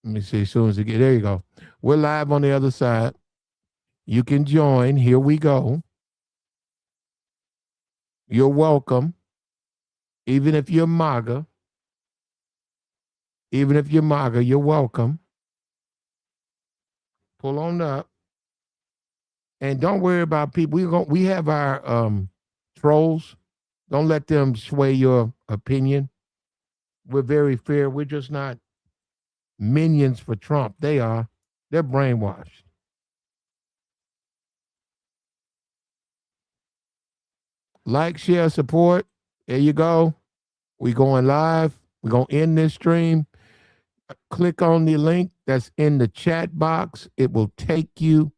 Let me see. As soon as it get there, you go. We're live on the other side. You can join. Here we go. You're welcome. Even if you're MAGA, you're welcome. Pull on up. And don't worry about people. We have our trolls. Don't let them sway your opinion. We're very fair. We're just not minions for Trump. They're brainwashed. Like, share, support. There you go. We going live. We're going to end this stream. Click on the link that's in the chat box. It will take you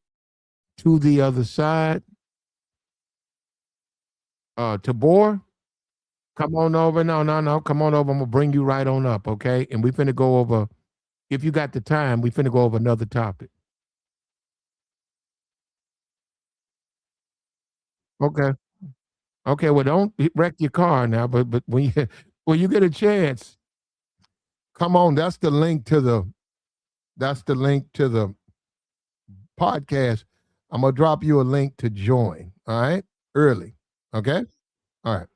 to the other side. Tabor, come on over. No. Come on over. I'm going to bring you right on up, okay? And we finna go over, if you got the time, we finna go over another topic. Okay. Okay, well, don't wreck your car now, but when you get a chance, come on. That's the link to the podcast. I'm gonna drop you a link to join. All right, early. Okay. All right.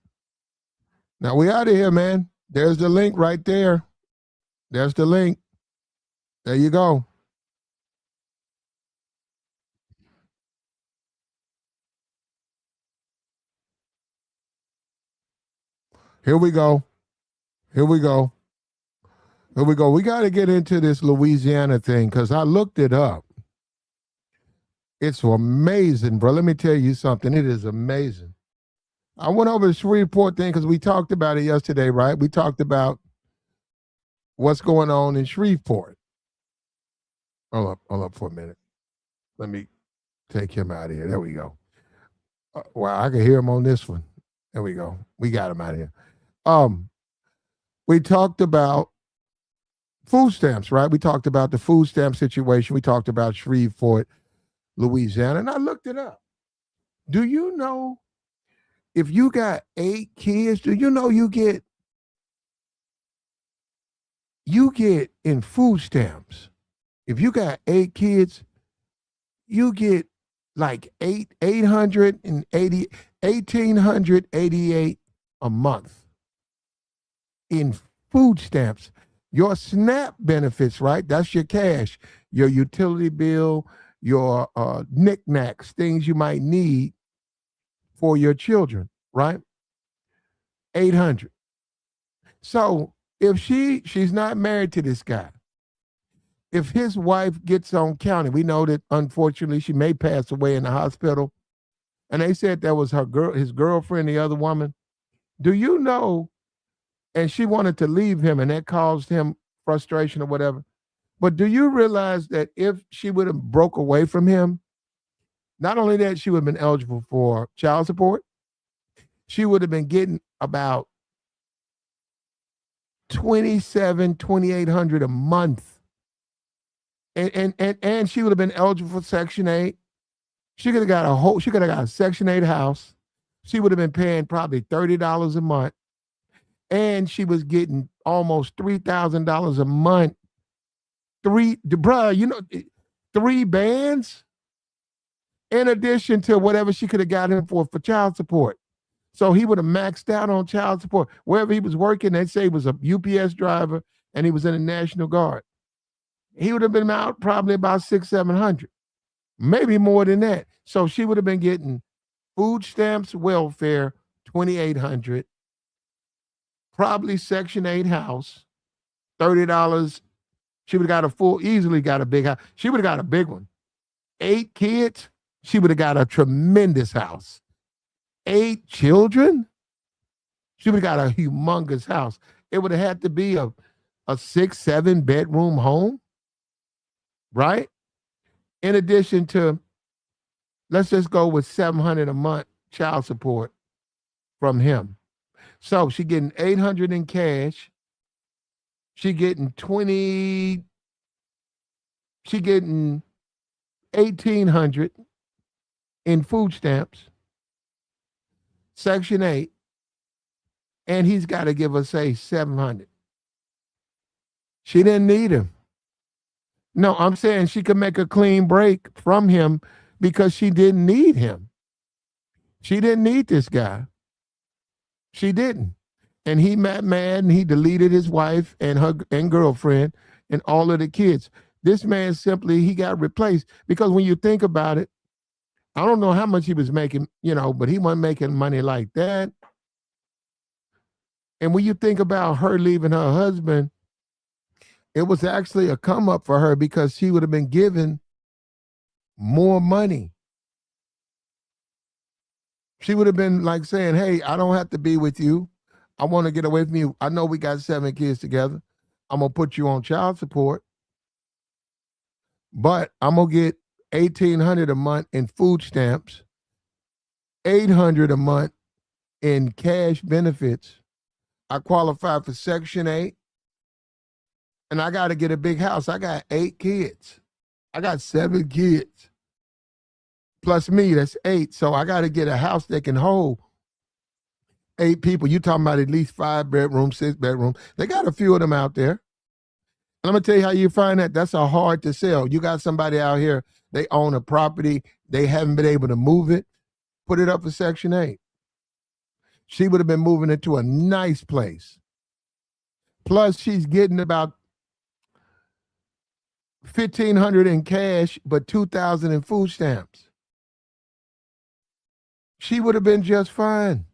Now we out of here, man. There's the link right there. There's the link. There you go. Here we go. Here we go. Here we go. We got to get into this Louisiana thing because I looked it up. It's amazing, bro. Let me tell you something. It is amazing. I went over the Shreveport thing because we talked about it yesterday, right? We talked about what's going on in Shreveport. Hold up for a minute. Let me take him out of here. There we go. Wow, I can hear him on this one. There we go. We got him out of here. We talked about food stamps, right? We talked about the food stamp situation. We talked about Shreveport, Louisiana, and I looked it up. Do you know if you got 8 kids, do you know you get in food stamps? If you got 8 kids, you get like 1,888 a month in food stamps. Your SNAP benefits, right? That's your cash, your utility bill, your knickknacks, things you might need for your children, right? 800. So if she's not married to this guy, if his wife gets on county, we know that unfortunately she may pass away in the hospital, and they said that was his girlfriend, the other woman. Do you know? And she wanted to leave him, and that caused him frustration or whatever. But do you realize that if she would have broke away from him, not only that, she would have been eligible for child support, she would have been getting about 2,800 a month. And she would have been eligible for Section 8. She could have got a Section 8 house. She would have been paying probably $30 a month. And she was getting almost $3,000 a month. 3 bands in addition to whatever she could have got him for child support. So he would have maxed out on child support. Wherever he was working, they say he was a UPS driver and he was in the National Guard. He would have been out probably about 600-700, maybe more than that. So she would have been getting food stamps, welfare, 2,800, probably Section 8 house, $30. She would have easily got a big house. She would have got a big one. 8 kids, she would have got a tremendous house. 8 children, she would have got a humongous house. It would have had to be a 6-7 bedroom home, right? In addition to, let's just go with $700 a month child support from him. So she getting 800 in cash. She getting 1,800 in food stamps, Section 8, and he's got to give her, say, 700. She didn't need him. No, I'm saying she could make a clean break from him because she didn't need him. She didn't need this guy. She didn't. And he got mad and he deleted his wife and her and girlfriend and all of the kids. This man simply, he got replaced because when you think about it, I don't know how much he was making, but he wasn't making money like that. And when you think about her leaving her husband, it was actually a come up for her because she would have been given more money. She would have been like saying, hey, I don't have to be with you. I want to get away from you. I know we got 7 kids together. I'm going to put you on child support, but I'm going to get $1,800 a month in food stamps, $800 a month in cash benefits. I qualify for Section 8, and I got to get a big house. I got 8 kids. I got 7 kids. Plus me, that's 8. So I got to get a house that can hold 8 people. You talking about at least 5 bedrooms, 6 bedrooms. They got a few of them out there. I'm going to tell you how you find that. That's a hard to sell. You got somebody out here, they own a property, they haven't been able to move it, put it up for Section 8. She would have been moving into a nice place. Plus, she's getting about $1,500 in cash, but $2,000 in food stamps. She would have been just fine.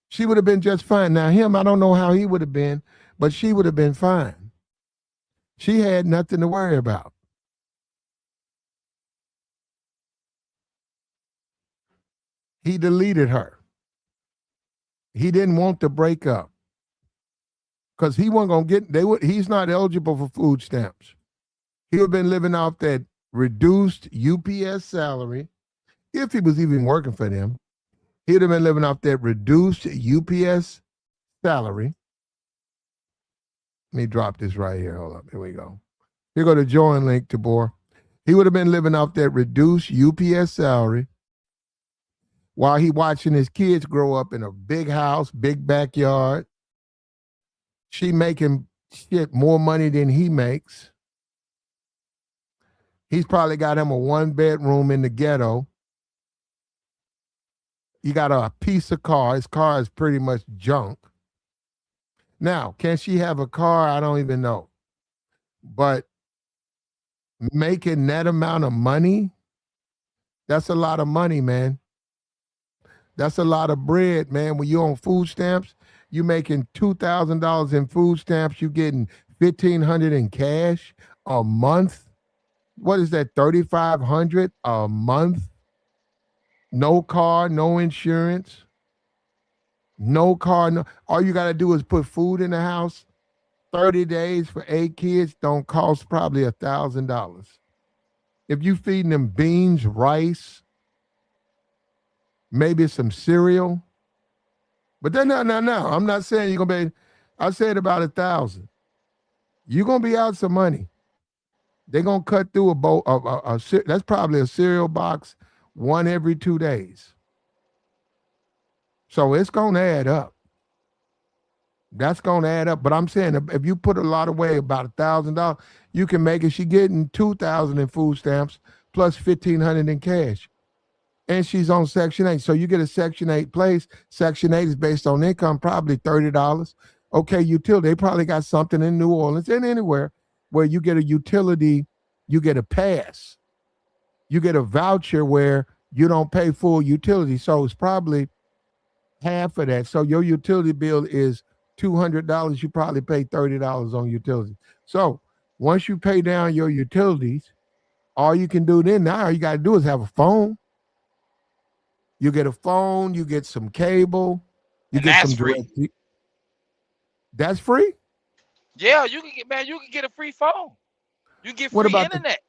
She would have been just fine. Now, him, I don't know how he would have been, but she would have been fine. She had nothing to worry about. He deleted her. He didn't want to break up because he wasn't going to get, he's not eligible for food stamps. He would have been living off that reduced UPS salary. If he was even working for them, he'd have been living off that reduced UPS salary. Let me drop this right here. Hold up. Here we go. Here go the join link, Tabor. He would have been living off that reduced UPS salary while he watching his kids grow up in a big house, big backyard. She making shit more money than he makes. He's probably got him a 1-bedroom in the ghetto. You got a piece of car. His car is pretty much junk. Now, can she have a car? I don't even know. But making that amount of money, that's a lot of money, man. That's a lot of bread, man. When you're on food stamps, you making $2,000 in food stamps. You getting $1,500 in cash a month. What is that? $3,500 a month. No car, no insurance. No car. No. All you got to do is put food in the house. 30 days for 8 kids don't cost probably $1,000. If you feeding them beans, rice, maybe some cereal. But then no. I'm not saying you're gonna be. I said about 1,000. You're gonna be out some money. They're gonna cut through a bowl of that's probably a cereal box, one every 2 days. So it's gonna add up. That's gonna add up. But I'm saying if you put a lot away, about $1,000, you can make it. She getting $2,000 in food stamps plus $1,500 in cash. And she's on Section 8. So you get a Section 8 place. Section 8 is based on income, probably $30. Okay, utility. They probably got something in New Orleans and anywhere where you get a utility, you get a pass. You get a voucher where you don't pay full utility. So it's probably half of that. So your utility bill is $200. You probably pay $30 on utilities. So once you pay down your utilities, all you can do then, now all you got to do is have a phone. You get a phone, you get some cable, you And get that's some free. direct. That's free? Yeah, you can get a free phone. You can get What free about internet.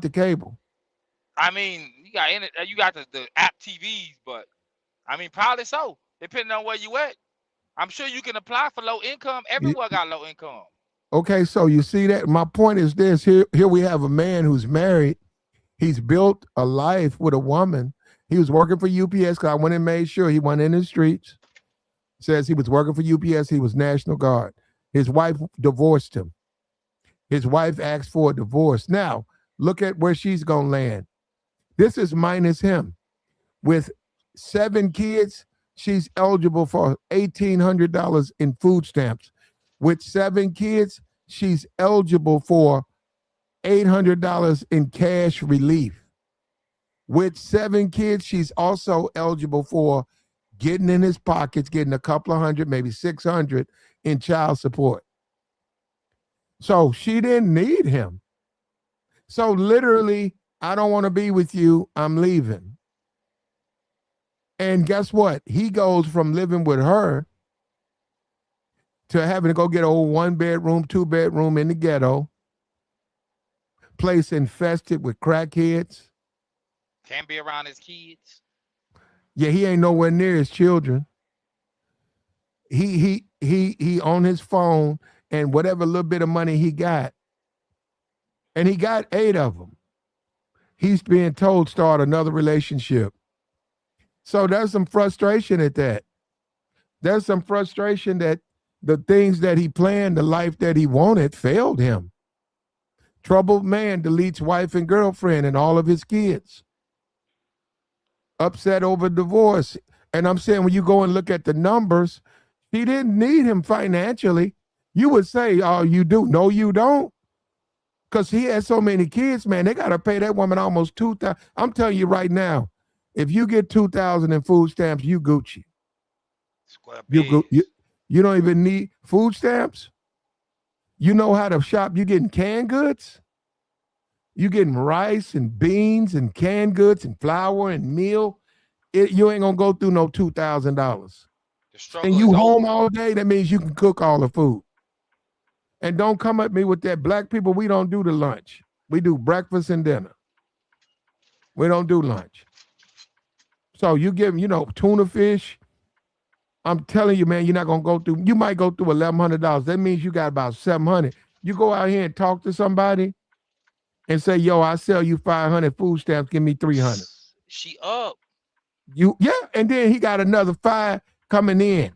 the cable? I mean, you got the app TVs, but I mean, probably so, depending on where you at. I'm sure you can apply for low income. You- Everywhere got low income. okay, so you see that? My point is this. Here we have a man who's married. He's built a life with a woman. He was working for UPS because I went and made sure he wasn't in the streets. Says he was working for UPS. He was National Guard. His wife divorced him. His wife asked for a divorce. Now, look at where she's going to land. This is minus him. With 7 kids, she's eligible for $1,800 in food stamps. With 7 kids, she's eligible for $800 in cash relief. With 7 kids, she's also eligible for getting in his pockets, getting a couple of hundred, maybe 600 in child support. So she didn't need him. So literally, I don't want to be with you. I'm leaving. And guess what? He goes from living with her to having to go get a old 1-bedroom, 2-bedroom in the ghetto, place infested with crackheads. Can't be around his kids. Yeah, he ain't nowhere near his children. He on his phone and whatever little bit of money he got, and he got 8 of them. He's being told start another relationship. So there's some frustration at that. There's some frustration that the things that he planned, the life that he wanted, failed him. Troubled man deletes wife and girlfriend and all of his kids. Upset over divorce. And I'm saying when you go and look at the numbers, he didn't need him financially. You would say, oh, you do. No, you don't. Because he has so many kids, man. They got to pay that woman almost $2,000. I'm telling you right now, if you get $2,000 in food stamps, you Gucci. You don't even need food stamps. You know how to shop. You getting canned goods. You getting rice and beans and canned goods and flour and meal. You ain't gonna go through no $2,000. And you home all day. That means you can cook all the food. And don't come at me with that. Black people, we don't do the lunch. We do breakfast and dinner. We don't do lunch. So you give them, tuna fish. I'm telling you, man, you're not gonna go through. You might go through $1,100. That means you got about $700. You go out here and talk to somebody and say, "Yo, I sell you 500 food stamps. Give me 300." She up. And then he got another 5 coming in.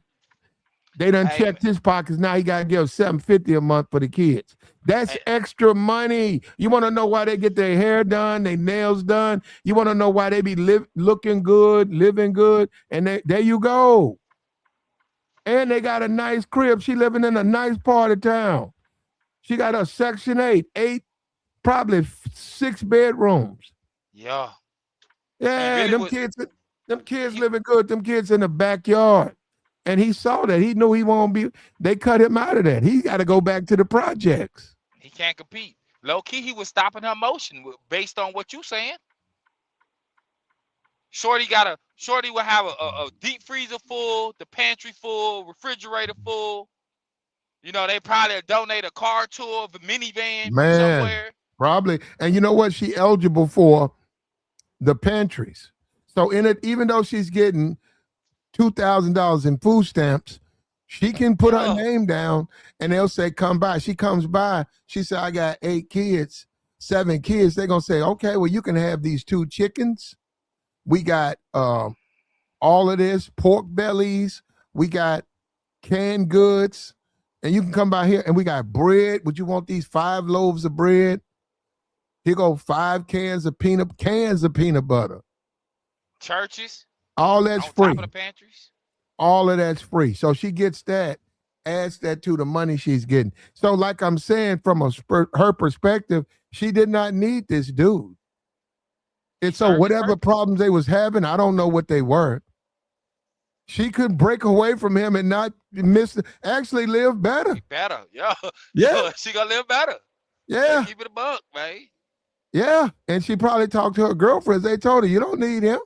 They done checked his pockets. Now he got to give $750 a month for the kids. That's extra money. You want to know why they get their hair done, their nails done? You want to know why they be looking good, living good? And there you go. And they got a nice crib. She living in a nice part of town. She got a Section 8, probably 6 bedrooms. Yeah. Yeah, them kids living good. Them kids in the backyard. And he saw that. He knew he won't be. They cut him out of that. He got to go back to the projects. He can't compete. Low key, he was stopping her motion based on what you saying. Shorty will have a deep freezer full, the pantry full, refrigerator full. They probably donate a car tour of a minivan somewhere. Probably. And you know what? She eligible for the pantries. So in it, even though she's getting $2,000 in food stamps, she can put her name down and they'll say, come by. She comes by. She said, I got 8 kids, 7 kids. They're going to say, okay, well, you can have these 2 chickens. We got all of this, pork bellies. We got canned goods. And you can come by here and we got bread. Would you want these 5 loaves of bread? Here go 5 cans of peanut butter. Churches. All that's free. Top of the pantries. All of that's free. So she gets that, adds that to the money she's getting. So like I'm saying, from her perspective, she did not need this dude. And so whatever problems they was having, I don't know what they were. She could break away from him and not actually live better. Better, yeah. She gonna live better. Yeah. Keep it a buck, man. Yeah. And she probably talked to her girlfriends. They told her, you don't need him.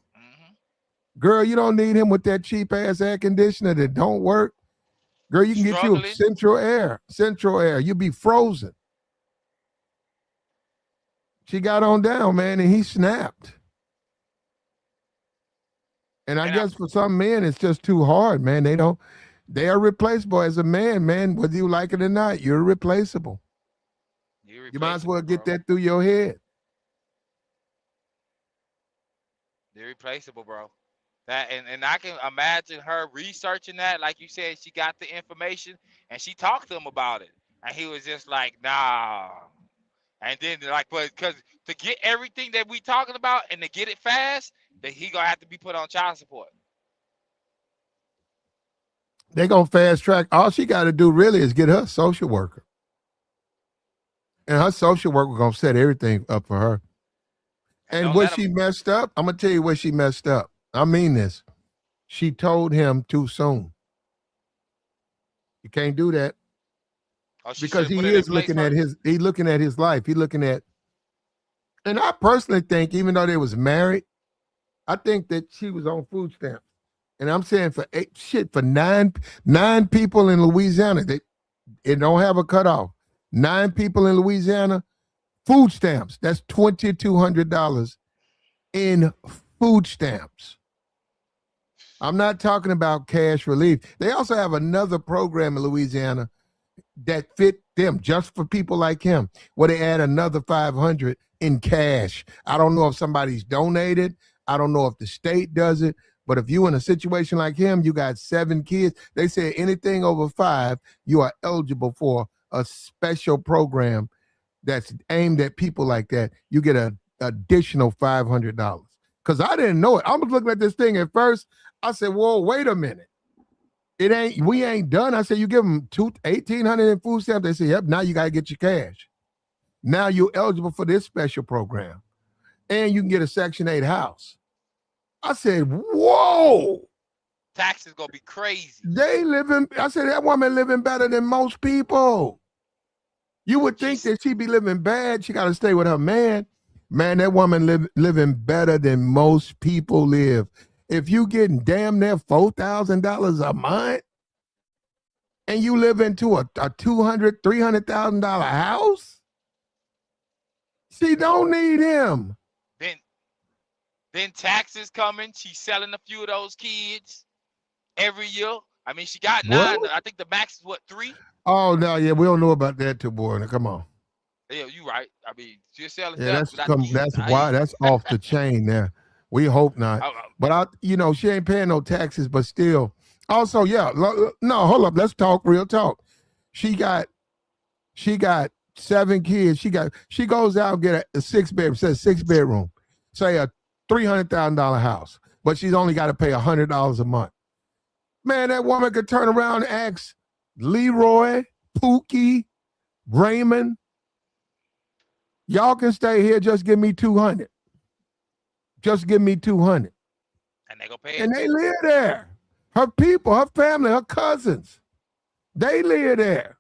Girl, you don't need him with that cheap ass air conditioner that don't work. Girl, you can get you central air. You'll be frozen. She got on down, man, and he snapped. And I guess for some men, it's just too hard, man. They are replaceable as a man, whether you like it or not. You're replaceable. You might as well get that through your head. They're replaceable, bro. And I can imagine her researching that. Like you said, she got the information and she talked to him about it. And he was just like, nah. And then like, but because to get everything that we talking about and to get it fast, that he gonna have to be put on child support. They gonna fast track. All she got to do really is get her social worker, and her social worker gonna set everything up for her. And And don't what let him. she messed up, I'm gonna tell you where she messed up. I mean this. She told him too soon. You can't do that Oh, she should because have put he it in is place looking at first. his life. He looking at, and I personally think even though they was married, I think that she was on food stamps. And I'm saying for nine people in Louisiana, it don't have a cutoff. 9 people in Louisiana, food stamps. That's $2,200 in food stamps. I'm not talking about cash relief. They also have another program in Louisiana that fit them just for people like him, where they add another 500 in cash. I don't know if somebody's donated. I don't know if the state does it. But if you in a situation like him, you got 7 kids. They say anything over 5, you are eligible for a special program that's aimed at people like that. You get an additional $500. Because I didn't know it. I was looking at this thing at first. I said, "Whoa, wait a minute. We ain't done." I said, "You give them 1,800 in food stamps." They said, "Yep, now you got to get your cash. Now you're eligible for this special program. And you can get a Section 8 house." I said, "Whoa." Taxes gonna be crazy. I said, that woman living better than most people. You would think She's that she'd be living bad. She got to stay with her man. Man, that woman living better than most people live. If you getting damn near $4,000 a month and you live into a $200,000, $300,000 house, she don't need him. then then taxes coming. She's selling a few of those kids every year. I mean, she got What? 9. I think the max is what, 3? Oh no, yeah, we don't know about that too, boy. Now, come on. Yeah, you right. I mean, she's selling Yeah, stuff without the kids. that's why that's off the chain there. We hope not. I, But she ain't paying no taxes, but still. Also, yeah, no, hold up. Let's talk real talk. She got she got 7 kids. She goes out and get a 6-bedroom, says 6-bedroom, say a $300,000 house, but she's only got to pay $100 a month. Man, that woman could turn around and ask Leroy, Pookie, Raymond, y'all can stay here. Just give me 200. Just give me 200. and they gonna pay it And they too. live there. Her people, her family, her cousins, they live there.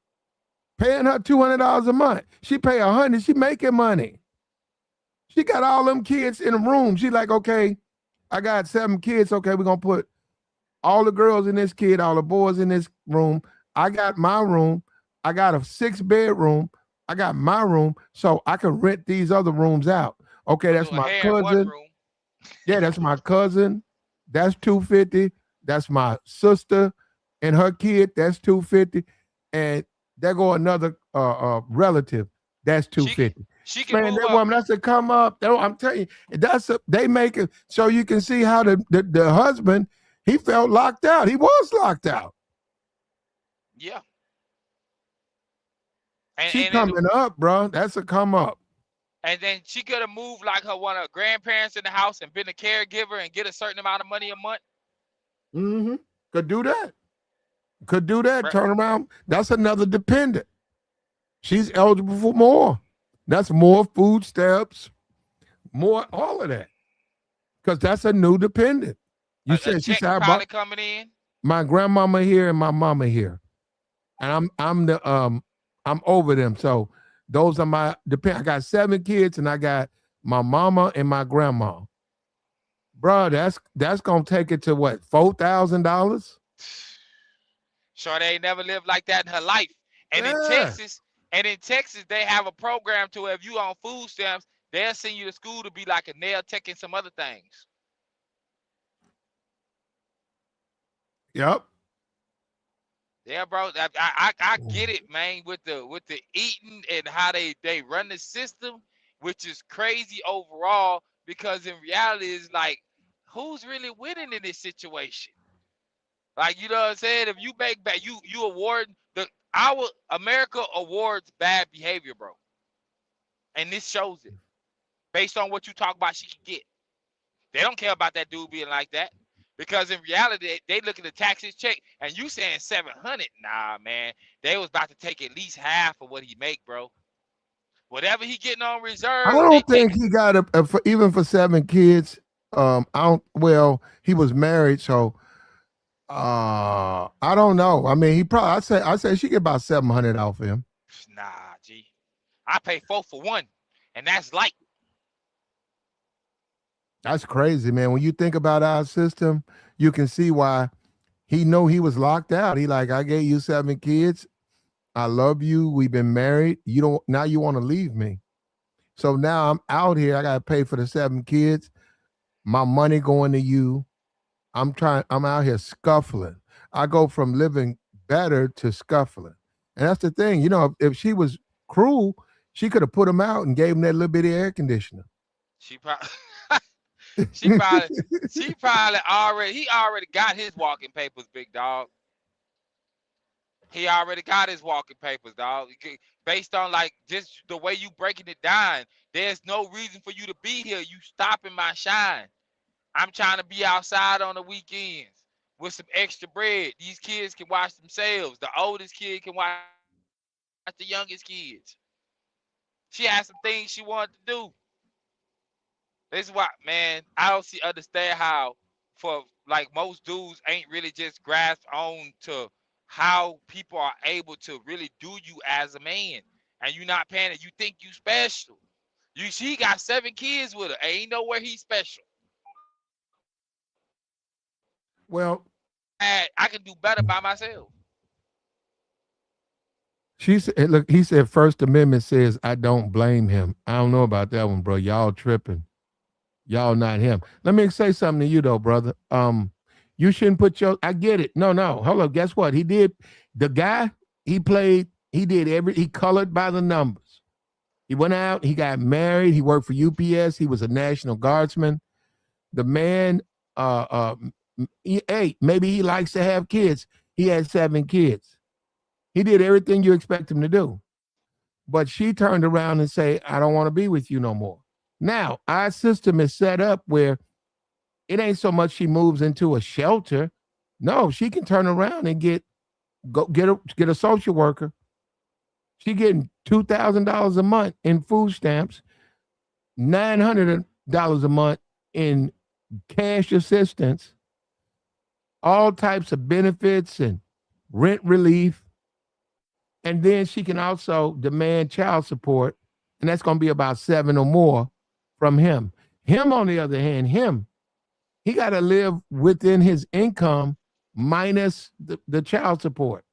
Paying her $200 a month. She pay 100. She making money. She got all them kids in a room. She like, okay, I got 7 kids. Okay, we're gonna put all the girls in this kid, all the boys in this room. I got my room. I got a 6-bedroom. I got my room, so I can rent these other rooms out. Okay, Put a that's little my hair in one cousin. room. Yeah, that's my cousin. That's 250. That's my sister and her kid. That's 250. And there go another relative. That's She can 250. she can Man, move that up. woman, that's a come up. I'm telling you, they make it so you can see how the husband, he felt locked out. He was locked out. Yeah. She And then coming up, bro. That's a come up. she could have moved like one of her grandparents in the house and been a caregiver and get a certain amount of money a month. Mm-hmm. Could do that. Could do that. Right. Turn around. That's another dependent. She's eligible for more. That's more food stamps, more all of that. Because that's a new dependent. You A said she check said I brought probably coming in. my grandmama here and my mama here. And I'm over them. So those are my depend. I got 7 kids and I got my mama and my grandma. Bro, that's gonna take it to what, $4,000? Sure, they ain't never lived like that in her life. And Yeah. in Texas, they have a program to where if you on food stamps, they'll send you to school to be like a nail tech and some other things. Yep. Yeah, bro. I get it, man, with the eating and how they run the system, which is crazy overall, because in reality it's like, who's really winning in this situation? Like, you know what I'm saying? If you make back, you award Our America awards bad behavior, bro, and this shows it based on what you talk about. She can get. They don't care about that dude being like that. Because in reality, they look at the taxes check, and you saying 700. Nah, man. They was about to take at least half of what he make, bro. Whatever he getting on I reserve, they don't think taking. he got for, even for 7 kids. I don't. Well, he was married, so I don't know. I mean, he probably. I say she get about 700 off him. Nah, G. I pay 4 for 1, and that's light. That's crazy, man. When you think about our system, you can see why he know he was locked out. He like, I gave you 7 kids. I love you. We've been married. You don't now you want to leave me. So now I'm out here. I gotta pay for the 7 kids. My money going to you. I'm out here scuffling. I go from living better to scuffling. And that's the thing. If she was cruel, she could have put him out and gave him that little bitty air conditioner. She probably, she probably, she probably already. He already got his walking papers, big dog. He already got his walking papers, dog. Based on like just the way you breaking it down, there's no reason for you to be here. You stopping my shine. I'm trying to be outside on the weekends with some extra bread. These kids can watch themselves. The oldest kid can watch the youngest kids. She had some things she wanted to do. This is why, man, I don't understand how for like most dudes ain't really just grasp on to how people are able to really do you as a man. And you not paying it. You think you special. She got 7 kids with her. Ain't nowhere he's special. Well, I can do better by myself. she said, look, he said First Amendment says I don't blame him. I don't know about that one, bro. Y'all tripping. Y'all not him. Let me say something to you though, brother. You shouldn't put your I get it. No. Hold up. Guess what? He did the guy, he did he colored by the numbers. He went out, he got married, he worked for UPS, he was a National Guardsman. The man maybe he likes to have kids. He had 7 kids. He did everything you expect him to do. But she turned around and say, I don't want to be with you no more. Now, our system is set up where it ain't so much she moves into a shelter. No, she can turn around and get a social worker. She getting $2,000 a month in food stamps, $900 a month in cash assistance, all types of benefits and rent relief. And then she can also demand child support, and that's going to be about 7 or more from him. Him, on the other hand, he got to live within his income minus the child support.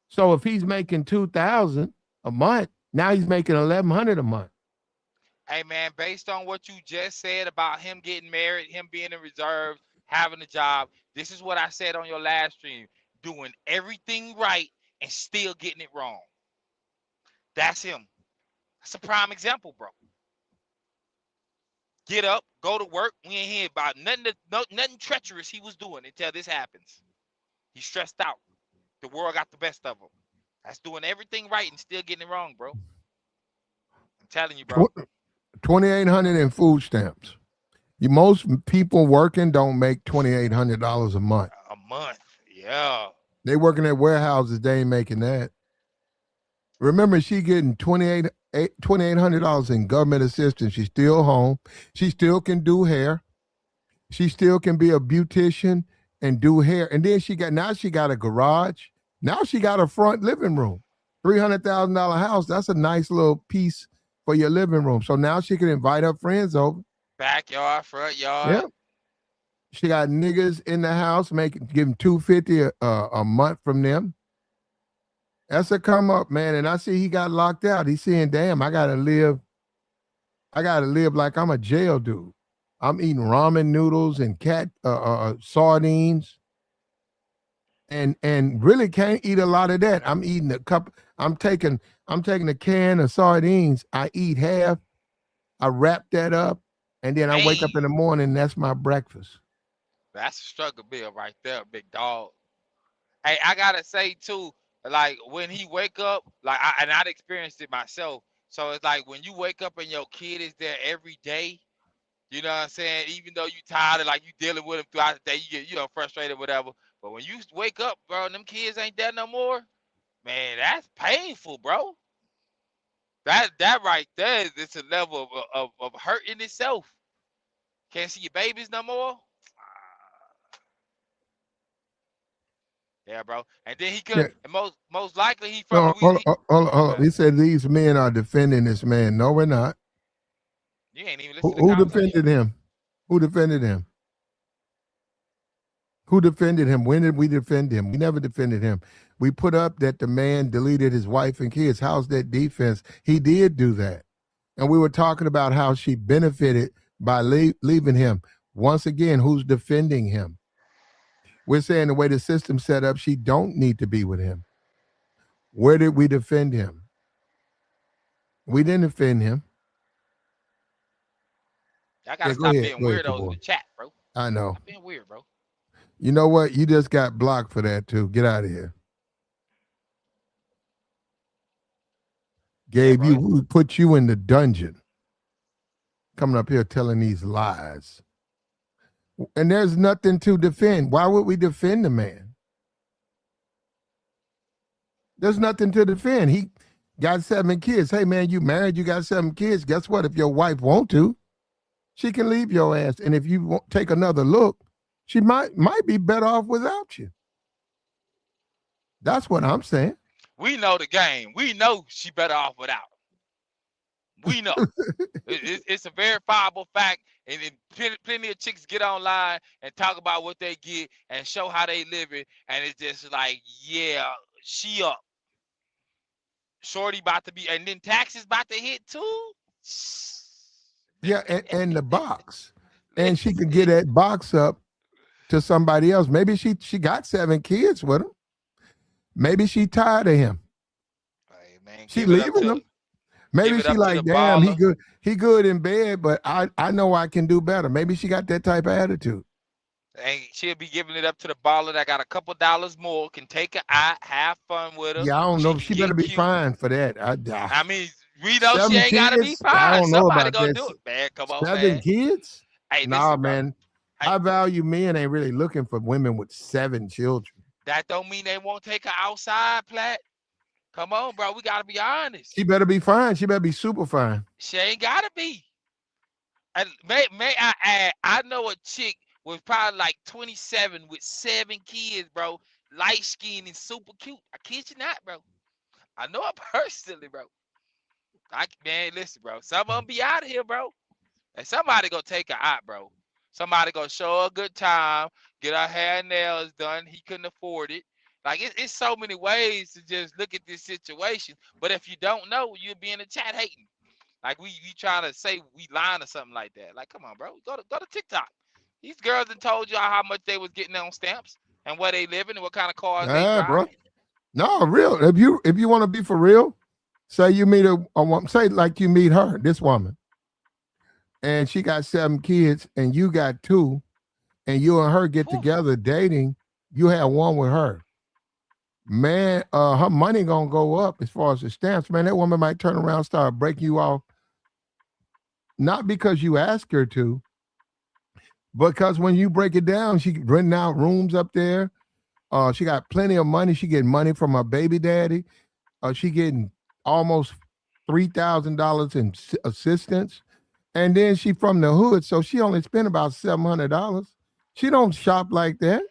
So if he's making $2,000 a month, now he's making $1,100 a month. Hey man, based on what you just said about him getting married, him being in reserve, having a job, this is what I said on your last stream: doing everything right and still getting it wrong. That's him. That's a prime example, bro. Get up, go to work. We ain't hear about nothing treacherous he was doing until this happens. He's stressed out. The world got the best of him. That's doing everything right and still getting it wrong, bro. I'm telling you, bro. 2,800 in food stamps. Most people working don't make $2,800 a month. A month, yeah. They working at warehouses. They ain't making that. Remember, she getting $2,800 in government assistance. She's still home. She still can do hair. She still can be a beautician and do hair. And then she got a garage. Now she got a front living room. $300,000 house. That's a nice little piece for your living room. So now she can invite her friends over. Backyard, front yard. Yeah. She got niggas in the house giving $250 a month from them. That's a come up, man. And I see he got locked out. He's saying, damn, I gotta live like I'm a jail dude. I'm eating ramen noodles and sardines. And really can't eat a lot of that. I'm eating I'm taking a can of sardines. I eat half, I wrap that up, and then I wake up in the morning and that's my breakfast. That's a struggle bill right there, big dog. Hey, I gotta say too, like when he wake up, like and I'd experienced it myself. So it's like when you wake up and your kid is there every day, you know what I'm saying? Even though you tired of like you dealing with them throughout the day, you get frustrated, whatever. But when you wake up, bro, and them kids ain't there no more, man, that's painful, bro. That right there, it's a level of hurt in itself. Can't see your babies no more. Yeah, bro. And then he could, Yeah. and most likely he from No, Louisiana. hold Okay, on. He said these men are defending this man. No, we're not. you ain't even Who, listen to the who conversation. defended him? Who defended him? Who defended him? When did we defend him? We never defended him. We put up that the man deleted his wife and kids. How's that defense? He did do that. And we were talking about how she benefited by leaving him. Once again, who's defending him? We're saying the way the system's set up, she don't need to be with him. Where did we defend him? We didn't defend him. I Yeah, gotta stop being go ahead, weirdos in Kabor. the chat, bro. I know. Stop being weird, bro. You know what? You just got blocked for that too. Get out of here. Yeah, Gave bro. you, we put you in the dungeon. Coming up here telling these lies. And there's nothing to defend. Why would we defend the man? There's nothing to defend. He got 7 kids. Hey man, you married, you got 7 kids. Guess what? If your wife want to, she can leave your ass. And if you won't take another look, she might be better off without you. That's what I'm saying. We know the game. We know she better off without him. We know. It's a verifiable fact. And plenty of chicks get online and talk about what they get and show how they live it. And it's just like, yeah, she up. Shorty about to be, and then taxes about to hit too. Yeah, and the box. And she could get that box up to somebody else. Maybe she got 7 kids with him. Maybe she tired of him. Hey, man, She leaving him. Maybe she like, damn, he good in bed, but I know I can do better. Maybe she got that type of attitude. And she'll be giving it up to the baller that got a couple dollars more, can take her out, have fun with her. Yeah, I don't know. She better be cute. fine for that. I mean, we know she 7 ain't gotta be kids? I fine. don't know Somebody about gonna that. do it, man. Come on, 7 man. kids? Hey, Nah, listen, bro. man. Hey, High value men ain't really looking for women with 7 children. that don't mean they won't take her outside, Platt. Come on, bro. We gotta be honest. She better be fine. She better be super fine. She ain't gotta be. And may I add, I know a chick was probably like 27 with 7 kids, bro. Light skinned and super cute. I kid you not, bro. I know her personally, bro. Man, listen, bro. Some of them be out of here, bro. And somebody gonna take her out, bro. Somebody gonna show her a good time, get her hair and nails done. He couldn't afford it. Like it's so many ways to just look at this situation. But if you don't know, you'll be in the chat hating. Like we trying to say we lying or something like that. Like, come on, bro. Go to TikTok. These girls done told y'all how much they was getting on stamps and where they living and what kind of cars they drive. Bro. No, real. If you want to be for real, say you meet a woman, say like you meet her, this woman, and she got 7 kids and you got 2, and you and her get together dating, you have one with her. Man, her money gonna go up as far as the stamps. Man, that woman might turn around, start breaking you off. Not because you ask her to, because when you break it down, she renting out rooms up there. She got plenty of money. She getting money from her baby daddy. She getting almost $3,000 in assistance. And then she from the hood, so she only spent about $700. She don't shop like that.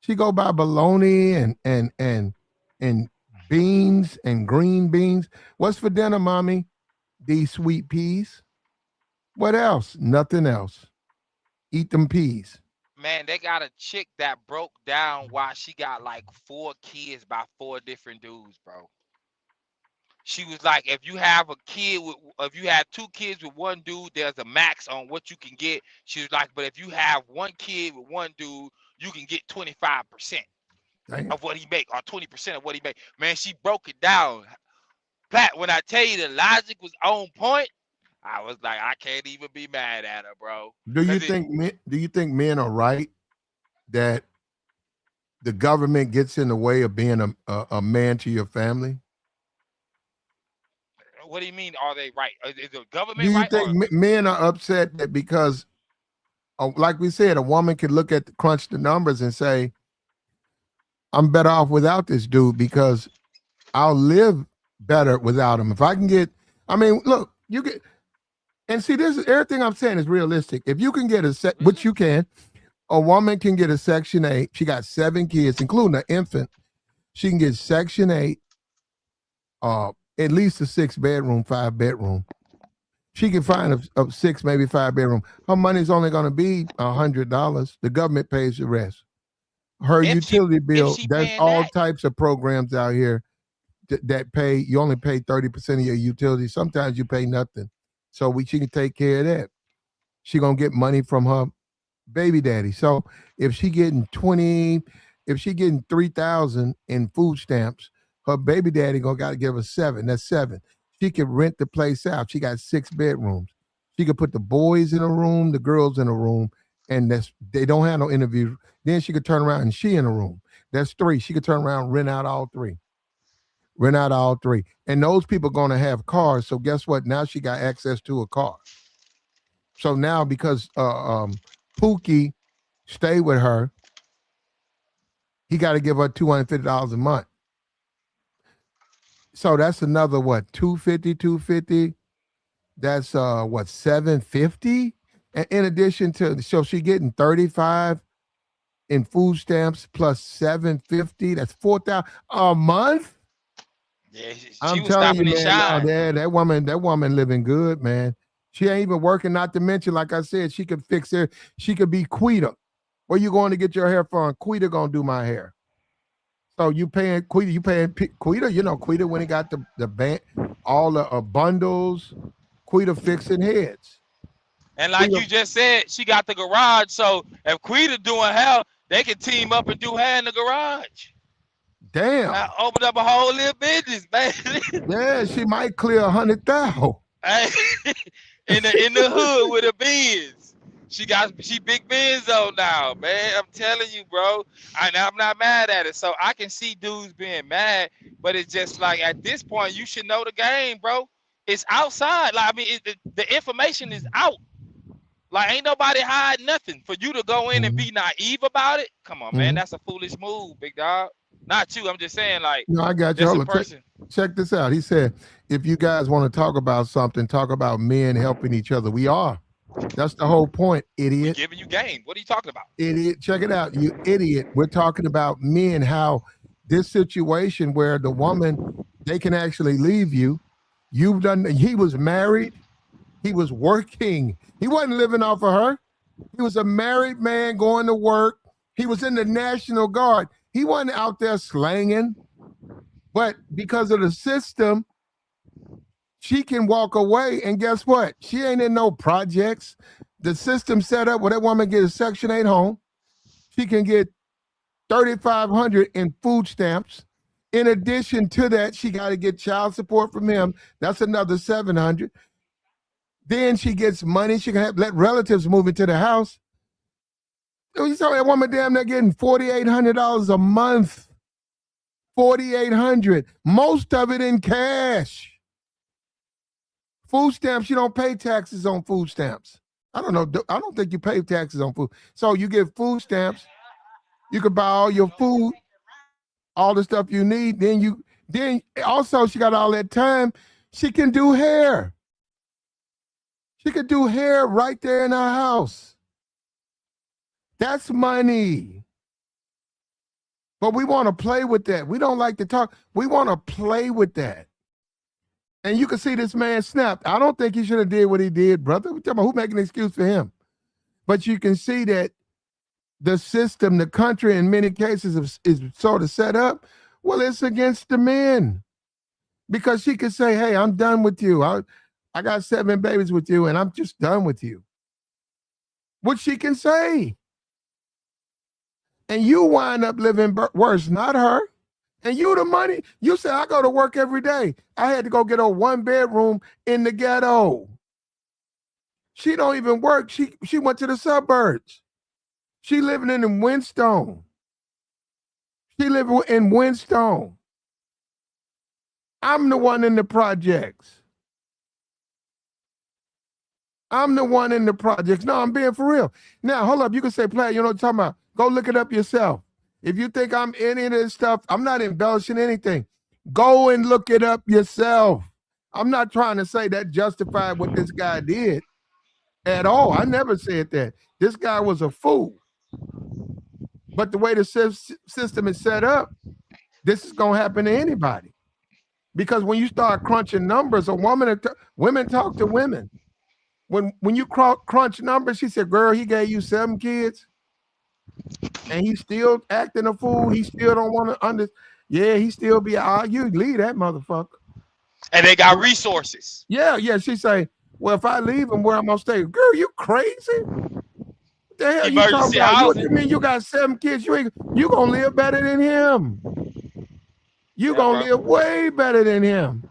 She go buy bologna and beans and green beans. What's for dinner, mommy? These sweet peas. What else? Nothing else. Eat them peas. Man, they got a chick that broke down why she got like 4 kids by 4 different dudes, bro. She was like, if you have 2 kids with one dude, there's a max on what you can get. She was like, but if you have 1 kid with one dude, you can get 25% of what he make, or 20% of what he make. Man, she broke it down. Pat, when I tell you the logic was on point, I was like, I can't even be mad at her, bro. Do you think men are right that the government gets in the way of being a man to your family? What do you mean? Are they right? Is the Do government you right think or men are upset that because, like we said, a woman can look at crunch the numbers and say, I'm better off without this dude because I'll live better without him. If I can get, I mean, look, you get, and see, this is everything I'm saying is realistic. If you can get which you can, a woman can get a Section 8. She got 7 kids, including an infant. She can get Section 8, at least a 6-bedroom, 5-bedroom. She can find a 6, maybe 5-bedroom. Her money's only going to be $100. The government pays the rest. Her utility if bill, she there's paying all that? types of programs out here that pay, you only pay 30% of your utilities. Sometimes you pay nothing. So she can take care of that. She going to get money from her baby daddy. So if she getting 3,000 in food stamps, her baby daddy gonna got to give her 7. That's 7. She can rent the place out. She got 6 bedrooms. She could put the boys in a room, the girls in a room, and they don't have no interviews. Then she could turn around and she in a room. That's 3. She could turn around and rent out all 3. Rent out all 3. And those people gonna have cars. So guess what? Now she got access to a car. So now because Pookie stay with her, he got to give her $250 a month. So that's another what, 250. That's what, 750. And in addition to, so she getting 35 in food stamps plus 750. That's 4,000 a month. Yeah, she I'm was telling you, stopping and man. No, shine. that woman living good, man. She ain't even working. Not to mention, like I said, she could fix her. She could be Quita. Where you going to get your hair from? Quita gonna do my hair. So you paying Quita? You paying Quita? You know Quita when he got the band, all the bundles. Quita fixing heads. And like Quita, you just said, she got the garage. So if Quita doing hair, they can team up and do hair in the garage. damn. Open up a whole little business, man. Yeah, she might clear 100,000. Hey, in the hood with a Benz. She big Benzo now, man. I'm telling you, bro. I'm not mad at it. So I can see dudes being mad, but it's just like at this point you should know the game, bro. It's outside. Like I mean, the information is out. Like ain't nobody hide nothing. For you to go in and Mhm. be naive about it, come on, man. Mhm. That's a foolish move, big dog. Not you. I'm just saying, like, No, I got you. just a Hold on. person. Check this out. He said, if you guys want to talk about something, talk about men helping each other. We are. That's the whole point, We idiot. giving you game. What are you talking about? Idiot. Check it out, you idiot. We're talking about men, how this situation where the woman, they can actually leave you. He was married, he was working, he wasn't living off of her. He was a married man going to work. He was in the National Guard. He wasn't out there slanging. But because of the system, she can walk away. And guess what? She ain't in no projects. The system set up where that woman get a Section 8 home. She can get 3,500 in food stamps. In addition to that, she got to get child support from him. That's another 700. Then she gets money. She can let relatives move into the house. You saw that woman damn near getting $4,800 a month. 4,800. Most of it in cash. Food stamps, you don't pay taxes on food stamps. I don't know. I don't think you pay taxes on food. So you get food stamps. You can buy all your food, all the stuff you need. Then also she got all that time. She can do hair. She could do hair right there in her house. That's money. But we want to play with that. We don't like to talk. We want to play with that. And you can see this man snapped. I don't think he should have did what he did, brother. We're talking about who making an excuse for him. But you can see that the system, the country in many cases is sort of set up. Well, it's against the men. Because she could say, hey, I'm done with you. I got 7 babies with you and I'm just done with you. What she can say. And you wind up living worse, not her. And you the money. You say, I go to work every day. I had to go get a 1-bedroom in the ghetto. She don't even work. She went to the suburbs. She living in Winstone. She live in Winstone. I'm the one in the projects. I'm the one in the projects. No, I'm being for real. Now, hold up. You can say, play, you know what I'm talking about. Go look it up yourself. If you think I'm in any of this stuff, I'm not embellishing anything. Go and look it up yourself. I'm not trying to say that justified what this guy did at all. I never said that. This guy was a fool. But the way the system is set up, this is going to happen to anybody. Because when you start crunching numbers, women talk to women. When you crunch numbers, she said, girl, he gave you 7 kids and he's still acting a fool. He still don't want to he still be you leave that motherfucker. And they got resources. Yeah. She say, well, if I leave him, where I'm gonna stay? Girl, you crazy? What the hell you talking about? What you mean you got 7 kids? You gonna live better than him. You gonna live way better than him.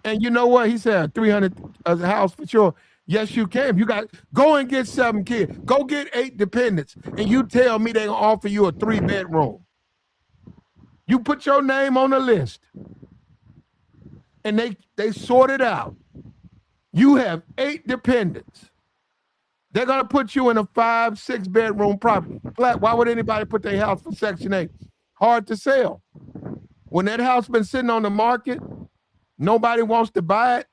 And you know what? He said 300 a house for sure. Yes, you can. You got go and get 7 kids. Go get 8 dependents. And you tell me they gonna offer you a 3-bedroom. You put your name on the list. And they sort it out. You have 8 dependents. They're gonna put you in a 5-6 bedroom property. Flat. Why would anybody put their house for Section 8? Hard to sell. When that house been sitting on the market, nobody wants to buy it,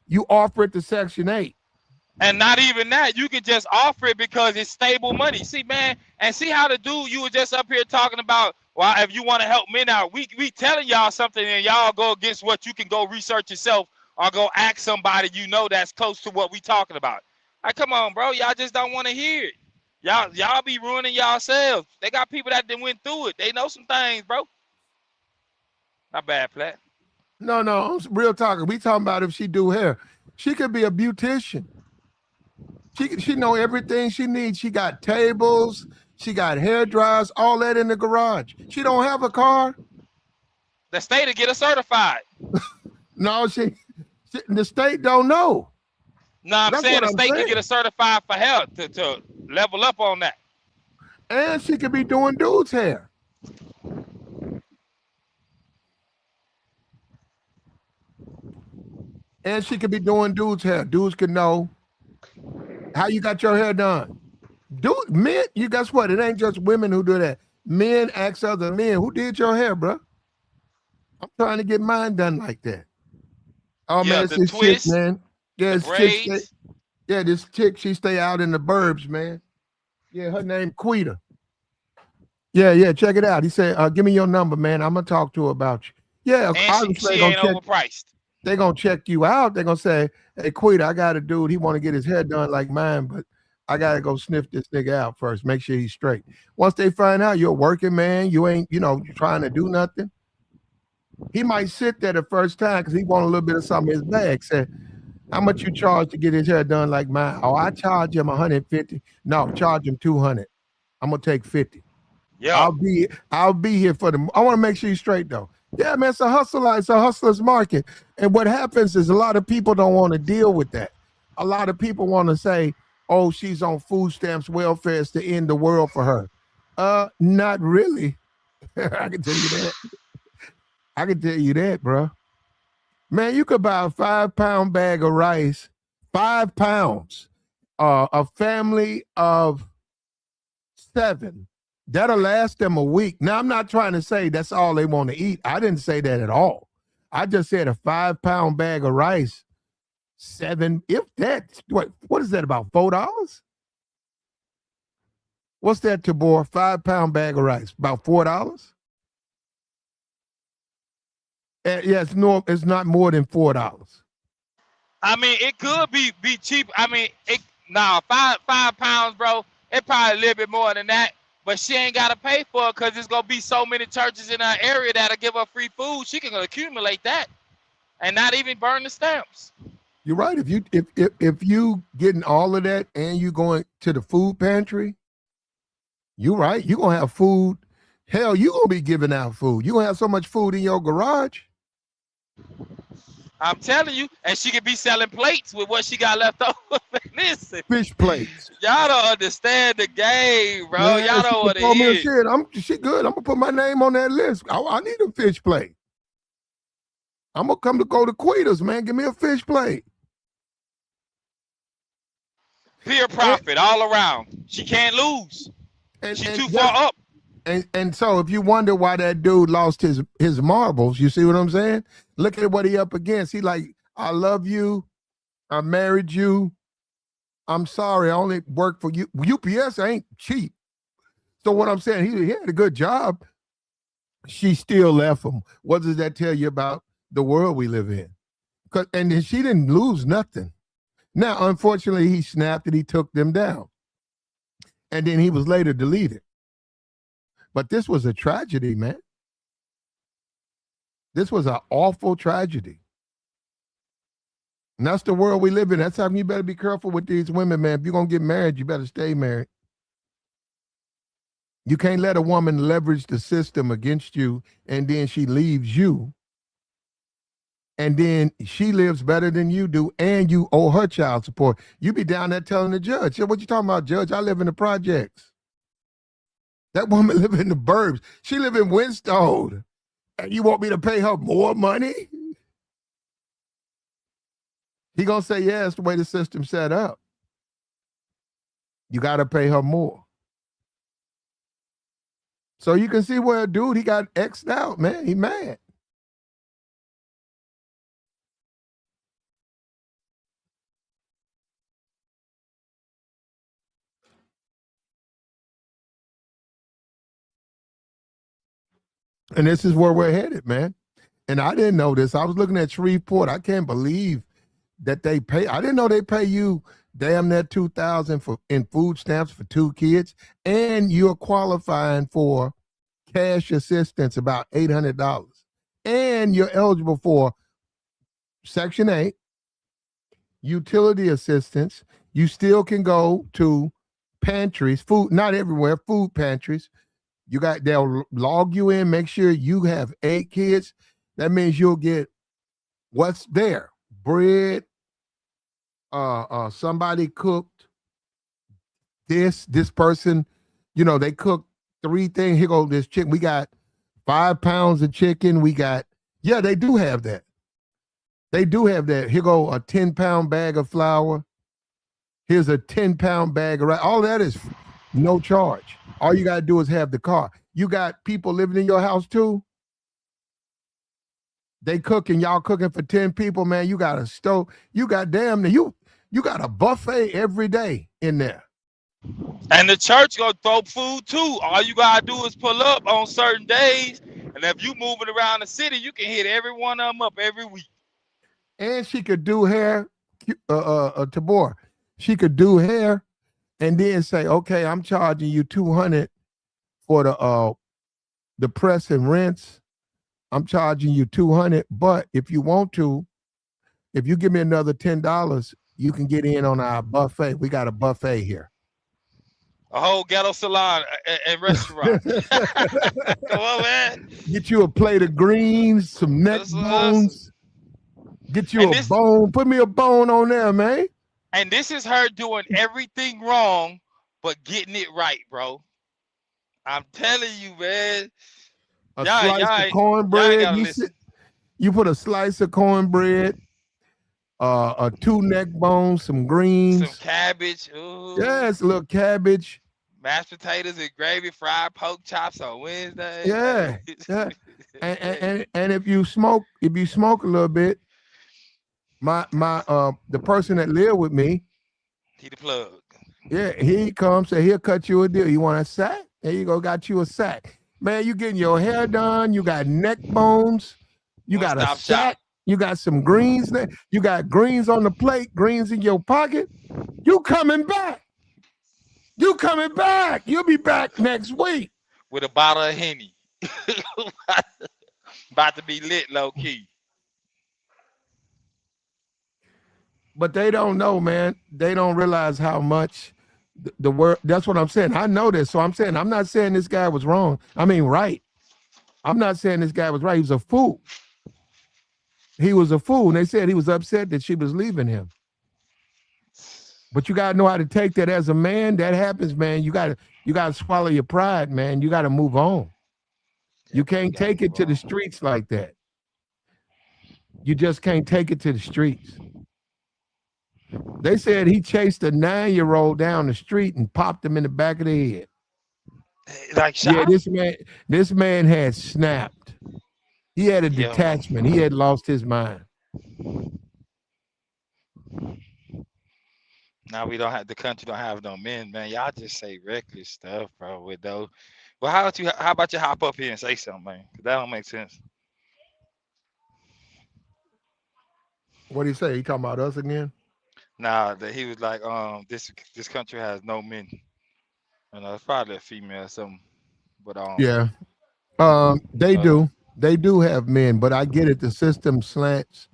you offer it to Section 8. And not even that, you can just offer it because it's stable money. See, man, and see how the dude you were just up here talking about, well, if you want to help men out, we telling y'all something and y'all go against what you can go research yourself or go ask somebody you know that's close to what we talking about. Like, come on, bro, y'all just don't want to hear it. Y'all be ruining yourselves. They got people that done went through it. They know some things, bro. Not bad, Platt. No, real talking. We talking about if she do hair. She could be a beautician. She know everything she needs. She got tables. She got hair dryers, all that in the garage. She don't have a car. The state to get her certified. No, the state don't know. No, I'm saying the state to get her certified for hair to level up on that. And she could be doing dudes' hair. And she could be doing dudes' hair. Dudes can know how you got your hair done. Men, you guess what? It ain't just women who do that. Men ask other men, who did your hair, bro? I'm trying to get mine done like that. Oh, yeah, man, it's this twist, chick, man. Yeah, this chick, she stay out in the burbs, man. Yeah, her name Quita. Yeah, check it out. He said, give me your number, man. I'm going to talk to her about you. Yeah, and she ain't overpriced. They're going to check you out. They're going to say, hey, Quita, I got a dude. He want to get his hair done like mine, but I got to go sniff this nigga out first. Make sure he's straight. Once they find out you're a working man, you ain't, you're trying to do nothing. He might sit there the first time because he want a little bit of something in his bag. Say, how much you charge to get his hair done like mine? Oh, I charge him 150. No, charge him 200. I'm going to take 50. Yeah. I'll be here for them. I want to make sure he's straight though. Yeah, man, it's a hustler's market. And what happens is a lot of people don't want to deal with that. A lot of people want to say, oh, she's on food stamps, welfare, it's the end of the world for her. Not really. I can tell you that. I can tell you that, bro. Man, you could buy a 5-pound bag of rice, 5 pounds, a family of 7. That'll last them a week. Now, I'm not trying to say that's all they want to eat. I didn't say that at all. I just said a 5-pound bag of rice, 7, if that, what is that, about $4? What's that, Tabor? 5-pound bag of rice, about $4? Yeah, it's not more than $4. I mean, it could be cheap. I mean, 5 pounds, bro. It probably a little bit more than that. But she ain't got to pay for it because there's going to be so many churches in her area that'll give her free food. She can accumulate that and not even burn the stamps. You're right. If you getting all of that and you going to the food pantry, you're right. You're going to have food. Hell, you're going to be giving out food. You're going to have so much food in your garage. I'm telling you, and she could be selling plates with what she got left over. Listen, Fish plates. y'all don't understand the game, bro. Man, Y'all she don't could want to throw me a hear. shit. She good. I'm gonna put my name on that list. I need a fish plate. I'm gonna come to go to Quita's, man. Give me a fish plate. Pure profit all around. She can't lose. She's too far up. And so if you wonder why that dude lost his marbles, you see what I'm saying? Look at what he up against. He like, I love you. I married you. I'm sorry. I only work for you. UPS ain't cheap. So what I'm saying, he had a good job. She still left him. What does that tell you about the world we live in? And then she didn't lose nothing. Now, unfortunately, he snapped and he took them down. And then he was later deleted. But this was a tragedy, man. This was an awful tragedy. And that's the world we live in. That's how you better be careful with these women, man. If you're going to get married, you better stay married. You can't let a woman leverage the system against you and then she leaves you. And then she lives better than you do and you owe her child support. You be down there telling the judge, what you talking about, judge? I live in the projects. That woman live in the burbs. She live in Winstone. And you want me to pay her more money? He gonna say, yeah, it's the way the system's set up. You gotta pay her more. So you can see where a dude, he got X'd out, man. He mad. And this is where we're headed, man. And I didn't know this. I was looking at Shreveport. I can't believe that they pay. I didn't know they pay you damn near $2,000 in food stamps for 2 kids, and you're qualifying for cash assistance, about $800, and you're eligible for Section 8 utility assistance. You still can go to pantries, food, not everywhere, food pantries. They'll log you in, make sure you have 8 kids. That means you'll get what's there: bread. Somebody cooked this person, they cooked 3 things. Here go this chicken. We got 5 pounds of chicken. We got, they do have that. They do have that. Here go a 10-pound bag of flour. Here's a 10-pound bag of rice. All that is no charge. All you got to do is have the car. You got people living in your house too. They cooking, y'all cooking for 10 people, man. You got a stove. You got you got a buffet every day in there. And the church gonna throw food too. All you gotta do is pull up on certain days, and if you moving around the city, you can hit every one of them up every week. And she could do hair, Tabor. She could do hair, and then say, "Okay, I'm charging you $200 for the press and rinse. I'm charging you $200, but if you want to, if you give me another $10, you can get in on our buffet. We got a buffet here. A whole ghetto salon and restaurant. Come on, man. Get you a plate of greens, some neck bones. Get you a bone. Put me a bone on there, man. And this is her doing everything wrong, but getting it right, bro. I'm telling you, man. A slice of cornbread. You put a slice of cornbread, 2 neck bones, some greens, some cabbage. Ooh. Yes, a little cabbage, mashed potatoes and gravy, fried pork chops on Wednesday. Yeah. And if you smoke a little bit, the person that live with me, he the plug. Yeah, he comes and he'll cut you a deal. You want a sack? There you go, got you a sack. Man, you getting your hair done, you got neck bones, you got a sack, you got some greens there, you got greens on the plate, greens in your pocket. You coming back. You coming back. You'll be back next week. With a bottle of Henny. About to be lit low key. But they don't know, man. They don't realize how much the word. That's what I'm saying. I know this. So I'm saying, I'm not saying this guy was wrong. I mean, right. I'm not saying this guy was right. He was a fool. He was a fool. And they said he was upset that she was leaving him. But you gotta know how to take that as a man. That happens, man. You gotta swallow your pride, man. You gotta move on. Yeah, You bro, you can't gotta take it move to the on. streets like that. You just can't take it to the streets. They said he chased a 9-year-old down the street and popped him in the back of the head. Like Yeah, shot? this man had snapped. He had a Yeah, man. detachment. He had lost his mind. Now we don't have the country don't have no men, man. Y'all just say reckless stuff, bro. With those. Well, how about you hop up here and say something, man? 'Cause that don't make sense. What do you say? He talking about us again? Nah, that he was like, this country has no men. You know, it's probably a female or something. But Yeah. They uh, do. They do have men, but I get it. The system slants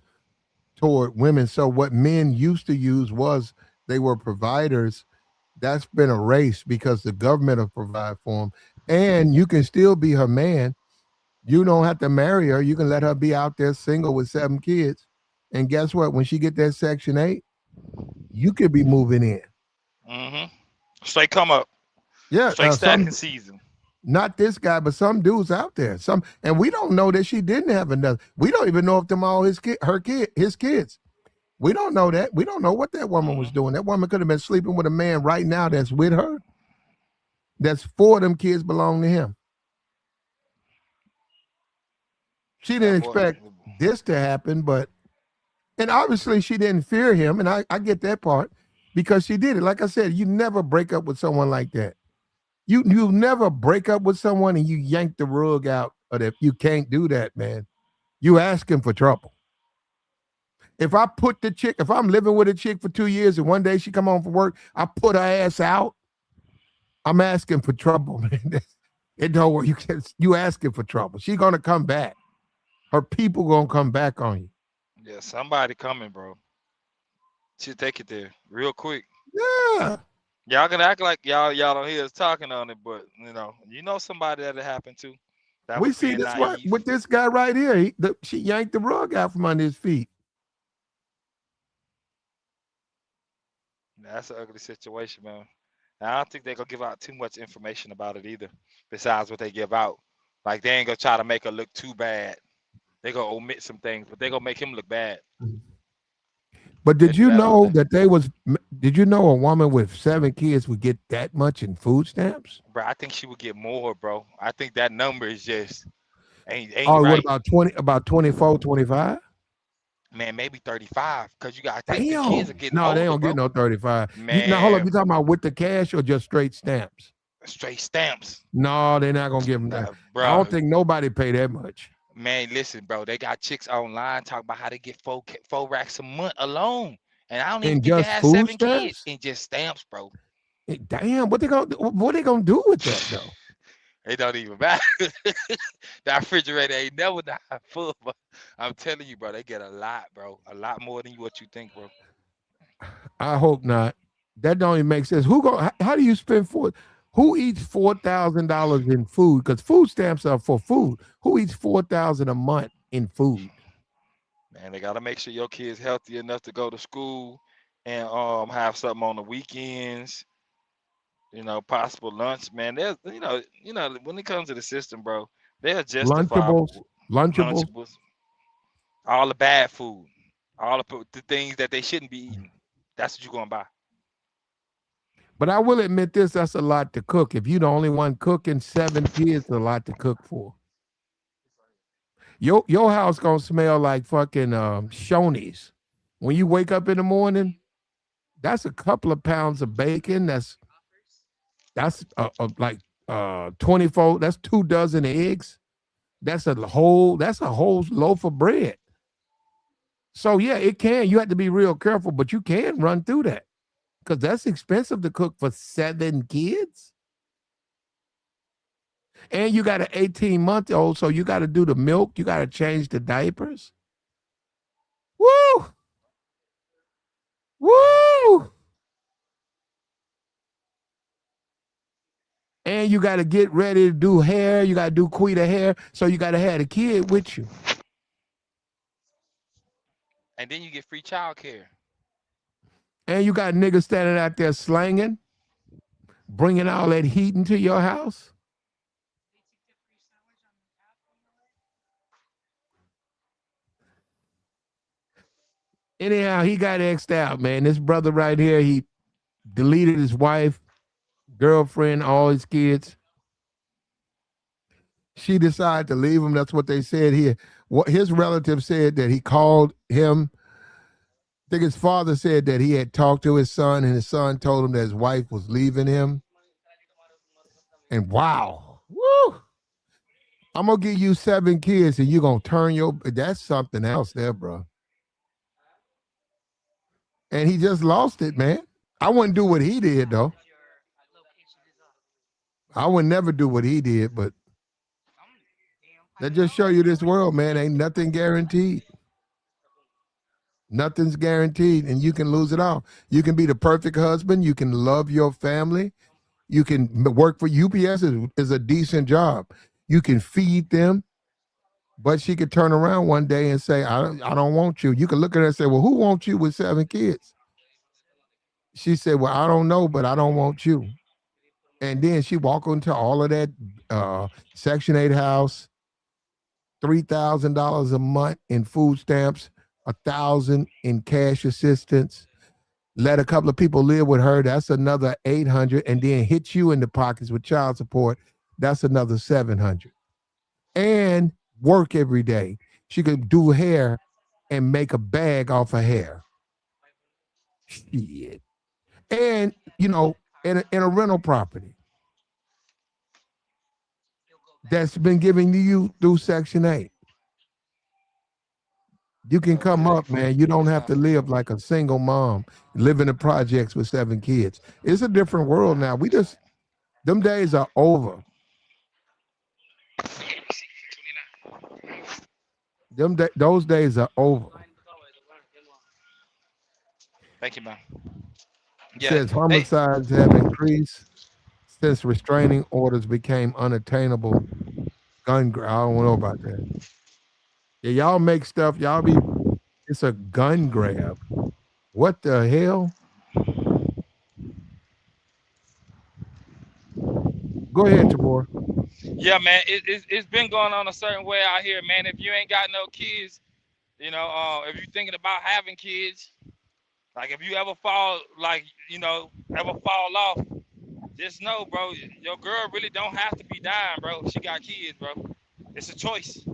toward women. So what men used to use was they were providers. That's been erased because the government will provide for them. And you can still be her man. You don't have to marry her. You can let her be out there single with 7 kids. And guess what? When she get that Section 8, you could be moving in. mm-hmm. Straight come up, Yeah, straight stacking some season. not this guy, but some dudes out there. Some, and we don't know that she didn't have another. We don't even know if them all his kids. We don't know that. We don't know what that woman was Mm-hmm. doing. That woman could have been sleeping with a man right now that's with her. That's 4 of them kids belong to him. She didn't That boy, expect this to happen, but and obviously she didn't fear him, and I get that part because she did it. Like I said, you never break up with someone like that. You never break up with someone and you yank the rug out of that. You can't do that, man. You asking for trouble. If I'm living with a chick for 2 years and one day she come home from work, I put her ass out. I'm asking for trouble, man. It don't work. You asking for trouble. She gonna come back. Her people gonna come back on you. yeah, somebody coming, bro. She'll take it there real quick. Yeah. Y'all gonna act like y'all don't hear us talking on it, but you know somebody that it happened to that We was see being this one naive. with this guy right here. She yanked the rug out from under his feet. That's an ugly situation, man. And I don't think they're gonna give out too much information about it either, besides what they give out. Like they ain't gonna try to make her look too bad. They gonna omit some things, but they gonna make him look bad. But They did do you that all know day. that did you know a woman with 7 kids would get that much in food stamps? Bro, I think she would get more, bro. I think that number is just ain't Oh, what right. about 24, 25? Man, maybe 35. Cause you gotta think the kids are Damn. getting No, they older, don't get bro. no 35. Now hold up, Man, you talking about with the cash or just straight stamps? straight stamps. No, they're not gonna give them that. I don't Bro, think nobody pay that much. man, listen, bro. They got chicks online talking about how they get four racks a month alone. And I don't even And think they just have food 7 kids stamps? in just stamps, bro. Damn, what they gonna do with that though? It don't even matter. That refrigerator ain't never not full. But I'm telling you, bro, they get a lot, bro. A lot more than what you think, bro. I hope not. That don't even make sense. How do you spend who eats $4,000 in food? Because food stamps are for food. Who eats 4,000 a month in food? Man, they gotta make sure your kids healthy enough to go to school and have something on the weekends. Possible lunch, man. There's when it comes to the system, bro, they're Lunchables, justifiable. Lunchables. Lunchables, all the bad food, all the things that they shouldn't be eating. That's what you're gonna buy. But I will admit this, that's a lot to cook. If you're the only one cooking, 7 kids, a lot to cook for. Your house gonna smell like fucking Shoney's. When you wake up in the morning, that's a couple of pounds of bacon. Like 24. That's 2 dozen eggs. That's a whole loaf of bread. So yeah, it can. You have to be real careful, but you can run through that because that's expensive to cook for 7 kids. And you got an 18-month-old, so you got to do the milk. You got to change the diapers. Woo! Woo! And you got to get ready to do hair. You got to do Quita hair. So you got to have a kid with you. And then you get free child care. And you got niggas standing out there slanging, bringing all that heat into your house. Anyhow, he got X'd out, man. This brother right here, he deleted his wife, girlfriend, all his kids. She decided to leave him. That's what they said here. What his relative said that he called him. I think his father said that he had talked to his son, and his son told him that his wife was leaving him. And wow, woo! I'm gonna give you 7 kids, and you're gonna turn your. That's something else, there, bro. And he just lost it, man. I wouldn't do what he did though. I would never do what he did, but that just show you this world, man. Ain't nothing guaranteed. Nothing's guaranteed, and you can lose it all. You can be the perfect husband. You can love your family. You can work for UPS is a decent job. You can feed them, but she could turn around one day and say, I don't want you. You can look at her and say, well, who wants you with 7 kids? She said, well, I don't know, but I don't want you. And then she walk into all of that Section 8 house, $3,000 a month in food stamps, $1,000 in cash assistance. Let a couple of people live with her. That's another 800, and then hit you in the pockets with child support. That's another 700. And work every day. She could do hair and make a bag off her hair. Shit. And in a rental property that's been given to you through Section 8. You can come up, man. You don't have to live like a single mom, live in the projects with 7 kids. It's a different world now. Them days are over. Those days are over. Thank you, man. Yeah, says homicides have increased since restraining orders became unattainable. I don't know about that. Yeah, y'all make stuff. It's a gun grab. What the hell? Go ahead, Tabor. Yeah, man, it's been going on a certain way out here, man. If you ain't got no kids, if you're thinking about having kids, like if you ever fall off, just know, bro, your girl really don't have to be dying, bro. She got kids, bro. It's a choice.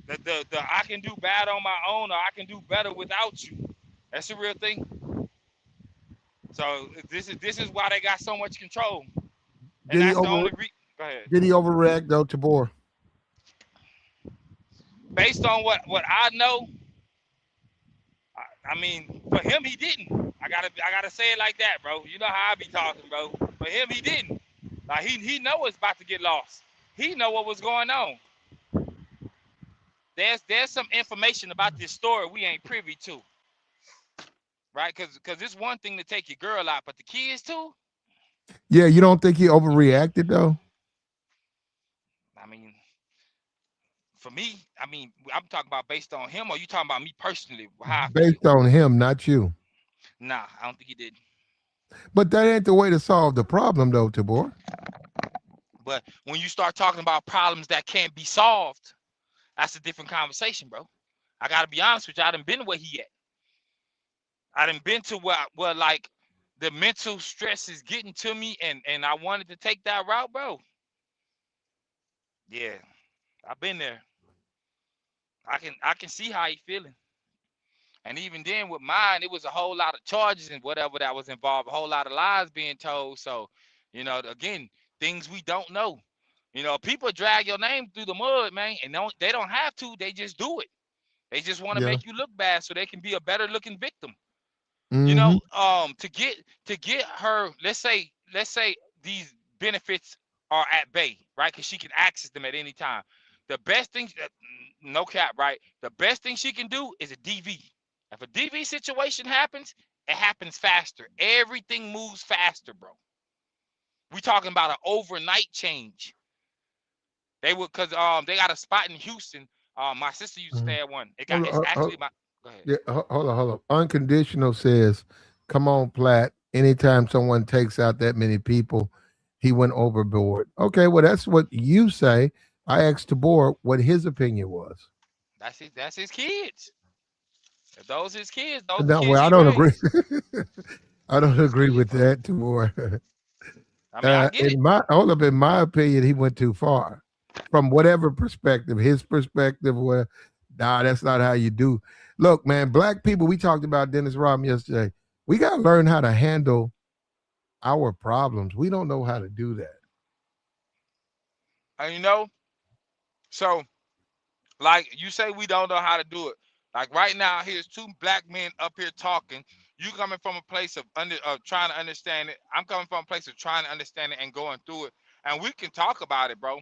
The I can do bad on my own, or I can do better without you. That's the real thing. So this is why they got so much control. And that's the only reason. Go ahead. Did he overreact though, Tabor? Based on what I know, I mean, for him he didn't. I gotta say it like that, bro. You know how I be talking, bro. For him he didn't. Like he know it's about to get lost. He know what was going on. There's some information about this story we ain't privy to, right? Because it's one thing to take your girl out, but the kids too. Yeah, you don't think he overreacted though? I mean, for me, I'm talking about based on him, or you talking about me personally? How I based feel? On him, not you. Nah, I don't think he did. But that ain't the way to solve the problem, though, Tabor. But when you start talking about problems that can't be solved, that's a different conversation, bro. I gotta be honest with you. I done been where he at. I done been to where like the mental stress is getting to me, and I wanted to take that route, bro. Yeah, I've been there. I can see how he feeling. And even then with mine, it was a whole lot of charges and whatever that was involved, a whole lot of lies being told. So, again, things we don't know. People drag your name through the mud, man, and they don't have to. They just do it. They just want to make you look bad so they can be a better looking victim. To get her, let's say these benefits are at bay, right? Because she can access them at any time. The best thing, no cap, right? The best thing she can do is a DV. If a DV situation happens, it happens faster. Everything moves faster, bro. We talking about an overnight change. They would, cause they got a spot in Houston. My sister used to stay at one. It's actually my. Go ahead. Yeah, hold on. Unconditional says, "Come on, Platt. Anytime someone takes out that many people, he went overboard." Okay, well, that's what you say. I asked Tabor what his opinion was. That's his kids. If those his kids, those the No, kids well, I he don't agree. raised. I don't His agree kids, with bro. that, Tabor. I mean, I get it. In my hold up, in my opinion, he went too far. From whatever perspective, his perspective, where nah, that's not how you do. Look, man, black people. We talked about Dennis Rodman yesterday. We got to learn how to handle our problems. We don't know how to do that. And you know, so like you say, we don't know how to do it. Like right now, here's two black men up here talking. You coming from a place of trying to understand it. I'm coming from a place of trying to understand it and going through it. And we can talk about it, bro.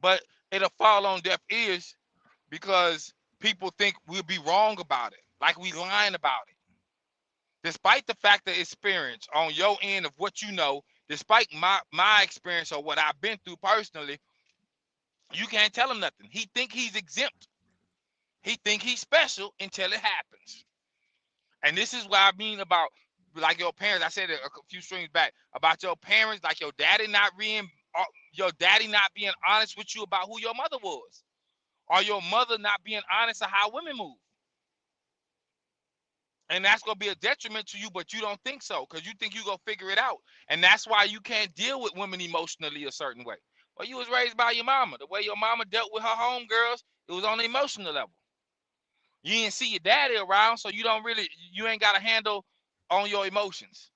But it'll fall on deaf ears because people think we'll be wrong about it, like we lying about it. Despite the fact that experience on your end of what you know, despite my experience or what I've been through personally, you can't tell him nothing. He think he's exempt. He think he's special until it happens. And this is what I mean about like your parents. I said it a few streams back about your parents, like your daddy not being honest with you about who your mother was, or your mother not being honest of how women move. And that's gonna be a detriment to you, but you don't think so because you think you gonna figure it out. And that's why you can't deal with women emotionally a certain way. Well, you was raised by your mama. The way your mama dealt with her homegirls, it was on the emotional level. You didn't see your daddy around, so you ain't got a handle on your emotions.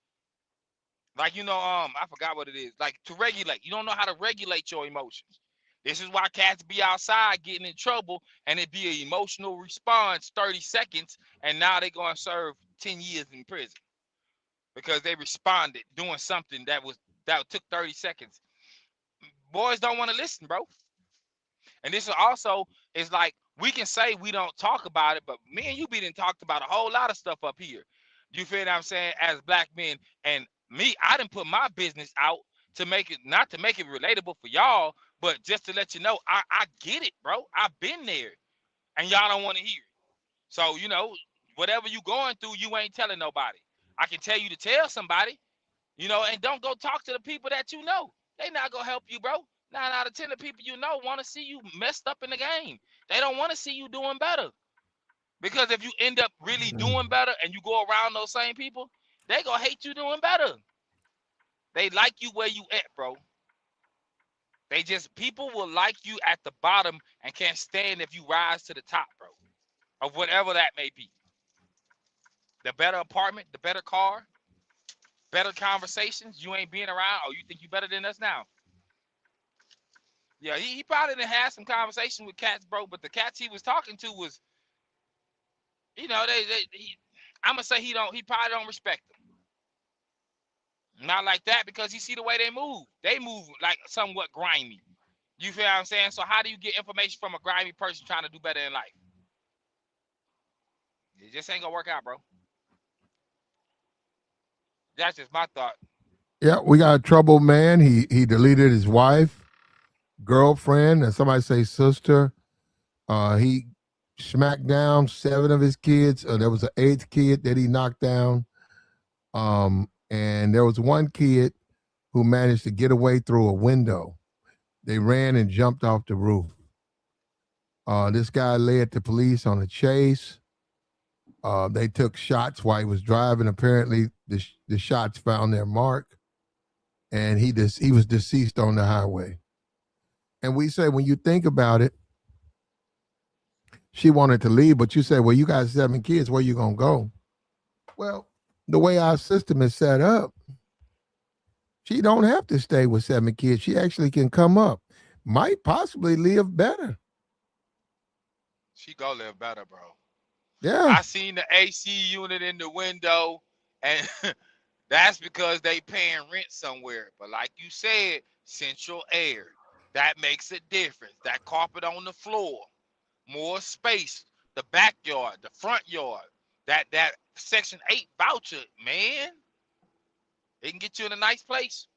Like I forgot what it is. Like to regulate, you don't know how to regulate your emotions. This is why cats be outside getting in trouble, and it be an emotional response, 30 seconds, and now they gonna serve 10 years in prison because they responded doing something that took 30 seconds. Boys don't want to listen, bro. And this is also is like we can say we don't talk about it, but me and you been talked about a whole lot of stuff up here. You feel what I'm saying? As black men, and me, I didn't put my business out to make it not to make it relatable for y'all, but just to let you know, I get it, bro. I've been there, and y'all don't want to hear it. So whatever you going through, you ain't telling nobody. I can tell you to tell somebody, and don't go talk to the people that you know. They not gonna help you, bro. 9 out of 10 of people you know want to see you messed up in the game. They don't want to see you doing better. Because if you end up really doing better and you go around those same people, they gonna hate you doing better. They like you where you at, bro. People will like you at the bottom and can't stand if you rise to the top, bro. Of whatever that may be. The better apartment, the better car, better conversations. You ain't being around. Oh, you think you better than us now? Yeah, he probably didn't have some conversation with cats, bro. But the cats he was talking to was, I'm gonna say he probably don't respect them. Not like that because you see the way they move. They move like somewhat grimy. You feel what I'm saying? So how do you get information from a grimy person trying to do better in life? It just ain't gonna work out, bro. That's just my thought. Yeah, we got a troubled man. He deleted his wife, girlfriend, and somebody say sister. He smacked down 7 of his kids. There was an 8th kid that he knocked down. And there was one kid who managed to get away through a window. They ran and jumped off the roof. This guy led the police on a chase. They took shots while he was driving. Apparently, the shots found their mark, and he was deceased on the highway. And we say, when you think about it, she wanted to leave, but you said, well, you got 7 kids. Where you gonna go? Well, the way our system is set up, she don't have to stay with 7 kids. She actually can come up, might possibly live better. She go live better, bro. Yeah. I seen the AC unit in the window, and that's because they paying rent somewhere. But like you said, central air. That makes a difference. That carpet on the floor, more space, the backyard, the front yard, that Section 8 voucher, man, it can get you in a nice place.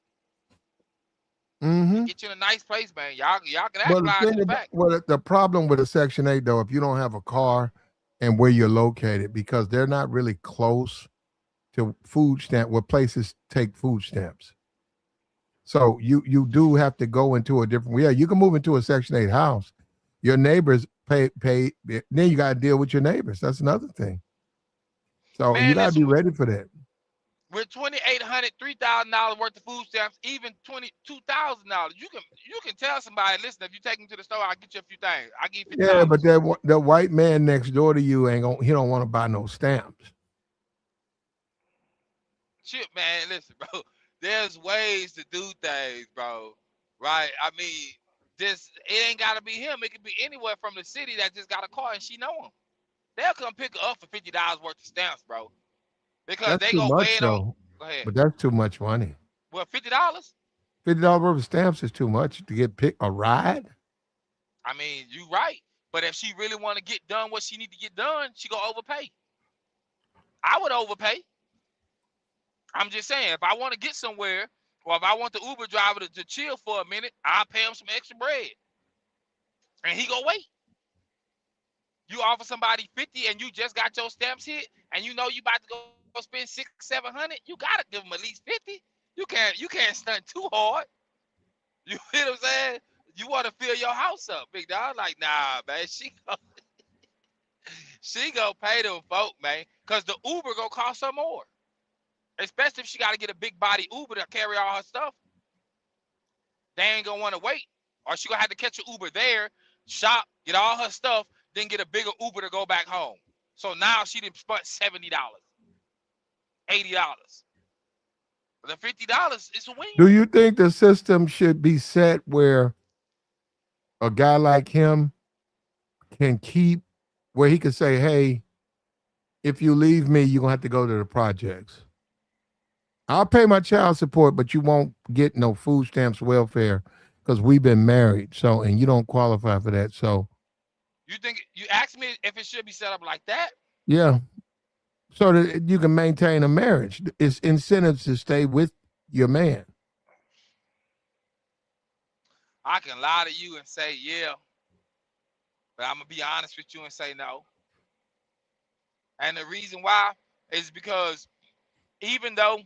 It Mm-hmm. get you in a nice place, man. Y'all can Well, actualize to the fact. the problem with a Section 8, though, if you don't have a car and where you're located because they're not really close to food stamp where places take food stamps. So you do have to go into a different. Yeah, you can move into a Section 8 house. Your neighbors pay. Then you got to deal with your neighbors. That's another thing. So you Man, got to be listen, ready for that. with $2,800, $3,000 worth of food stamps, even $22,000, you can tell somebody, listen, if you take them to the store, I'll get you a few things. I'll give you Yeah, but $50. the white man next door to you ain't gonna. He don't want to buy no stamps. Shit, man, listen, bro. There's ways to do things, bro. Right? I mean, it ain't gotta be him. It could be anywhere from the city that just got a car and she know him. They'll come pick her up for $50 worth of stamps, bro. Because That's they too go weigh much it on. though. Go ahead. But that's too much money. Well, $50. $50 worth of stamps is too much to get picked a ride. I mean, you right. But if she really want to get done what she need to get done, she gonna overpay. I would overpay. I'm just saying, if I want to get somewhere, or if I want the Uber driver to chill for a minute, I'll pay him some extra bread, and he gonna wait. You offer somebody 50, and you just got your stamps hit, and you know you about to go spend 600-700. You gotta give them at least 50. You can't stunt too hard. You know what I'm saying? You want to fill your house up, big dog. Like, nah, man, she gonna pay them folk, man, cause the Uber gonna cost her more. Especially if she got to get a big body Uber to carry all her stuff. They ain't gonna want to wait, or she gonna have to catch an Uber there, shop, get all her stuff, then get a bigger Uber to go back home. So now she done spent $70, $80. The $50 is a win. Do you think the system should be set where a guy like him can keep where he could say, hey, if you leave me, you're gonna have to go to the projects. I'll pay my child support, but you won't get no food stamps, welfare, because we've been married. So, and you don't qualify for that. So, You asked me if it should be set up like that? yeah, so that you can maintain a marriage. It's incentives to stay with your man. I can lie to you and say yeah, but I'm gonna be honest with you and say no. And the reason why is because even though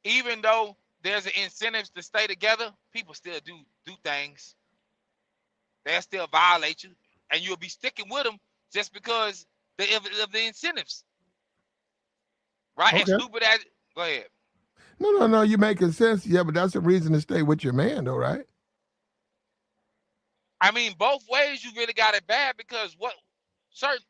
even though there's an incentives to stay together, people still do things. They'll still violate you, and you'll be sticking with them just because of the incentives, right? And Okay. stupid as go ahead. No. You're making sense. Yeah, but that's a reason to stay with your man, though, right? I mean, both ways you really got it bad because what certain.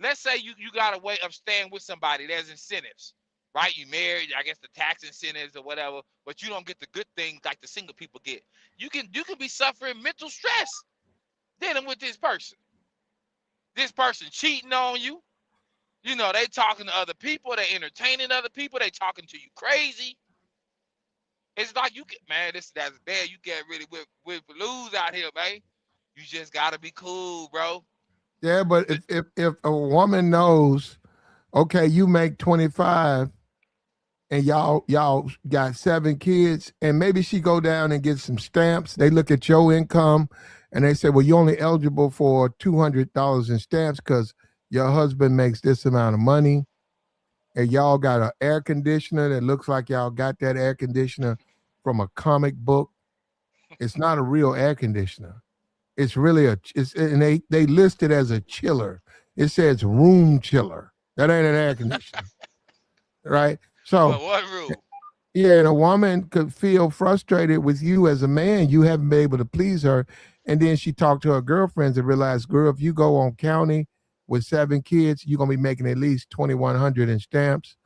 Let's say you got a way of staying with somebody. There's incentives, right? You married, I guess the tax incentives or whatever, but you don't get the good things like the single people get. You can be suffering mental stress dealing with this person. This person cheating on you. You know, they talking to other people, they entertaining other people, they talking to you crazy. It's like man, that's bad. You get really with lose out here, man. You just gotta be cool, bro. Yeah, but if a woman knows, okay, you make 25 and y'all got 7 kids, and maybe she go down and get some stamps. They look at your income and they say, well, you're only eligible for $200 in stamps because your husband makes this amount of money, and y'all got an air conditioner that looks like y'all got that air conditioner from a comic book. It's not a real air conditioner. It's really and they list it as a chiller. It says room chiller. That ain't an air conditioner, right? So, But what rule? yeah, and a woman could feel frustrated with you as a man. You haven't been able to please her, and then she talked to her girlfriends and realized, girl, if you go on county with 7 kids, you're gonna be making at least 2,100 in stamps,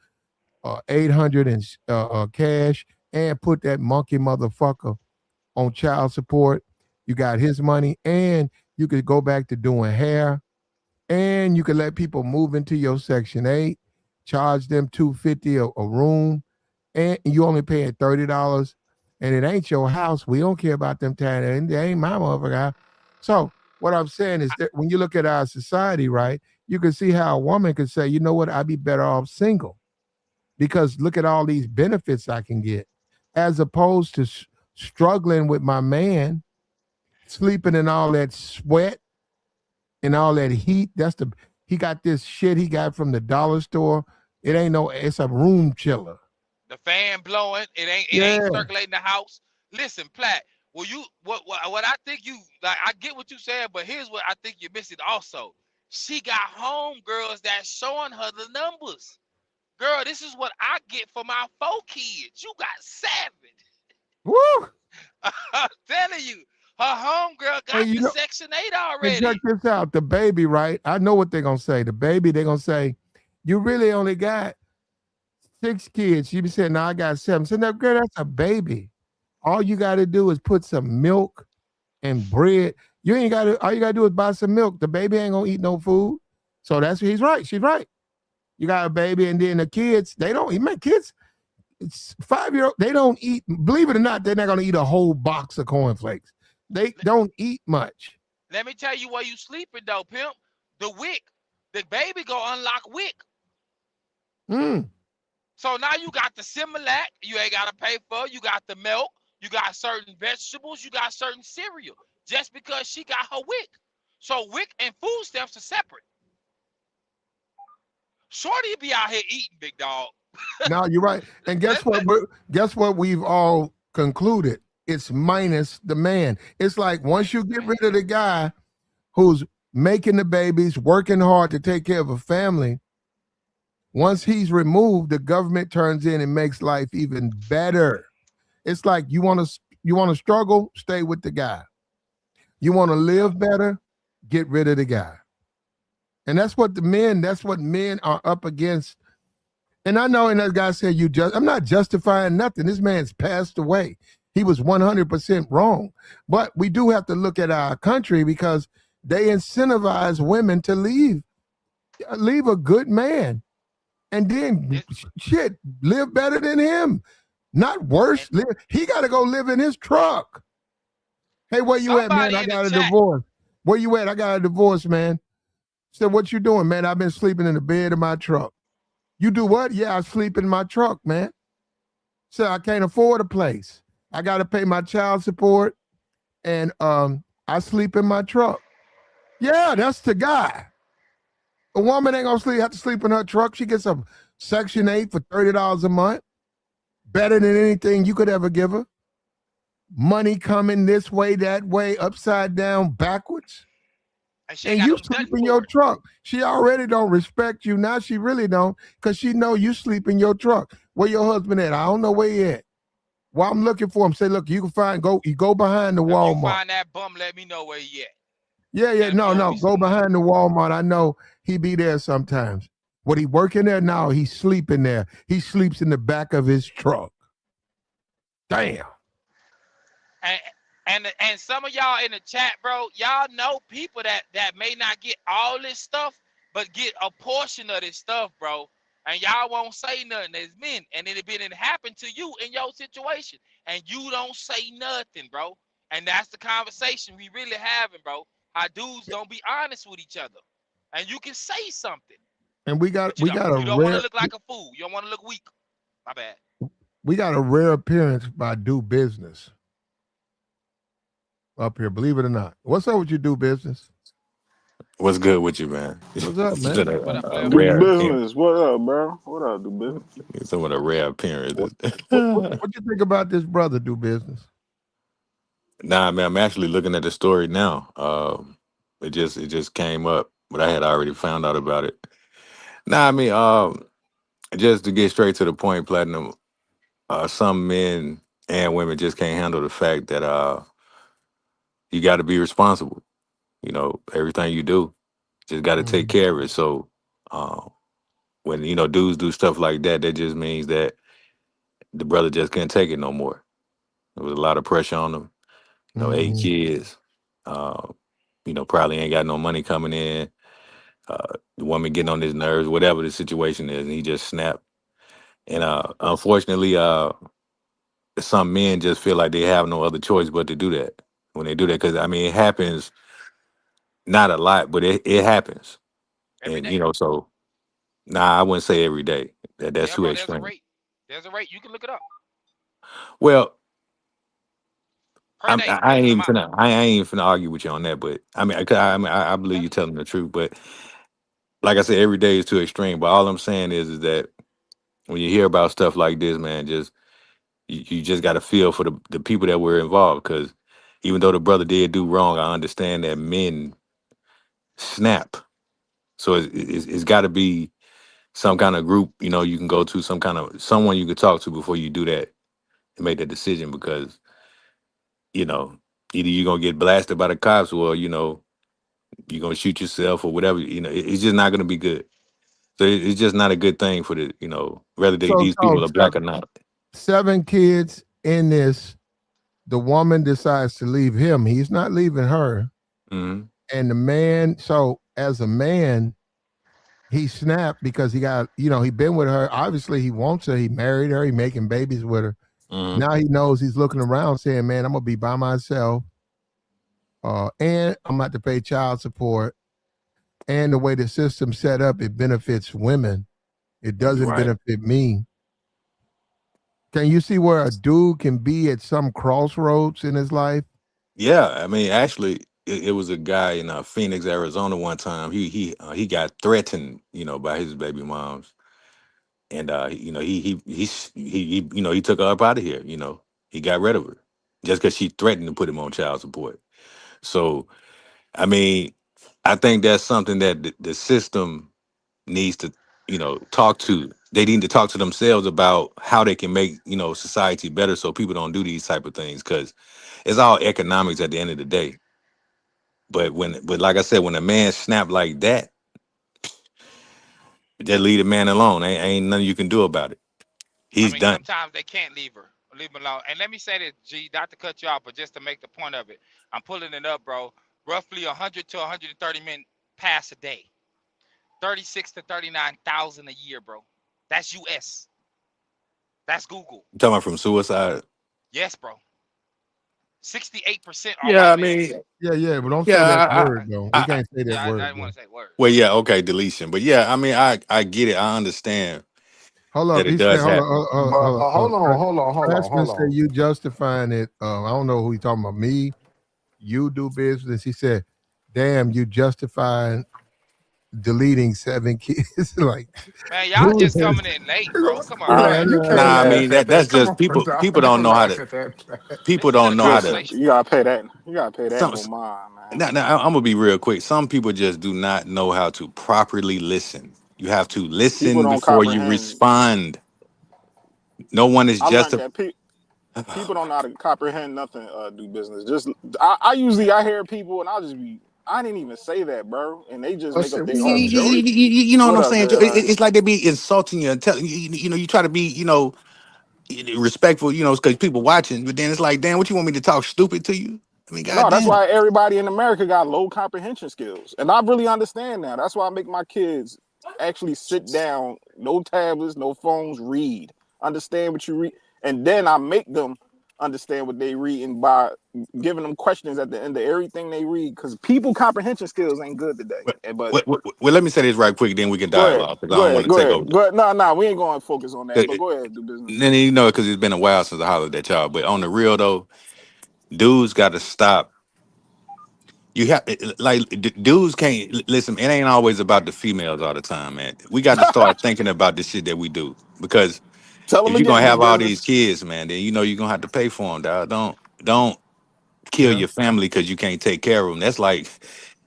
800 in cash, and put that monkey motherfucker on child support. You got his money, and you could go back to doing hair, and you could let people move into your Section 8, charge them $250 a room, and you only paying $30, and it ain't your house. We don't care about them tiny, and they ain't my motherfucker. So what I'm saying is that when you look at our society, right, you can see how a woman could say, you know what, I'd be better off single because look at all these benefits I can get, as opposed to struggling with my man, sleeping in all that sweat and all that heat. he got this shit he got from the dollar store. It ain't no, it's a room chiller. The fan blowing. It ain't Yeah. circulating the house. Listen, Platt. Well, you what I think you like. I get what you said, but here's what I think you're missing. Also, she got homegirls that's showing her the numbers. Girl, this is what I get for my 4 kids. You got 7. Woo! I'm telling you, her homegirl Hey, got you the know, Section 8 and check already. this out. The baby, right? I know what they're gonna say. The baby, they're gonna say, you really only got 6 kids. She be saying, no, I got 7. So now, girl, that's a baby. All you gotta do is put some milk and bread. You ain't gotta, all you gotta do is buy some milk. The baby ain't gonna eat no food. So that's he's right. She's right. You got a baby, and then the kids, they don't eat. Man, kids, it's 5-year-old, they don't eat. Believe it or not, they're not gonna eat a whole box of cornflakes. They don't eat much. Let me tell you where you sleeping though, pimp. The wick. The baby go unlock wick. Mm. So now you got the Similac, you ain't gotta pay for. You got the milk, you got certain vegetables, you got certain cereal. Just because she got her wick. So wick and food stamps are separate. Shorty be out here eating, big dog. No, you're right. And guess what? Guess what? We've all concluded. It's minus the man. It's like once you get rid of the guy who's making the babies, working hard to take care of a family, once he's removed, the government turns in and makes life even better. It's like you want to struggle, stay with the guy. You want to live better, get rid of the guy. And that's what men are up against. And I know, and that guy said, I'm not justifying nothing. This man's passed away. He was 100% wrong. But we do have to look at our country because they incentivize women to leave a good man and then shit, live better than him. Not worse. He got to go live in his truck. Hey, where you at, man? I got a divorce. Where you at? I got a divorce, man. Said, what you doing, man? I've been sleeping in the bed of my truck. You do what? Yeah, I sleep in my truck, man. So I can't afford a place. I got to pay my child support, and I sleep in my truck. Yeah, that's the guy. A woman ain't gonna have to sleep in her truck. She gets a Section 8 for $30 a month. Better than anything you could ever give her. Money coming this way, that way, upside down, backwards. And you sleep in your truck. She already don't respect you. Now she really don't, because she know you sleep in your truck. Where your husband at? I don't know where he at. Well, I'm looking for him. Say, look, you can go behind the Walmart. You find that bum, let me know where he at. Yeah. No. Go behind the Walmart. I know he be there sometimes. What he working there? No, he's sleeping there. He sleeps in the back of his truck. Damn. And some of y'all in the chat, bro, y'all know people that may not get all this stuff, but get a portion of this stuff, bro. And y'all won't say nothing as men. And it happened to you in your situation. And you don't say nothing, bro. And that's the conversation we really having, bro. How dudes don't be honest with each other. And you can say something. And we got you don't want to look like a fool. You don't want to look weak. My bad. We got a rare appearance by Do Business up here, believe it or not. What's up with you, Do Business? What's good with you, man? What's up, man? A Do rare business. What up, bro? What up, do business? Some of the rare appearance. What you think about this brother, Do Business? Nah, man, I'm actually looking at the story now. It just came up, but I had already found out about it. Nah, I mean, just to get straight to the point, Platinum. Some men and women just can't handle the fact that you got to be responsible. You know, everything you do, just got to take care of it. So, when dudes do stuff like that, that just means that the brother just couldn't take it no more. There was a lot of pressure on him. 8 kids. Probably ain't got no money coming in. The woman getting on his nerves, whatever the situation is, and he just snapped. And unfortunately, some men just feel like they have no other choice but to do that when they do that. Because I mean, it happens not a lot, but it happens. Every day. So I wouldn't say every day. That's too bro, extreme. There's a rate. You can look it up. Well, I ain't even finna argue with you on that, but I mean, I believe you're telling the truth. But like I said, every day is too extreme. But all I'm saying is that when you hear about stuff like this, man, just you just got to feel for the people that were involved. Because even though the brother did do wrong, I understand that men snap. So it's got to be some kind of group, you can go to, some kind of someone you could talk to before you do that and make that decision. Because you know either you're gonna get blasted by the cops, or you're gonna shoot yourself or whatever. It's just not gonna be good. So it's just not a good thing for whether So, these people are black or not. seven kids in this. The woman decides to leave him. He's not leaving her. Hmm. And the man, so as a man, he snapped because he got, he been with her. Obviously, he wants her. He married her. He making babies with her. Hmm. Now he knows he's looking around saying, man, I'm going to be by myself. And I'm going to have to pay child support. And the way the system's set up, it benefits women. It doesn't Right. benefit me. Can you see where a dude can be at some crossroads in his life? Yeah, I mean, actually, it was a guy in Phoenix, Arizona. One time, he got threatened, by his baby moms, and he took her up out of here. He got rid of her just because she threatened to put him on child support. So, I mean, I think that's something that the system needs to, talk to. They need to talk to themselves about how they can make, society better so people don't do these type of things, because it's all economics at the end of the day. But like I said, when a man snap like that, just leave the man alone. Ain't nothing you can do about it. I He's mean, done. sometimes they can't leave him alone. And let me say this, G, not to cut you off, but just to make the point of it, I'm pulling it up, bro. Roughly 100 to 130 men pass a day. 36 to 39,000 a year, bro. That's US. That's Google. You talking about from suicide? Yes, bro. 68% are Yeah, white I males. mean, Yeah, but don't say that yeah, word, though. We I, can't say that Yeah, I word, didn't though. want to say words. well, yeah, okay, deletion. But yeah, I mean, I get it. I understand Hold that up. it He said, does hold happen. on. But Freshman hold said, on. you justifying it. I don't know who he talking about. Me, you do business. He said, damn, you justifying deleting seven kids. Like, Man, y'all who just is coming in late, bro. Come on, yeah, man. Man, you can't Nah, I mean laugh at that's that. Come just on, people. dog. People don't Don't know how laugh to. at that. People Listen to don't the know how to. conversation. Listen, you gotta pay that. You gotta pay that Some. no mind, man. Now, I'm gonna be real quick. Some people just do not know how to properly listen. You have to People listen don't before you comprehend. respond. No one is I learned justified. that people don't know how to comprehend nothing. Do business. Just I usually I hear people and I'll just be. I didn't even say that, bro, and they just Oh make up shit, their what's You, up, own. Joey? know what What I'm up, saying? Deadliest? It's like they be insulting you and telling you. You try to be, respectful. Because people watching. But then it's like, damn, what you want me to talk stupid to you? I mean, No, that's goddamn. why everybody in America got low comprehension skills. And I really understand now. That's why I make my kids actually sit down, no tablets, no phones, read. Understand what you read. And then I make them understand what they read and by giving them questions at the end of everything they read. Because people comprehension skills ain't good today. But Well, let me say this right quick, then we can go ahead. dialogue because I don't want to take over. Go ahead. No, we ain't going to focus on that. But Then go ahead, do business. because it's been a while since I hollered at y'all. But on the real though, dudes got to stop. You have like dudes can't listen. It ain't always about the females all the time, man. We got to start thinking about the shit that we do, because Tell them if you're gonna again, do have all business. these kids, man, then you're gonna have to pay for them, dog. Don't kill yeah. your family because you can't take care of them. That's like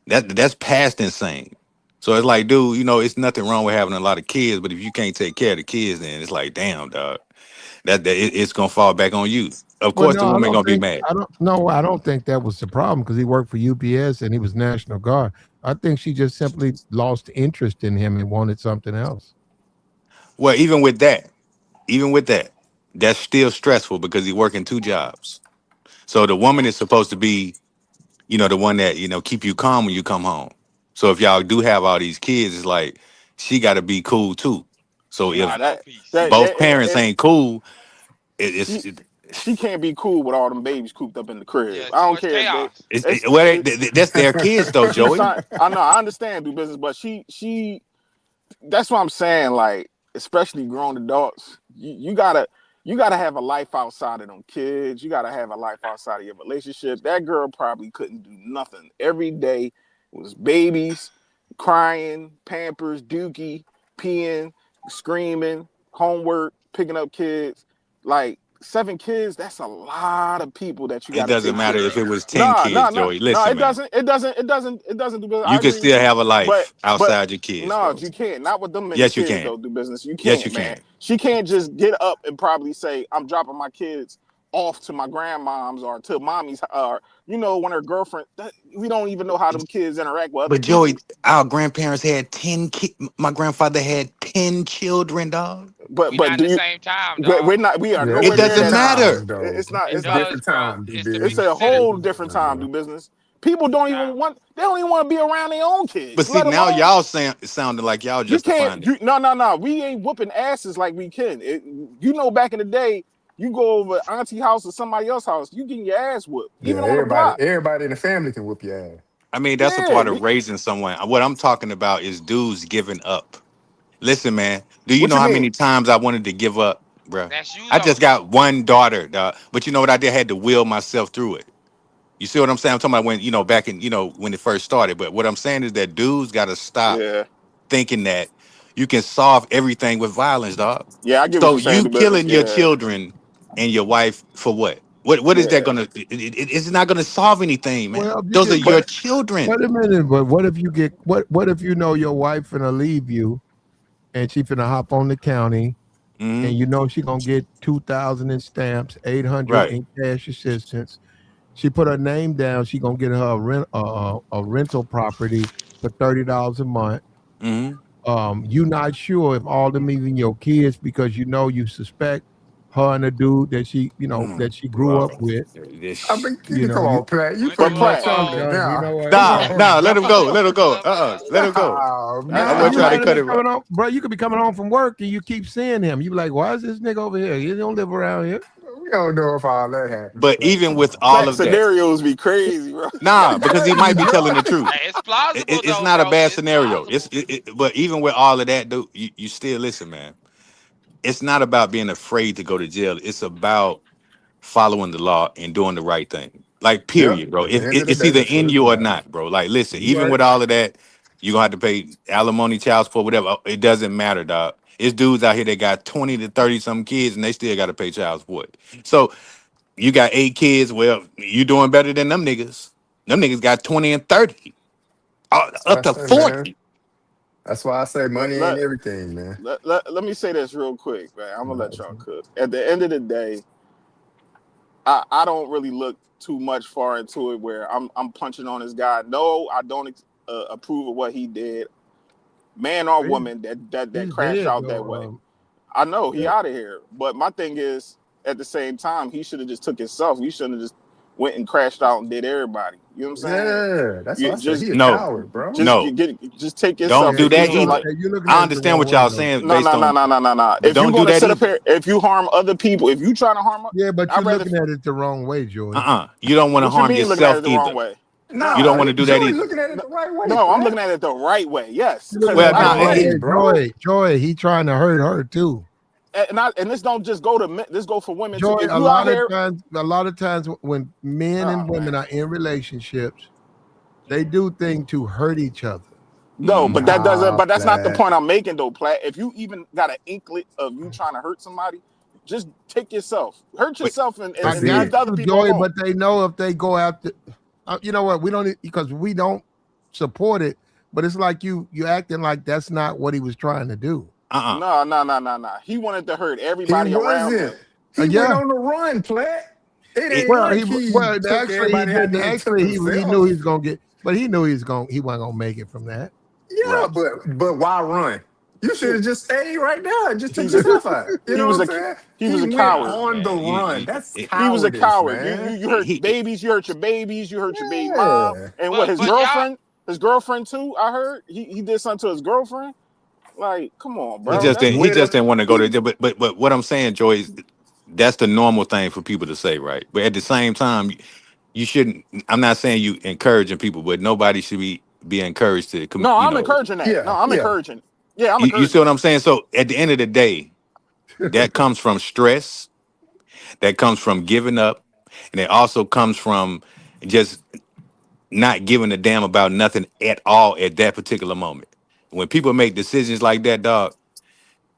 that's past insane. So it's like, dude, it's nothing wrong with having a lot of kids, but if you can't take care of the kids, then it's like, damn, dog, it's gonna fall back on you. Of Well, course, the no, I woman don't gonna be think mad. I don't no, I don't think that was the problem because he worked for UPS and he was National Guard. I think she just simply lost interest in him and wanted something else. Well, even with that, that's still stressful because he's working two jobs. So the woman is supposed to be, the one that, keep you calm when you come home. So if y'all do have all these kids, it's like she got to be cool too. So She don't Nah, if got no that peace. that both that parents and ain't cool, she she can't be cool with all them babies cooped up in the crib. Yeah, I too don't much care if they chaos. well, it's that's their kids though, she Joey. signed. I know I understand do business, but she that's what I'm saying. Like especially grown adults, you gotta have a life outside of them kids. You gotta have a life outside of your relationship. That girl probably couldn't do nothing. Every day was babies, crying, Pampers, Dookie, peeing, screaming, homework, picking up kids. Like 7 kids, that's a lot of people that you It got to doesn't take matter care if of. it was 10 Nah, kids, nah, nah, Joey. no. Listen, It man. doesn't. It doesn't. It doesn't. It doesn't do business. I You can agree with still you, have a but life but outside your kids, no, bro. you can't. Not with them many Yes, you kids. can. Though do business. You Yes, you can't, man. can. She can't just get up and probably say, "I'm dropping my kids off to my grandmom's or to mommy's," or when her girlfriend. We don't even know how them kids interact with other But Joey, people. our grandparents had 10 kids. My grandfather had 10 children, dog. But We but not do the you? same time, We're dog. not. We are Yeah, It nowhere it's near doesn't that different. time. matter. time though. It's not. It It's It's not. does, different bro. time, do It's to be It's business. a considered. It's whole different different time, time. bro. Do business. People don't Yeah. even want. They don't even want to be around their own But kids, see, let now alone. y'all sounding like y'all You can't. justifying it. No. We ain't whooping asses like we can. Back in the day, you go over auntie house or somebody else's house, you getting your ass whooped, Yeah, even on the block. everybody in the family can whoop your ass. I mean, that's a Yeah. part of raising someone. What I'm talking about is dudes giving up. Listen, man, do you What know you how mean? many times I wanted to give up, bruh? That's you I just though. got one daughter, dog. But you know what I did? I had to will myself through it. You see what I'm saying? I'm talking about when, back in, when it first started. But what I'm saying is that dudes got to stop Yeah. thinking that you can solve everything with violence, dog. Yeah. I get what So you're saying. you The business. killing your Yeah. children and your wife for what? What is that Yeah. gonna? It's not gonna solve anything, man. Well, you Those are get But your children. wait a minute, but what if you get what if you know your wife finna leave you and she finna hop on the county Hmm. and you know she gonna get 2,000 in stamps, 800 Right. in cash assistance. She put her name down. She gonna get her a rental property for $30 a month. Hmm. You not sure if all them even your kids because you suspect her and the dude that she grew up Bro, with. I mean, You know come you on, Platt. You Went but putting to a much Pratt, on it ball. you now. know what? Come nah, Come on, on. nah. Let him go. bro. Let him go. Club out. Let him go. No, Yeah, I but wasn't you trying nah. to might cut be it. coming home, bro. You could be coming home from work and you keep seeing him. You be like, why is this nigga over here? He don't live around here. We don't know if all that happens, But Platt. even Come with on. all Platt of that, scenarios be crazy, bro. nah, because he might be telling the truth. Hey, it's plausible It's though, not a bro. bad It's scenario. plausible. But even with all of that, dude, you still listen, man. It's not about being afraid to go to jail. It's about following the law and doing the right thing. Like, Yep. period, bro. At the end of the It's day, either that's what in it's you or about. not, bro. Like, listen, You even right. with all of that, you're gonna have to pay alimony, child support, whatever. It doesn't matter, dog. It's dudes out here that got 20 to 30 some kids and they still gotta pay child support. So you got 8 kids. Well, you doing better than them niggas. Them niggas got 20 and 30. That's what I Up to say, man. 40. That's why I say let, money ain't let, everything, man. let me say this real quick, man. I'm gonna let y'all No. cook. At the end of the day, I don't really look too much far into it where I'm punching on this guy. No, I don't approve of what he did, man or He's, woman that he's crashed dead out that though. way. I know he Yeah, out of here, but my thing is, at the same time, he should have just took himself. He shouldn't have just went and crashed out and did everybody. You know what I'm saying? Yeah, that's what You I said. just He a No, coward, bro. just no. just take Don't yourself. yeah. do If you that feel like either. You're looking I at it the understand wrong what way y'all though. saying no, based no, no, on, no, no, no, no. but If you're don't do gonna that sit up either. here, if you harm other people, if you trying to harm, Yeah, but I'd you're rather. looking at it the wrong way, Joey. You don't want to What you harm mean looking at yourself it the wrong either. way? You No, don't Nah, want to do that Joey either. looking at it no, the right way, no. I'm Platt. looking at it the right way. Yes, You're looking because at Well, it The the either nah, wrong way, way, way, bro. Joey. He trying to hurt her too. and this don't just go to men, this go for women too. Joy, If you out here, a lot of times when men and oh women man, are in relationships, they do things to hurt each other. no, hmm but that doesn't. Nah, But that's not the Platt. point I'm making though, Platt. If you even got an inklet of you trying to hurt somebody, just take yourself, hurt but yourself, and I That's and got leave it. the other you, people Joy, alone. but they know if they go after, you know what? We don't because we don't support it. But it's like you acting like that's not what he was trying to do. uh-uh. No, no, no, no, no. He wanted to hurt He everybody around wasn't. him. He went Yeah. on the run, Platt. It It, ain't Well, like he took actually he everybody out didn't. there and took Actually, he knew he himself. was gonna get, but he knew he wasn't gonna make it from that. Yeah, Right. but why run? You should He, have just stayed right there and just took he's a yourself out. You he know what was I'm a saying? he was He a went coward. nah, on the man. run. That's He was a cowardice, coward. You man. you hurt He babies. You hurt your babies. You hurt your baby mom. Yeah. And what But his but y'all, girlfriend? His girlfriend too. I heard he did something to his girlfriend. Like, come on, he bro. just Well, didn't. That's He with just him, didn't want to go he there. But what I'm saying, Joy, is that's the normal thing for people to say, right? But at the same time, you shouldn't. I'm not saying you encouraging people, but nobody should be encouraged to come. no. I'm encouraging that. No, yeah, I'm yeah. encouraging. Yeah, I'm You see encouraging what that. I'm saying? So at the end of the day, that comes from stress. That comes from giving up, and it also comes from just not giving a damn about nothing at all at that particular moment. When people make decisions like that, dog,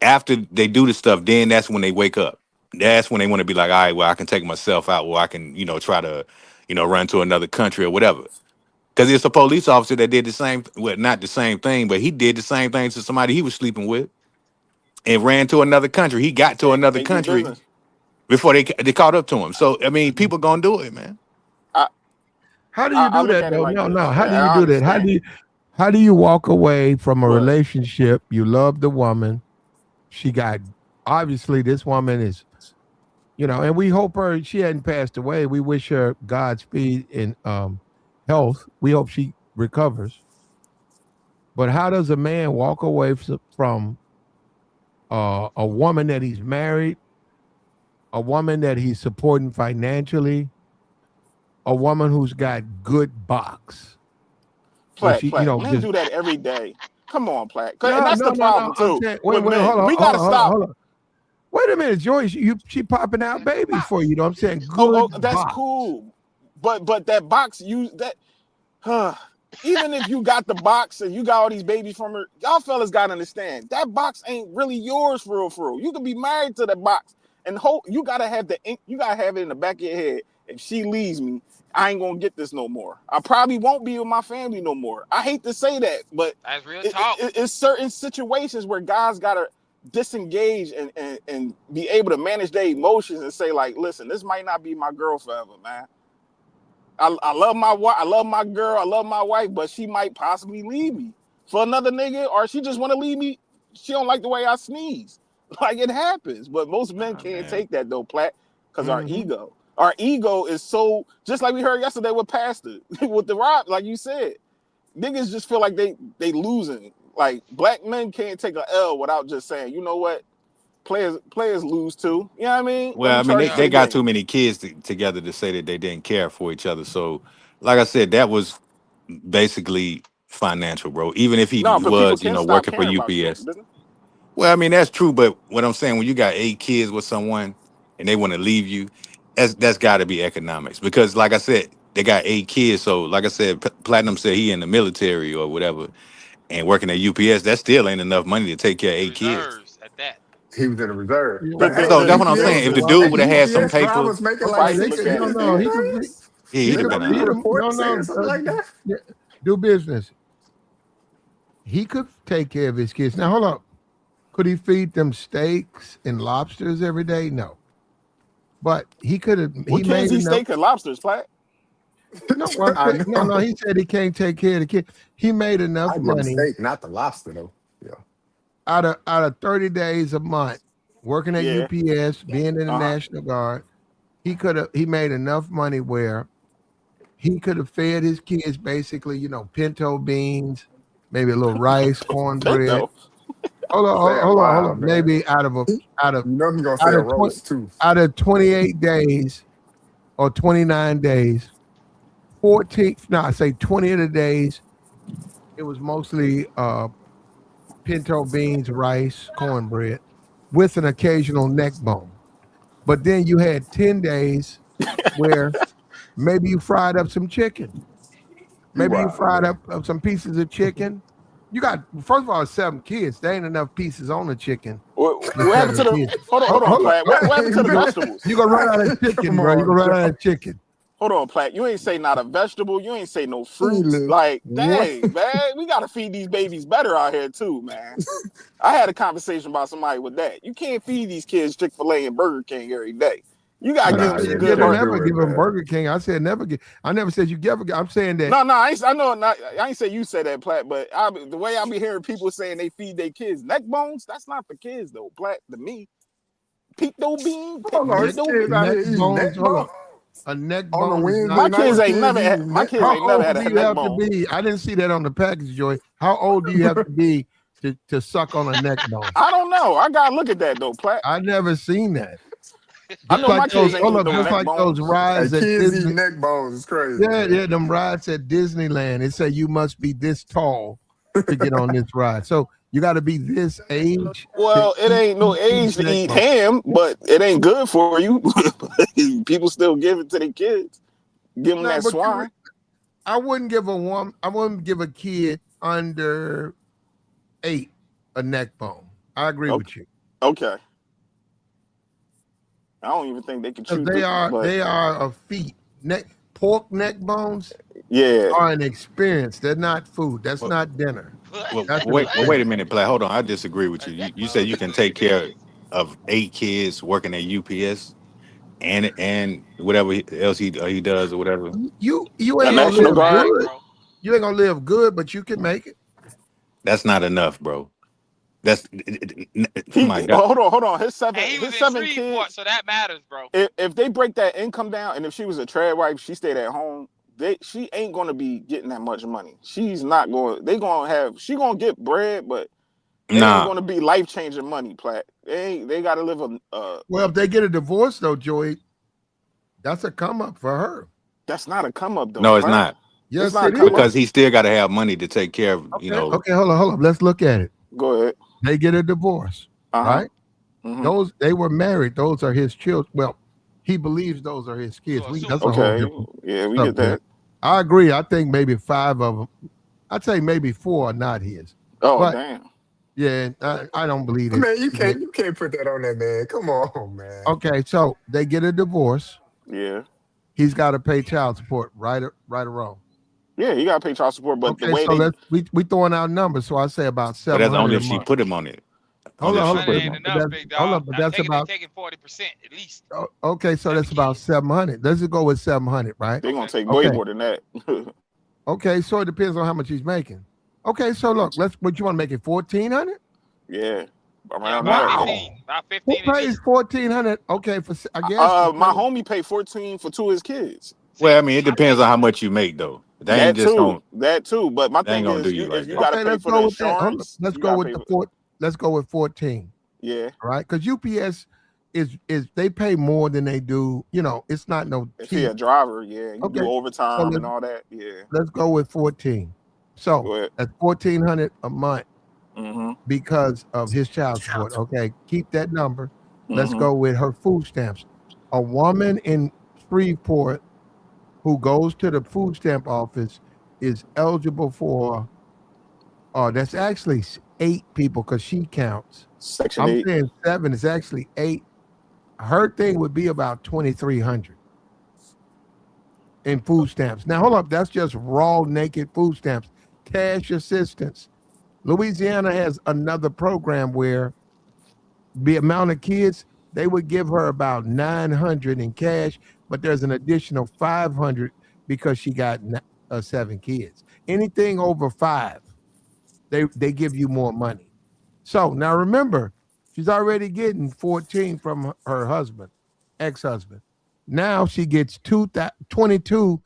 after they do the stuff, then that's when they wake up. That's when they want to be like, all right, well, I can take myself out, or I can, try to, run to another country or whatever. Because it's a police officer that did the same, well, not the same thing, but he did the same thing to somebody he was sleeping with and ran to another country. He got to another They do country business. before they caught up to him. So, I mean, people gonna do it, man. I, How do you I do look that at it though? like No, this. no. How do And you I do that? understand. How do you walk away from a What? relationship? You love the woman. She got obviously this woman is, and we hope she hadn't passed away. We wish her Godspeed in health. We hope she recovers. But how does a man walk away from a woman that he's married, a woman that he's supporting financially, a woman who's got good box? Platt, She, men do that every day. Come on, Platt. And no, that's no, the no, problem no. I'm too saying, with wait, men. hold on, We gotta stop. hold on. Wait a minute, Joyce. She popping out babies for you. I'm saying good. That's box. cool. But that box, even if you got the box and you got all these babies from her, y'all fellas gotta understand that box ain't really yours for real, for real. You can be married to the box and you gotta have you gotta have it in the back of your head. If she leaves me, I ain't gonna get this no more. I probably won't be with my family no more. I hate to say that, but That's real talk. it's certain situations where guys gotta disengage and be able to manage their emotions and say, like, listen, this might not be my girl forever, man. I love my wife, I love my girl, I love my wife, but she might possibly leave me for another nigga, or she just want to leave me. She don't like the way I sneeze. Like, it happens, but most men can't take that though, Platt, because our ego is so, just like we heard yesterday with Pastor with the rock, like you said, niggas just feel like they losing. Like, black men can't take a L without just saying, you know what, players lose too. You know what I mean? Let Well, me I mean, charge they to the got too game. many kids together to say that they didn't care for each other. So, like I said, that was basically financial, bro. Even if he No, but people was, can stop working for caring about you. UPS. Well, I mean, that's true, but what I'm saying, when you got 8 kids with someone and they want to leave you, that's got to be economics. Because, like I said, they got 8 kids. So, like I said, Platinum said he in the military or whatever and working at UPS. That still ain't enough money to take care of The 8 kids. reserves at that. He was in a reserve. Yeah, But well, hey, So The that's what I'm UPS, saying. If the well, dude would have had some UPS paper, drivers making like Nobody they can look could, at no, it. no, $16 he could grand. he'd he have could been Wasn't all the feed right. them. No, report no, saying something like that? yeah, do business. He could take care of his kids. Now, hold up. Could he feed them steaks and lobsters every day? No. But he could have. He What kids made eat enough. steak and lobsters, Platt? No, well, I no, no. know. He said he can't take care of the kid. He made enough I get a money steak, not the lobster though. Yeah. out of 30 days a month working at Yeah. UPS, being in the Uh-huh. National Guard. He made enough money where he could have fed his kids basically, pinto beans, maybe a little rice, cornbread. Pinto. Hold on, Saying hold wow, on. man. Maybe out of You know he's gonna say out a of 20, roast too. out of 28 days or 29 days, 14, no, I say 20 of the days, it was mostly pinto beans, rice, cornbread, with an occasional neck bone. But then you had 10 days where maybe you fried up some chicken. You Maybe you wild, fried man. up some pieces of chicken. You got, first of all, 7 kids. There ain't enough pieces on the chicken with What happened 7 to the? kids. Hold on, Hold Platt. What happened to the vegetables? You gonna run out of chicken, Come bro. You on, gonna run out Joe. of chicken. Hold on, Platt. You ain't say not a vegetable. You ain't say no He fruits. live. Like, What? dang, man, we gotta feed these babies better out here too, man. I had a conversation about somebody with that. You can't feed these kids Chick-fil-A and Burger King every day. You gotta I give didn't them Nah, say yeah, some you you good never can't burger. never do it, give them man. Burger King. I said never get. I never said you ever. I'm saying that. No, I ain't say you said that, Platt. But the way I be hearing people saying they feed their kids neck bones, that's not for kids though, Platt. To me, pinto bean, Hold on, his Neck, pinto bean. kids out neck here eating bones. neck Hold bone on. A neck on a bone is Wednesday not My night. kids good. ain't Kids never eating my neck. kids How ain't never old had do a you neck have to bone. be? I didn't see that on the package, Joy. How old do you have to be to suck on a neck bone? I don't know. I gotta look at that though, Platt. I never seen that. I Just know my like kids those, ain't hold eating up, no just neck like those bones. Hey, rides at kids Disney. eating neck bones. It's crazy, Yeah, man. yeah, them rides at Disneyland. It say you must be this tall to get on this ride. So you got to be this age to Well, it ain't no eat age to neck eat bone. ham, but it ain't good for you. People still give it to their kids. Give them No, that but swine. I wouldn't give a woman. I wouldn't give a kid under 8 a neck bone. I agree Okay. with you. Okay. I don't even think they can Because chew through, but they are a feat. Pork neck bones yeah. are an experience. They're not food. That's Well, not dinner. What? That's an wait a experience. minute, play. Hold on, I disagree with you. A neck You said bone you is can an take care experience. of 8 kids working at UPS and whatever else he does or whatever. You The ain't Hey, gonna that's National a live Guard. fact, good. bro. You ain't gonna live good, but you can make it. That's not enough, bro. That's my He God. hold on. And he was His in seven Shreveport, kids. so that matters, bro. If they break that income down, and if she was a trad wife, she stayed at home. She ain't gonna be getting that much money. She's not going. They gonna have. She gonna get bread, but it ain't Nah, gonna be life changing money. Platt. They gotta live Well, if they get a divorce though, Joey, that's a come up for her. That's not a come up though, no, it's Platt. not It's Yes, not a it come is. up. because he still got to have money to take care of. Okay, okay, hold on. Let's look at it. Go ahead. They get a divorce, Uh right? huh. Those they were married. Those are his children. Well, he believes those are his To kids. That's a assume. whole Okay. different Yeah, we get subject. that. I agree. I think maybe 5 of them. I'd say maybe 4 are not his. Oh But damn. yeah, I don't believe it. Man, you can't put that on that man. Come on, man. Okay, so they get a divorce. Yeah. He's got to pay child support, right or wrong. Yeah, you gotta pay child support, but the Okay, way so they we throwing out numbers. So I say about but that's 700 only a if she month. put him on it. Hold Only on, if hold she on. Money put him ain't on. But enough, big hold dog. on, but I that's take it. They about taking 40% at least. okay. So 7 that's about kids. 700. Let's just go with 700, right? they gonna Okay. take way Okay, more than that. okay. So it depends on how much he's making. Okay, so look, let's. What you want to make it 1,400? Yeah, Yeah, around about that. 15. Wow. About Who 15 at pays least. 1,400? Okay, I guess My homie paid 14 for 2 of his kids. Well, I See, mean, it I depends think on how much you make, though. That too. But my They ain't thing gonna do is, you if like you that. gotta okay. pay Let's for the go with that. Hold on. insurance, Let's you go gotta with pay. the four. Let's go with 14. Yeah, All right, because UPS is they pay more than they do. It's not no if he cheap. a driver, yeah, you do Okay, so overtime and all that. Yeah, let's go with 14. So go ahead. that's 1,400 a month Mm-hmm. because of his child support. Okay, keep that number. Let's Mm-hmm. go with her food stamps. A woman in Shreveport who goes to the food stamp office is eligible for. Oh, that's actually 8 people because she counts. Section I'm 8. saying 7 is actually 8. Her thing would be about 2,300 in food stamps. Now, hold up, that's just raw naked food stamps. Cash assistance. Louisiana has another program where the amount of kids they would give her about 900 in cash, but there's an additional 500 because she got 7 kids. Anything over 5, they give you more money. So now remember, she's already getting 14 from her husband, ex-husband. Now she gets 22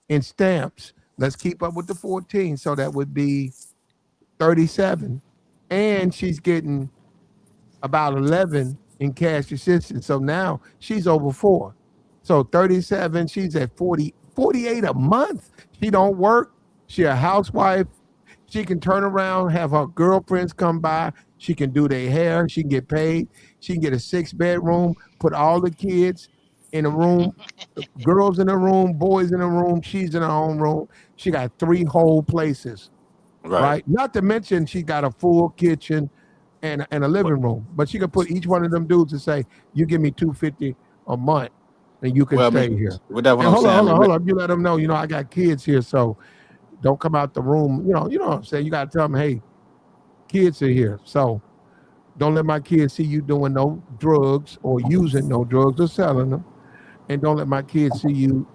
in stamps. Let's keep up with the 14. So that would be 37. And she's getting about 11 in cash assistance. So now she's over 4. So 37, she's at 48 a month. She don't work. She a housewife. She can turn around, have her girlfriends come by. She can do their hair. She can get paid. She can get a 6-bedroom, put all the kids in a room, girls in a room, boys in a room. She's in her own room. She got 3 whole places, Right. right? Not to mention she got a full kitchen and a But living room. But she could put each one of them dudes and say, "You give me $250 a month, and you can well, I stay mean, here." with that, what And I'm hold on, saying, I hold on, mean, hold on. You let them know, I got kids here, so don't come out the room. You know what I'm saying. You got to tell them, "Hey, kids are here, so don't let my kids see you doing no drugs or using no drugs or selling them, and don't let my kids see you,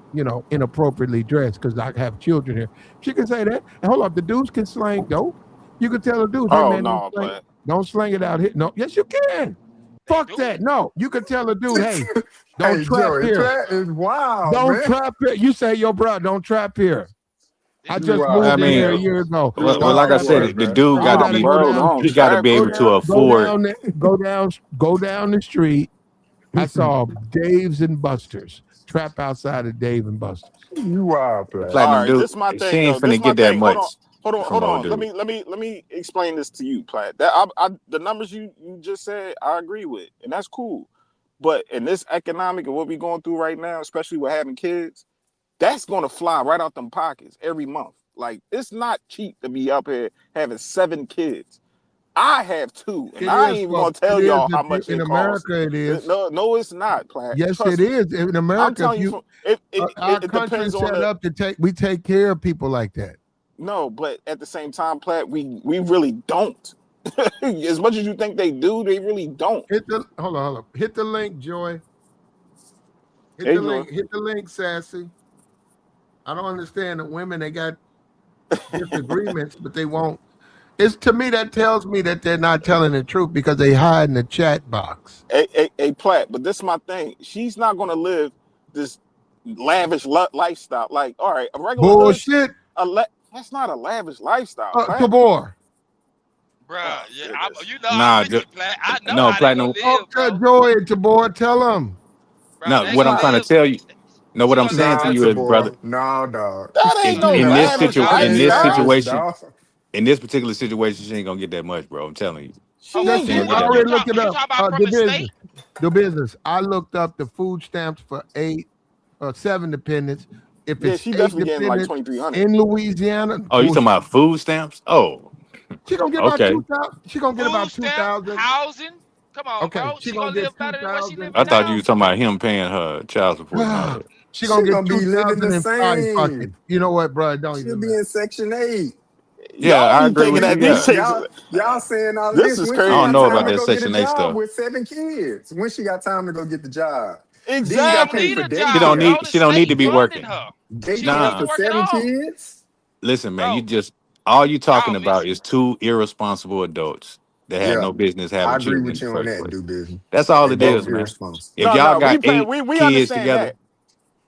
inappropriately dressed because I have children here." She can say that. And hold up, the dudes can slang dope. You can tell the dudes, "Hey Oh man, no, but don't slang it out here." No, yes you can. they Fuck do. that. No, you can tell the dude, "Hey, don't Hey, trap Joey, here. that is wild, Don't man. trap here." You say, "Yo, bro, don't trap here. This I is You just real. I wild moved for in here mean, a that. year ago. You well, Don't like wild I trap for said, here." that, the man. dude You got to nah, gotta be, go bro, down, don't he got to trap be able here. to afford. go down the street. I saw Dave's and Buster's. Trap outside of Dave and Buster's. You wild, player. All Platinum right, dude, this is my she thing ain't though. This finna is my get that thing. Hold on, much from old Let dude. me explain this to you, Platt. The numbers you just said, I agree with, and that's cool. But in this economic and what we going through right now, especially with having kids, that's gonna fly right out them pockets every month. Like, it's not cheap to be up here having 7 kids. I have 2, and It I is, ain't even gonna folks. It tell is y'all how much in it costs. America. It is. No, it's not, Platt. Yes, Trust it me. is in I'm America. telling you, Our it country is depends on set up to we take care of people like that. No, but at the same time, Platt, we really don't. As much as you think they do, they really don't. Hold on. Hit the link, Joy. Hit Hey, the Joy. link. Hit the link, Sassy. I don't understand the women. They got disagreements, but they won't. It's to me that tells me that they're not telling the truth because they hide in the chat box. Hey, Platt, but this is my thing. She's not gonna live this lavish lifestyle. Like, all right, a regular Bullshit. That's not a lavish lifestyle, Platt. Tabor. Bruh, Nah, I'm with you, Platt. I know no, how they Platinum. gonna live, bro. Joy and Tabor, tell them. Bro, No, they what I'm gonna trying to live. tell you. No, what She I'm gonna live saying to Nah, you is, brother, boy. No, dog. That ain't no in this lavish Lavish, situation, dog. in this particular situation, she ain't gonna get that much, bro. I'm telling you. She Yes, ain't She she, ain't getting gonna I get that that. much. already looked it You up. talking about from a state? The business. I looked up the food stamps for 7 dependents. If Yeah, it's she 8 definitely getting like dependents 2,300. in Louisiana, Oh, you talking about food stamps? Oh, she gonna get about okay. 2,000. She gonna get Food about stamps, 2,000. housing. Come on, Okay, bro. she She gonna gonna get live better than what she 2,000. I living thought you now. was talking about him paying her child support and all that. She She gonna get gonna be living 2,000 the and five bucket. same. You know what, bro? It don't She'll even be matter. in Section 8. Yeah, Y'all I be agree thinking with you. that these Yeah, chicks. Y'all saying all of This this is when she I don't got know crazy, about time to man. that go get a Section 8 job stuff. with 7 kids. When she got time to go get the job. Then you She got don't to pay need for a She job, don't daycare. bro. need. The She don't need to state be funding working. her. She don't Daycare need to Nah, for work at 7 all, kids? listen, man. bro. All you talking Y'all about missing is it. 2 irresponsible adults that had Yeah. no business I having agree children in with the you on first that, place. do business. That's all They it both is, man. irresponsible. If No, y'all no, got 8 we kids understand together, that.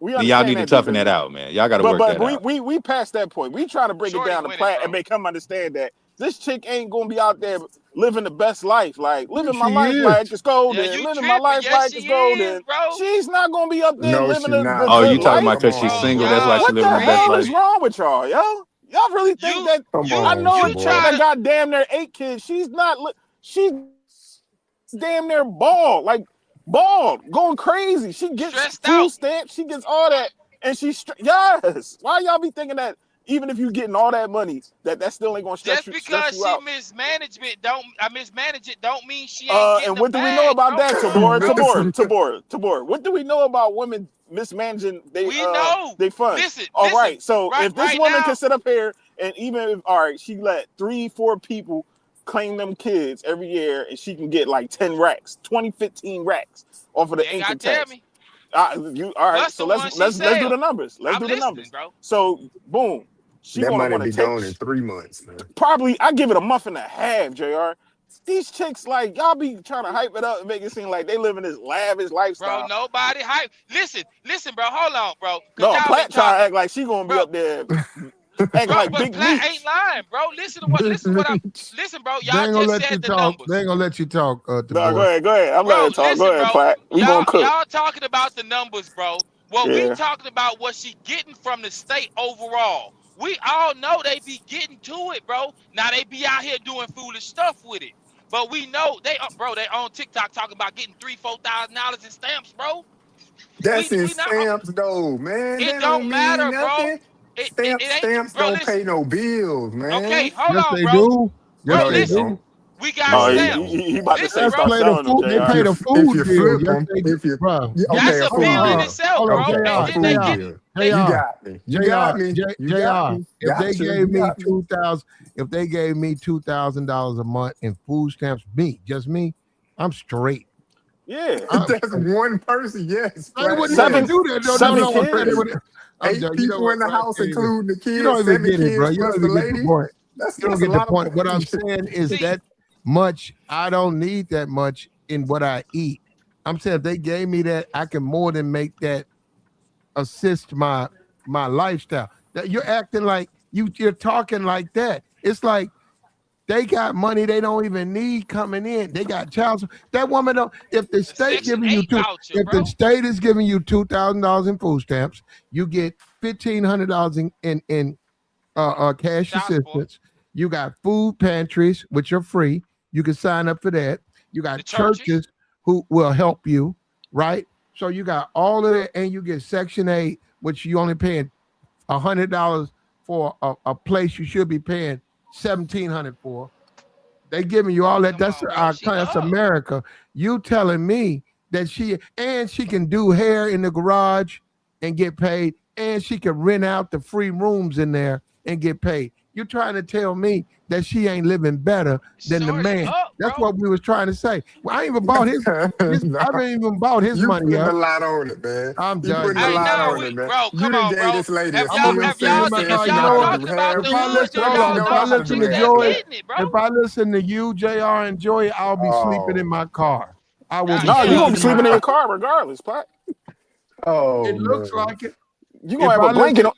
We then y'all understand need to that, do toughen that business. out, man. Y'all got to But work that we out. we we passed that point. We trying to break it Shorty down to winning, Platt and bro. make him understand that this chick ain't gonna be out there living the best life, like living my She life is. like it's Yeah, golden, you living my tripping. life Yes, like she it's is, golden. bro. She's not gonna be up there No, living she the not, Oh, you good bro. talking life. about Come because she's Bro, on, single? That's bro. why y'all she What the living the best hell life. is crazy. wrong with y'all, yo? Y'all really think You that Come you I on, know a you chick Tabor. try that to got damn near 8 kids. She's not she's damn near bald, like bald, going crazy. She gets stressed food out stamps, she gets all that, and yes. Why y'all be thinking that even if you getting all that money, that still ain't gonna just stress because you she out? mismanage it don't mean she ain't getting And the what do we know bag, about bro. that, Come on, Tabor? bro. Listen, Tabor. What do we know about women mismanaging We know. they funds? Listen, All listen. right, so Right, if this right woman can now, sit up here and even if all right, she let 3-4 people claim them kids every year and she can get like 10 racks, 20-15 racks off of you the ain't income gotta tell tax. me. You all right, Plus so the let's one she let's let's do the sell. numbers. Let's I'm do the listening, numbers. bro. So boom, she that gonna money want to be take gone in 3 months, man. probably I give it a month and a half, JR. These chicks, like, y'all be trying to hype it up and make it seem like they living this lavish Bro, lifestyle. nobody hype. Listen, bro. Hold on, bro. Cause No, y'all been Platt trying to talking, act like she gonna be bro. up there acting Bro, like but Big Platt ain't Meech. lying, bro. Listen, bro. They Y'all ain't gonna just let said you the talk. They numbers. ain't gonna let you talk, No, Tabor. go ahead. I'm letting Bro, her talk. Go listen, ahead, bro. Platt. We gonna cook. Y'all talking about the numbers, bro. Well, we Yeah. talking about what she getting from the state overall. We all know they be getting to it, bro. Now they be out here doing foolish stuff with it. But we know they on TikTok talking about getting $3,000-$4,000 in stamps, bro. That's in We not. stamps, though, man. It That don't don't mean matter, bro. nothing. It ain't, Stamps bro. don't Listen, pay no bills, okay, man. hold Yes, on, they bro. do. Yes, Bro, No, they they listen. do. don't. We got No, Oh, they stamps. don't. he about to say Listen, That's bro. start play the selling them, food. They If JR. pay you the if food you bill. flip Yes, them, they do, if you bro. okay, That's a a food bill in bill. itself, bro. Okay, a They food Jr. getting bill. they You Jr. got me. You got Jr. me. You got Jr. me. If they Gotcha. gave You me got me. $2,000 a month in food stamps, just me, I'm straight. Yeah. I'm That's straight. one person. Yes, They flat. wouldn't even Seven Yes. do that. No, no, seven One no. I'm saying they kids. person. would. I'm 8 done. You know people what, in the bro? I house, can't even. including the You don't kids. even 7 get it, bro. kids You plus don't the even get the lady. point. You don't That's a get the lot of point. What I'm money. saying is see. that much. I don't need that much in what I eat. I'm saying if they gave me that, I can more than make that assist my lifestyle. That you're acting like you're talking like that. It's like they got money they don't even need coming in. They got child support. That woman don't. If the The state Section giving you 8 voucher, if the bro. state is giving you $2,000 in food stamps, you get $1,500 in cash Child support. assistance. You got food pantries, which are free. You can sign up for that. You The got churches. churches who will help you, right? So you got all of it, and you get Section 8, which you only paying $100 for a place you should be paying $1,700 for. They giving you all that. Come on, bro. That's America. You telling me that she can do hair in the garage and get paid, and she can rent out the free rooms in there and get paid. You trying to tell me that she ain't living better than the man? That's what we was trying to say. Well, I ain't even bought his. I haven't even bought his money up. You putting a lot on it, man. I'm you done. putting a lot on it, man. Bro, you done gave this lady a if y'all talking about the hood, if I listen to you, JR and Joey, I'll be sleeping in my car. I will. No, you're gonna be sleeping in your car regardless, Pat. Oh, it looks like it. You gonna have a blanket on.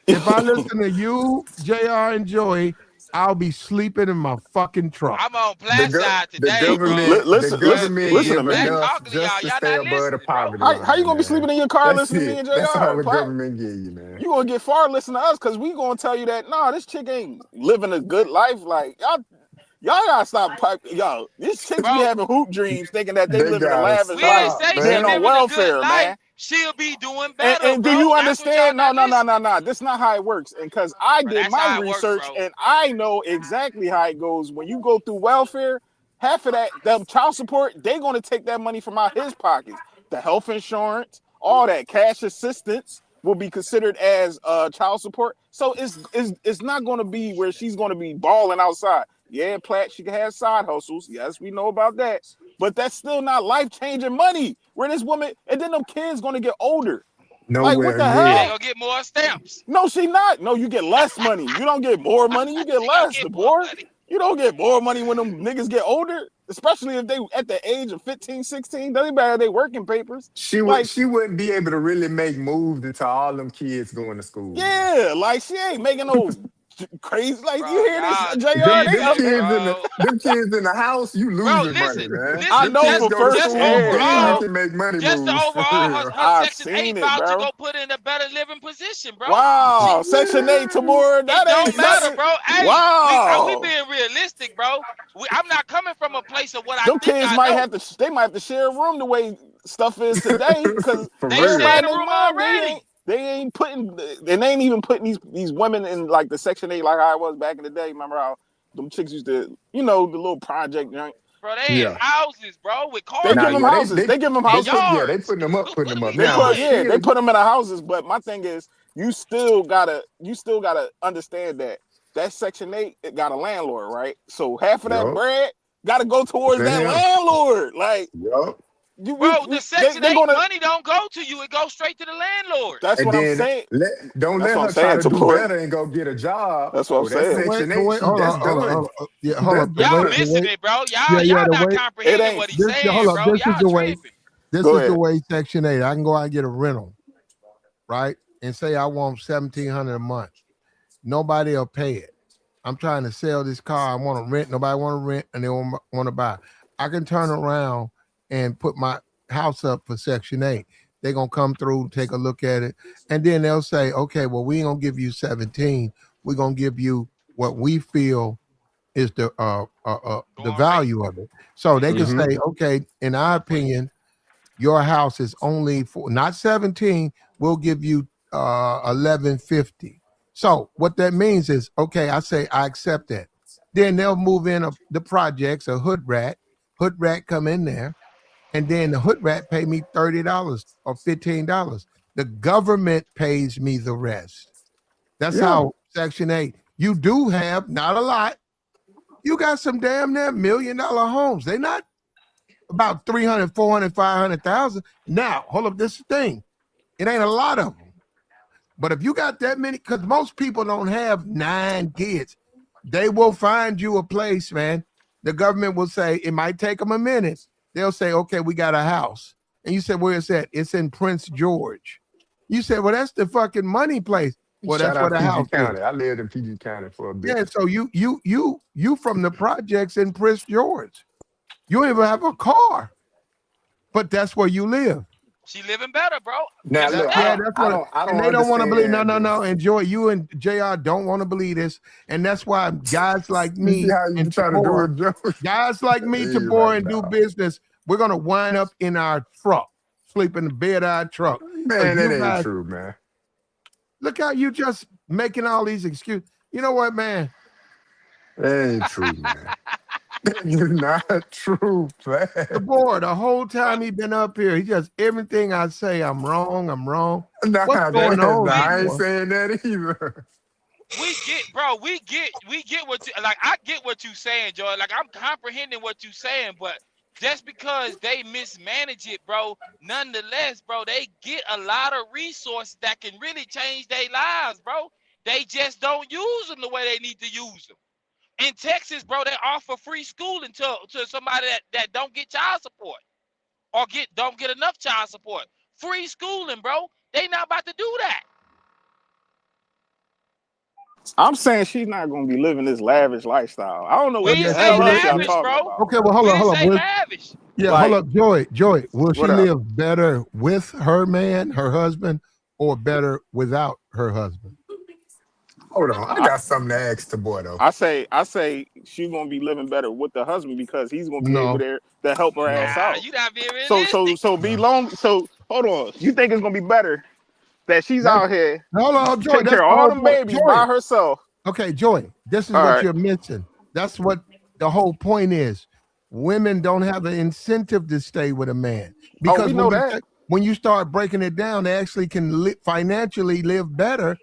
If I listen to you, JR and Joey, I'll be sleeping in my fucking truck. I'm on Platt side today, the government, bro. the government listen give to me. enough just to stay above the poverty line. How you gonna be sleeping in your car listening to me and JR? That's all the government give you, man. You gonna get far listening to us because we gonna tell you that this chick ain't living a good life. Like y'all gotta stop piping. Yo, these chicks be having hoop dreams thinking that they living a lavish life. They're on welfare, man. She'll be doing better. And do you understand? No. This is not how it works. And because I did my research and I know exactly how it goes. When you go through welfare, half of that child support, they're gonna take that money from out his pockets. The health insurance, all that cash assistance will be considered as child support. So it's not gonna be where she's gonna be balling outside. Yeah, Platt, she can have side hustles. Yes, we know about that. But that's still not life-changing money. Where this woman, and then them kids gonna get older. Like, what the hell? They gonna get more stamps. No, she not. No, you get less money. You don't get more money. You get less, the boy. You don't get more money when them niggas get older. Especially if they at the age of 15, 16. Doesn't matter they working papers. She wouldn't be able to really make moves until all them kids going to school. Yeah, like she ain't making no crazy, like, bro, you hear this, JR? Them kids in the house, you losing money, man. I know for first you can make money just moves. Overall, her Section 8 about to go put in a better living position, bro. Wow, Section 8 tomorrow. That don't matter, bro. Hey, wow. we being realistic, bro. I'm not coming from a place of what I think kids I know. They might have to share a room the way stuff is today because they shared a room already. They ain't even putting these women in like the Section 8 like I was back in the day. Remember how them chicks used to, the little project joint. Bro, they in houses, bro, with cars. They give them houses. They give them houses. Yeah, they putting them up. They put them in the houses. But my thing is, you still gotta understand that Section 8 it got a landlord, right? So half of that bread gotta go towards that landlord. Like, the Section 8 money don't go to you; it goes straight to the landlord. That's what I'm saying. Don't let her try to do better and go get a job. That's what I'm saying. Section 8, hold on. Yeah, hold up. Y'all missing it, bro. Y'all not comprehending what he's saying, bro. This is the way Section 8. I can go out and get a rental, right? And say I want $1,700 a month. Nobody will pay it. I'm trying to sell this car. I want to rent. Nobody want to rent, and they want to buy. I can turn around and put my house up for Section 8. They're going to come through, take a look at it, and then they'll say, okay, well, we ain't going to give you 17. We're going to give you what we feel is the value of it. So they can say, okay, in our opinion, your house is only for not 17, we'll give you $1,150. So what that means is, okay, I say I accept that. Then they'll move in the projects, a hood rat come in there. And then the hood rat pay me $30 or $15. The government pays me the rest. That's how Section 8. You do have, not a lot. You got some damn near $1 million homes. They're not about 300, 400, 500,000. Now, hold up, this thing. It ain't a lot of them. But if you got that many, because most people don't have 9 kids, they will find you a place, man. The government will say, it might take them a minute. They'll say, okay, we got a house. And you said, where is that? It's in Prince George. You said, well, that's the fucking money place. Well, that's where the house County. is. I lived in PG County for a bit. Yeah, so you from the projects in Prince George. You don't even have a car. But that's where you live. She living better, bro. Now, look, I don't they don't want to believe. No. Enjoy. You and JR don't want to believe this, and that's why guys like me, you see how you try to do it, Joe? Guys like me, Tabor, and do business. We're gonna wind up in our truck. sleep in the bed of our truck. Man, that You ain't guys, true, man. look how you just making all these excuses. You know what, man? That ain't true, man. It's not true, man. The boy, the whole Bro, time he been up here, he just everything I say, I'm wrong, I'm wrong. Nah, What's going on, we I ain't boy? saying that either. get, bro, we get what you like. I get what you saying, Joy. Like I'm comprehending what you saying, but just because they mismanage it, bro, nonetheless, bro, they get a lot of resources that can really change their lives, bro. They just don't use them the way they need to use them. In Texas, bro, they offer free schooling to somebody that don't get child support or don't get enough child support. Free schooling, bro. They not about to do that. I'm saying she's not gonna be living this lavish lifestyle. I don't know We Well, what didn't the yes, say she hell else is. y'all lavish, talking bro. about. Okay, well, hold We on, didn't hold say on. lavish. Yeah, hold Like, up, Joy. Will she what up? live better with her man, her husband, or better without her husband? Hold on, I I, got something to ask the boy though. I say she's gonna be living better with the husband because he's gonna be able No, to help her ass no, Ah, out. you not being So so realistic. so be no. long. So hold on. You think it's gonna be better that she's That's out here hold on, Joy. taking That's care of the all whole them point. babies Joy. by herself? Okay, Joy. This is All what right. you're missing. That's what the whole point is. Women don't have an incentive to stay with a man Oh, we because know that. when you start breaking it down, they actually can financially live better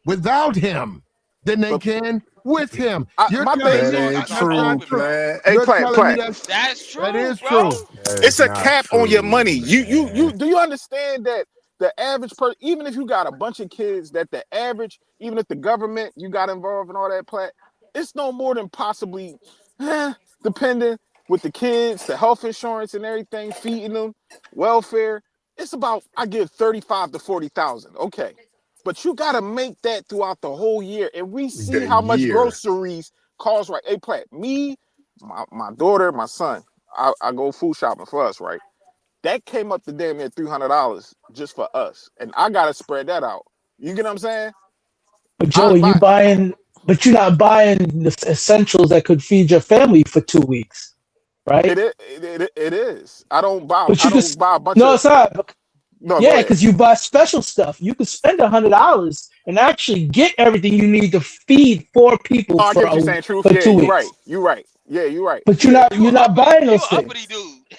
without him than they But can with him. You're my telling thing, That me ain't that's No, I'm not true, open, true. bro. Plat. hey, You're Plat, telling me Plat. That's that true, is bro. true. That It's is a not cap on your true, money. You man. do you understand that the average person, even if you got a bunch of kids, that the average, even if the government you got involved in all that Plat, it's no more than possibly, depending with the kids, the health insurance and everything, feeding them, welfare. It's about I give 35 to 40,000. Okay. But you gotta make that throughout the whole year. And we see The how much year. groceries cost, right? Hey, Plat, me, my daughter, my son, I go food shopping for us, right? That came up to damn near $300 just for us, and I gotta spread that out. You get what I'm saying? But I Joey, buy but you're not buying the essentials that could feed your family for 2 weeks, right? it is. I don't buy. But I you could, don't buy a bunch no, of. it's not. No, go Yeah, ahead. because you buy special stuff. You could spend $100 and actually get everything you need to feed 4 people Oh, I get what you're saying. Truth. for Yeah, two you're right. weeks. You're right. Yeah, you're right. But Yeah, you're not buying You those a uppity things. dude.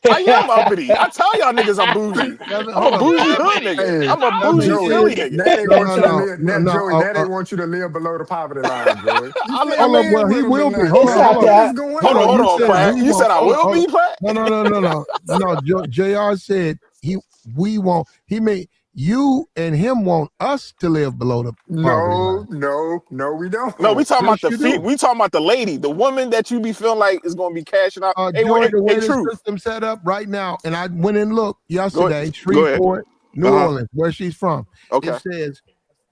I am uppity. I tell y'all niggas I'm bougie. I'm a Hold on. You bougie hood uppity. nigga. Hey, I'm a That's Whether bougie he Joey, Philly is, nigga. that ain't no, want no, you to no, live. no, That no. Joey, that ain't want you to live below the poverty line, Joey. You I can't Hold mean, up. live Well, he with him will be. tonight. Hold It's on, What not hold what on. is that. going Hold on. hold You on, on? said Pratt. we You won't. said I Hold on. will Hold on. be Pratt. No. Jr. said we won't. He made you and him want us to live below the poverty No, line. no, no, we No, we don't. talking about Yes, the you feet. do. We talking about the lady, the woman that you be feeling like is gonna be cashing out. Hey, Joy, the hey, way the truth. system set up right now, and I went and looked Go yesterday, go ahead. Shreveport, New Uh huh. Orleans, where she's from. It Okay. says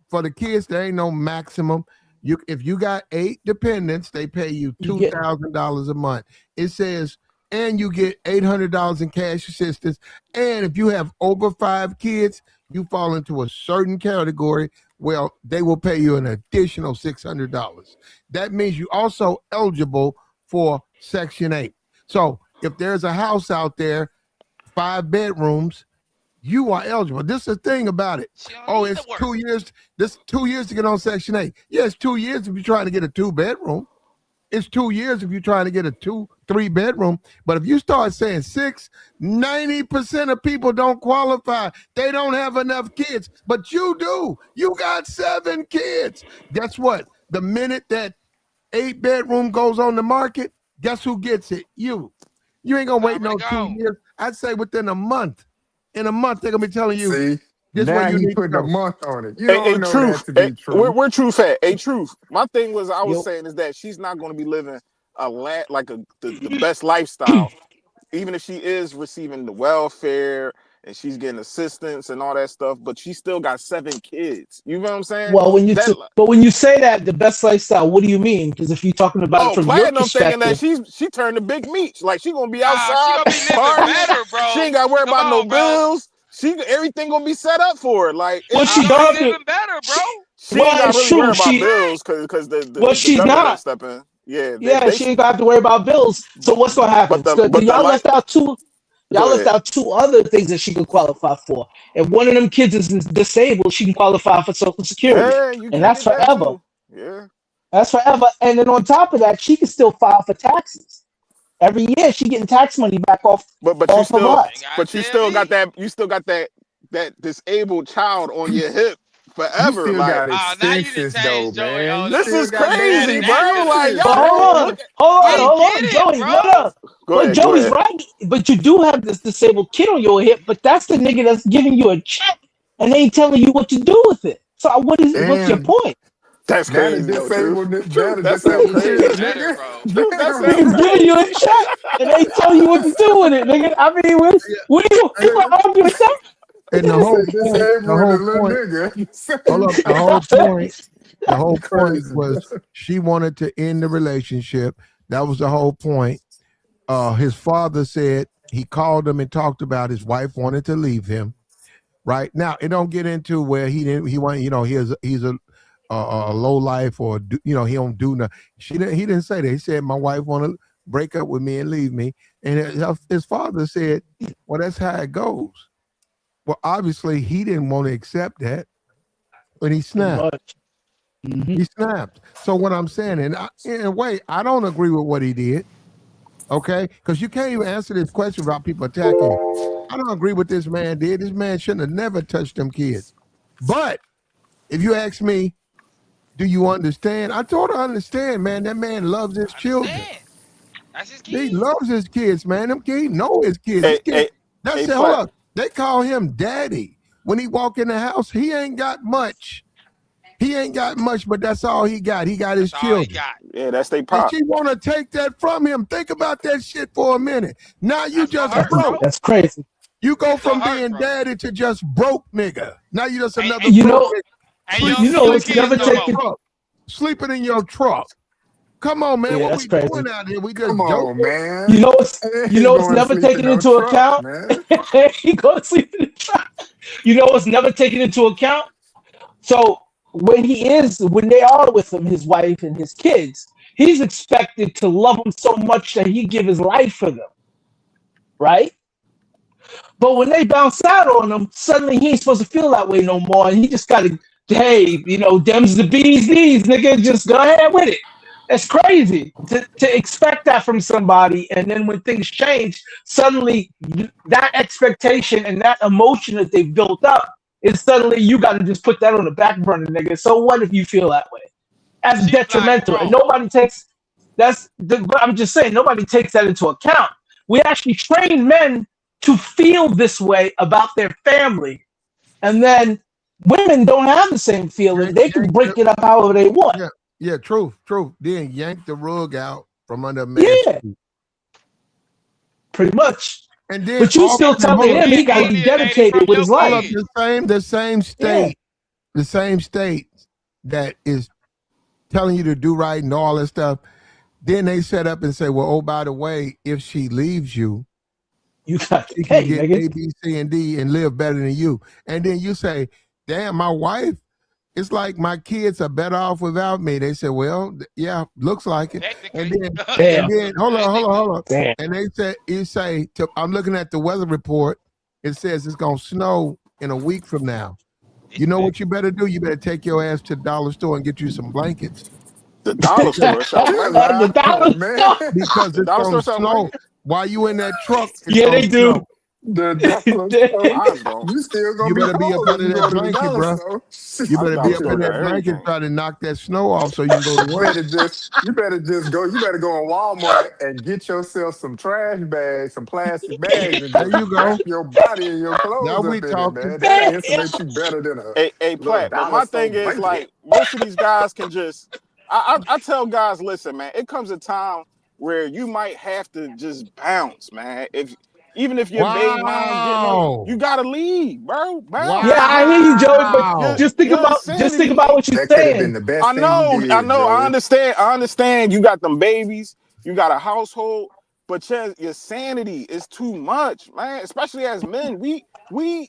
for the kids, there ain't no maximum. If you got 8 dependents, they pay you You get $2,000 a month. It says, and you get $800 in cash assistance. And if you have over 5 kids, you fall into a certain category. Well, they will pay you an additional $600. That means you also eligible for Section 8. So if there's a house out there, 5 bedrooms, you are eligible. This is the thing about it. She don't Oh, need to it's work. 2 years. This 2 years to get on Section 8. Yeah, it's 2 years if you're trying to get a 2-bedroom. It's 2 years if you're trying to get a 3-bedroom. But if you start saying 6, 90% of people don't qualify. They don't have enough kids. But you do. You got 7 kids. Guess what? The minute that 8-bedroom goes on the market, guess who gets it? You. You ain't gonna It's wait already no 2 gone. years. I'd say within a month. In a month, they're gonna be telling you See, this way now you he need to putting a go. month on it. You Hey, don't know that truth. to Hey, be true. where truth at? Hey, truth. My thing was I was you. saying is that she's not gonna be living like the best lifestyle, even if she is receiving the welfare and she's getting assistance and all that stuff. But she still got 7 kids. You know what I'm saying? Well, That when you say that the best lifestyle, what do you mean? Because if you're talking about it Oh, from your Platinum thinking that perspective, she turned the big meat. Like she gonna be Nah, she outside gonna be living partying. better, She bro. ain't gotta worry Come about no on, bro. bills. Everything gonna be set up for her. Like well, She she gonna be talking. living better, bro. She, she ain't well, gotta it's really true. worry about She, Right. bills because well, the she's government not. step in. Yeah, Yeah, they she ain't got to worry about bills. So what's gonna happen? but So, the y'all light left out two. Y'all Go left ahead. out 2 other things that she could qualify for. If one of them kids is disabled, she can qualify for Social Security, Yeah, you and can that's get that forever. too. Yeah. That's forever. And then on top of that, she can still file for taxes. Every year, she getting tax money back But you off of still Ain't us. gotta but tell me. you still got that disabled child on your hip You forever. still Like got Oh, now you done expenses though, changed Joey. man. Oh, You look, this still is got man, daddy crazy, now you bro. done Like expenses, But y'all man. hold look on, at hold on, we like hold get on, it, Joey. No, bro. no. go But ahead, go Joey's ahead. right. But you do have this disabled kid on your hip, but that's the nigga that's giving you a check and they ain't telling you what to do with it. So what's your Damn. point? That's Now the crazy though, truth. disabled, now Truth, the that sound disabled This kid, get crazy. better, nigga. bro. Truth, that Damn. sound Niggas giving you a crazy. check and they ain't telling you what to do with it, nigga. I mean, what do you And, gonna argue with that? and He said the disabled and a whole little point, hold up, nigga. the whole point Crazy. was she wanted to end the relationship. That was the whole point. His father said he called him and talked about his wife wanted to leave him. Right now, it don't get into where he want, he's a low life or he don't do nothing. He didn't say that. He said my wife want to break up with me and leave me, and his father said, well, that's how it goes. Well, obviously he didn't want to accept that, but he Pretty snapped. much. Mhm. He snapped. So what I'm saying, in a way, I don't agree with what he did. Okay, because you can't even answer this question about people attacking you. I don't agree with this man did. This man shouldn't have never touched them kids. But if you ask me, do you understand? I totally understand, man. That man loves his I children. understand. That's his He kids. loves his kids, man. Them kids know his kids. His Hey, kids. hey, That's hey, it. Hold Plat. up. They call him daddy. When he walk in the house, he ain't got much. He ain't got much, but that's all he got. He got his That's all he children. got. Yeah, that's they And pop. she want to take that from him. Think about that shit for a minute. Now you That's gonna just hurt, broke. bro. That's crazy. You go It's gonna from hurt, being bro. daddy to just broke nigga. Now you just And another and, You broke know, nigga and you you don't sleeping see know, your in it's kids never no your more. taken. truck. Sleeping in your truck. Come on, man. Yeah, What that's we crazy. doing out here? We Come just on, joking? You man. know, it's I ain't going to never sleep in taken no into truck, account. man. He go to sleep in the truck. You know, it's never taken into account. So when they are with him, his wife and his kids, he's expected to love them so much that he give his life for them, right? But when they bounce out on him, suddenly he ain't supposed to feel that way no more, and he just got to, hey, them's the bees knees, nigga. Just go ahead with it. It's crazy to expect that from somebody, and then when things change, suddenly that expectation and that emotion that they built up is suddenly you got to just put that on the back burner, nigga. So what if you feel that way? That's She fly detrimental, and grown. nobody takes but I'm just saying nobody takes that into account. We actually train men to feel this way about their family, and then women don't have the same feeling. They can Yank break it up however they want. yeah, yeah, truth. Then yank the rug out from under a man's Yeah, feet. pretty much. And then But you all still and telling hold up, him Being he got to be alienated from dedicated with your his hold life. up, kids. the same Yeah, state that is telling you to do right and all that stuff. Then they set up and say, well, oh, by the way, if she leaves you, you got to she can pay, get nigga. A, B, C, and D and live better than you. And then you say, damn, my wife, it's like my kids are better off without me. They say, well, yeah, looks like it. And Technically. then, Damn, Technically. hold on. damn. And you say, I'm looking at the weather report. It says it's going to snow in a week from now. You know what you better do? You better take your ass to the dollar store and get you some blankets The dollar because store selling Chill blankets. The out, dollar man. store. because The it's dollar going store to selling snow. blankets. While you in that truck, it's Yeah, going they to do. snow. The dollar store. Mine's don't. You still You gonna be better be up cold if under you that go to the blanket, dollar bro. store. You My better be dollar up store in got that blanket everything. trying to knock that snow off so you can go to You work. better just go. You better go in Walmart and get yourself some trash bags, some plastic bags, and There just you wrap go. your body and your Now clothes we up in it, talking. man. That'll insulate you better than a Hey, little Plat. But dollar my store thing is blanket. like most of these guys can just. I tell guys, listen, man. It comes a time where you might have to just bounce, man. Even if your baby mom getting on, you Wow. gotta leave, bro. Bounce. Yeah, I hear you, Joey, but Your Wow. your just think insanity. about what you're That could have been saying. the best thing you I did, know, I Joey. understand. I understand you got them babies, you got a household, but your sanity is too much, man. Especially as men. We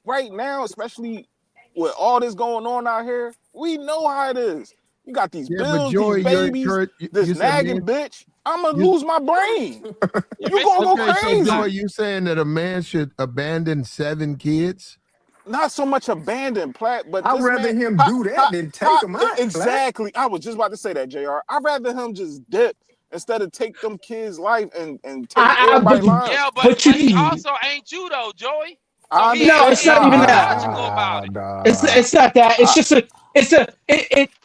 right now, especially with all this going on out here, we know how it is. You got these Yeah, but bills, these Joy, you babies, encourage this you said nagging men bitch. I'm gonna You- lose my brain. If You it's gonna go Okay, so crazy. Joy, you saying that a man should abandon 7 kids? Not so much abandoned, Platt, but I'd this rather man. him do that than take them out. Exactly. I was just about to say that, Jr. I'd rather him just dip instead of take them kids' life and take everybody's life. Yeah, but But he you, also ain't you though, Joey. So I he No, ain't, understand. it's he not ain't even being that. logical about it. It's not that. It's just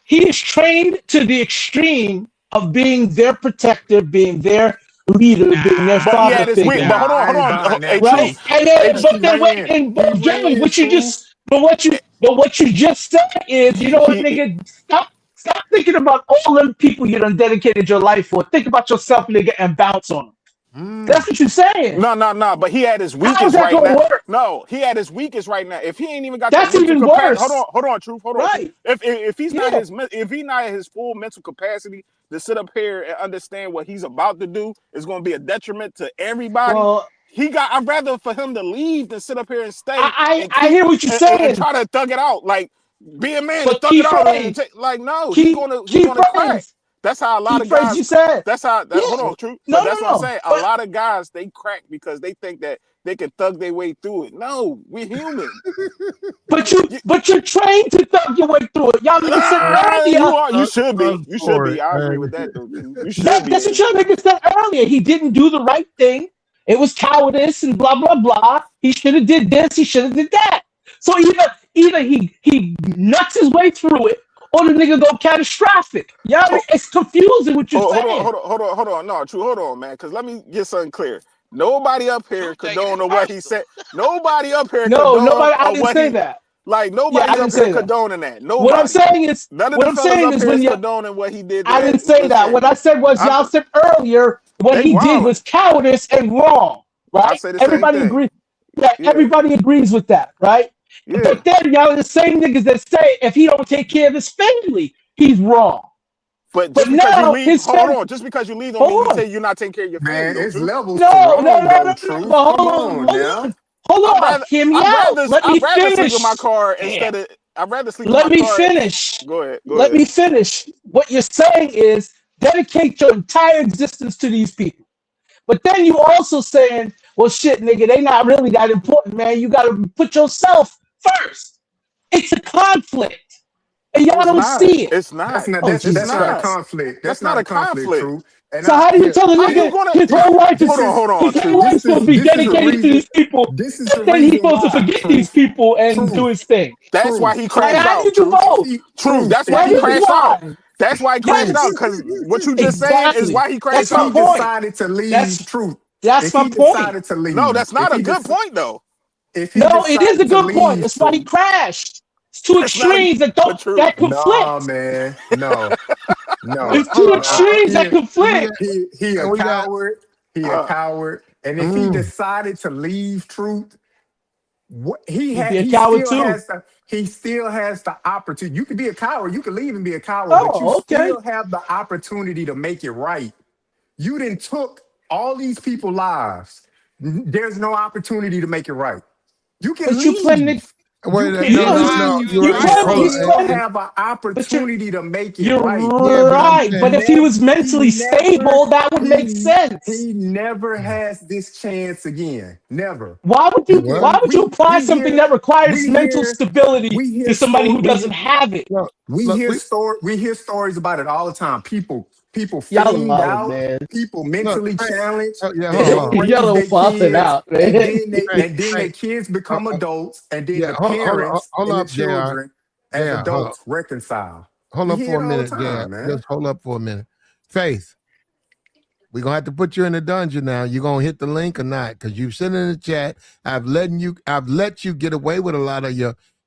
he is trained to the extreme of being their protector, being their leader, being their Nah, But he father had his weak. figure. But hold Nah, on, I hold ain't on. buying Hey, that. Right? truth. And Hey, then, but then wait, and He but Joey, ran, truth. what you just said is, you know what, nigga, stop thinking about all them people you done dedicated your life for. Think about yourself, nigga, and bounce on them. That's what you're saying. No. But he had his How is weakest that right gonna now. work? No, he had his weakest right now. If he ain't even got the That's mental even capacity, worse. hold on, truth. Right. If he's not Yeah. if he not at his full mental capacity to sit up here and understand what he's about to do is going to be a detriment to everybody. Well, I'd rather for him to leave than sit up here and stay I and I keep hear what you're and saying, try to thug it out. Like be a man and but thug key it out and phrase, take, like no, he key gonna crack. phrase, That's how a lot key of phrase guys. you said. That's how. Yeah. Hold on, truth. No, But no, that's what I'm no. saying. A But lot of guys they crack because they think that they can thug their way through it. No, we're human. you're trained to thug your way through it. Y'all niggas said You earlier. are. You should be. You should For be. it, I agree with man. that though, truth. You should be That's what able y'all to. niggas said earlier. He didn't do the right thing. It was cowardice and blah blah blah. He should have did this. He should have did that. So either he nuts his way through it, or the nigga go catastrophic. Y'all, Oh, it's confusing what you're saying. hold on. No, true. Hold on, man. Because let me get something clear. Nobody up here Truth taking it condoning what he personal. said. Nobody up here No, condone nobody. I or didn't what say he that. like. Yeah, I Nobody's didn't up here say that. condoning that. What I'm Nobody. saying is, None of what the I'm fellas saying up is here when is you. condoning what he did to I didn't that say little that. What kid. I said was I'm. y'all said earlier what They he did wilding. was cowardice and wrong, I right? say the same Everybody thing. agrees. Yeah, Yeah. everybody agrees with that, right? Yeah. But then y'all are the same niggas that say if he don't take care of his family, he's wrong. But But just because you now leave, his hold family. on. Just because you leave don't mean Hold you on. say you're not taking care of your family, Man, though, it's truth. levels to No, no, wrong no, though, no, no. truth. But Come hold on, on hold now. on, hold on. Hear me out. I'd rather sleep in my car Damn. instead of I'd rather sleep in Let my me car. finish. Go ahead. Go Let ahead. me finish. What you're saying is dedicate your entire existence to these people. But then you also saying, well, shit, nigga, they not really that important, man. You got to put yourself first. It's a conflict. And No, y'all it's don't not. see it. It's not. That's not Oh, that's It's that's Jesus not a not. Christ. conflict. That's That's not not a a conflict, conflict. truth. And So I how do you here tell a How you nigga gonna his whole life this is hold on, his whole truth. life is supposed to be this is the dedicated to reason. these people, This is but the then he's reason supposed to why, forget these truth. people and do Truth. his thing. That's why Truth. he Like, crashed Truth. how do out, you do truth. If both? he Truth. truth, That's if why That he he is crashed just out. why. That's why he crashed truth, out. Yes, Cause what you just saying is exactly. why he That's if crashed my he out. point. decided to leave, That's truth. that's If my he point. decided to No, leave, that's not a good point though. if he No, it is a decided to good point. leave, That's why he truth. crashed. It's two That's not a extremes that but don't truth. that No, conflict. man. No. No. It's two Hold on. No. extremes that We got, conflict. He a we got, coward. He a Uh, coward. And if he mm, decided to leave, truth, what He'd be a he coward still too. has the opportunity. You can be a coward, you can leave and be a coward, but you Oh, okay. still have the opportunity to make it right. You didn't took all these people's lives. There's no opportunity to make it right. You can But you planning leave. You wait, can you no, know no, Nah, leave no. you You're ain't you right. right and Yeah, plan hold though. on. he's still planning have an but you're opportunity to make it you're right. Yeah, but I'm right. But saying, if he was He mentally never stable, that would make sense. he never has this chance again. Never. he what? Why would you apply something that requires We mental hear stability we to hear somebody story who doesn't have it? Look, look, we hear stories about it all the time. People Y'all are fiend wild, out, man. people look. mentally Hey, challenged. yeah, They hold don't on. raise Y'all are their wilding kids, out, man. Hey, and then hey, their kids uh, become adults, and then yeah, the hold on, parents hold and the up, Jr. children as Jr. Hold up, adults reconcile. hold We up hear for it a all the minute, Jr. time, man. Just hold up for a minute. Faith, we're gonna have to put you in the dungeon now. You gonna hit the link or not? Because you've sent in the chat. I've let you get away with a lot of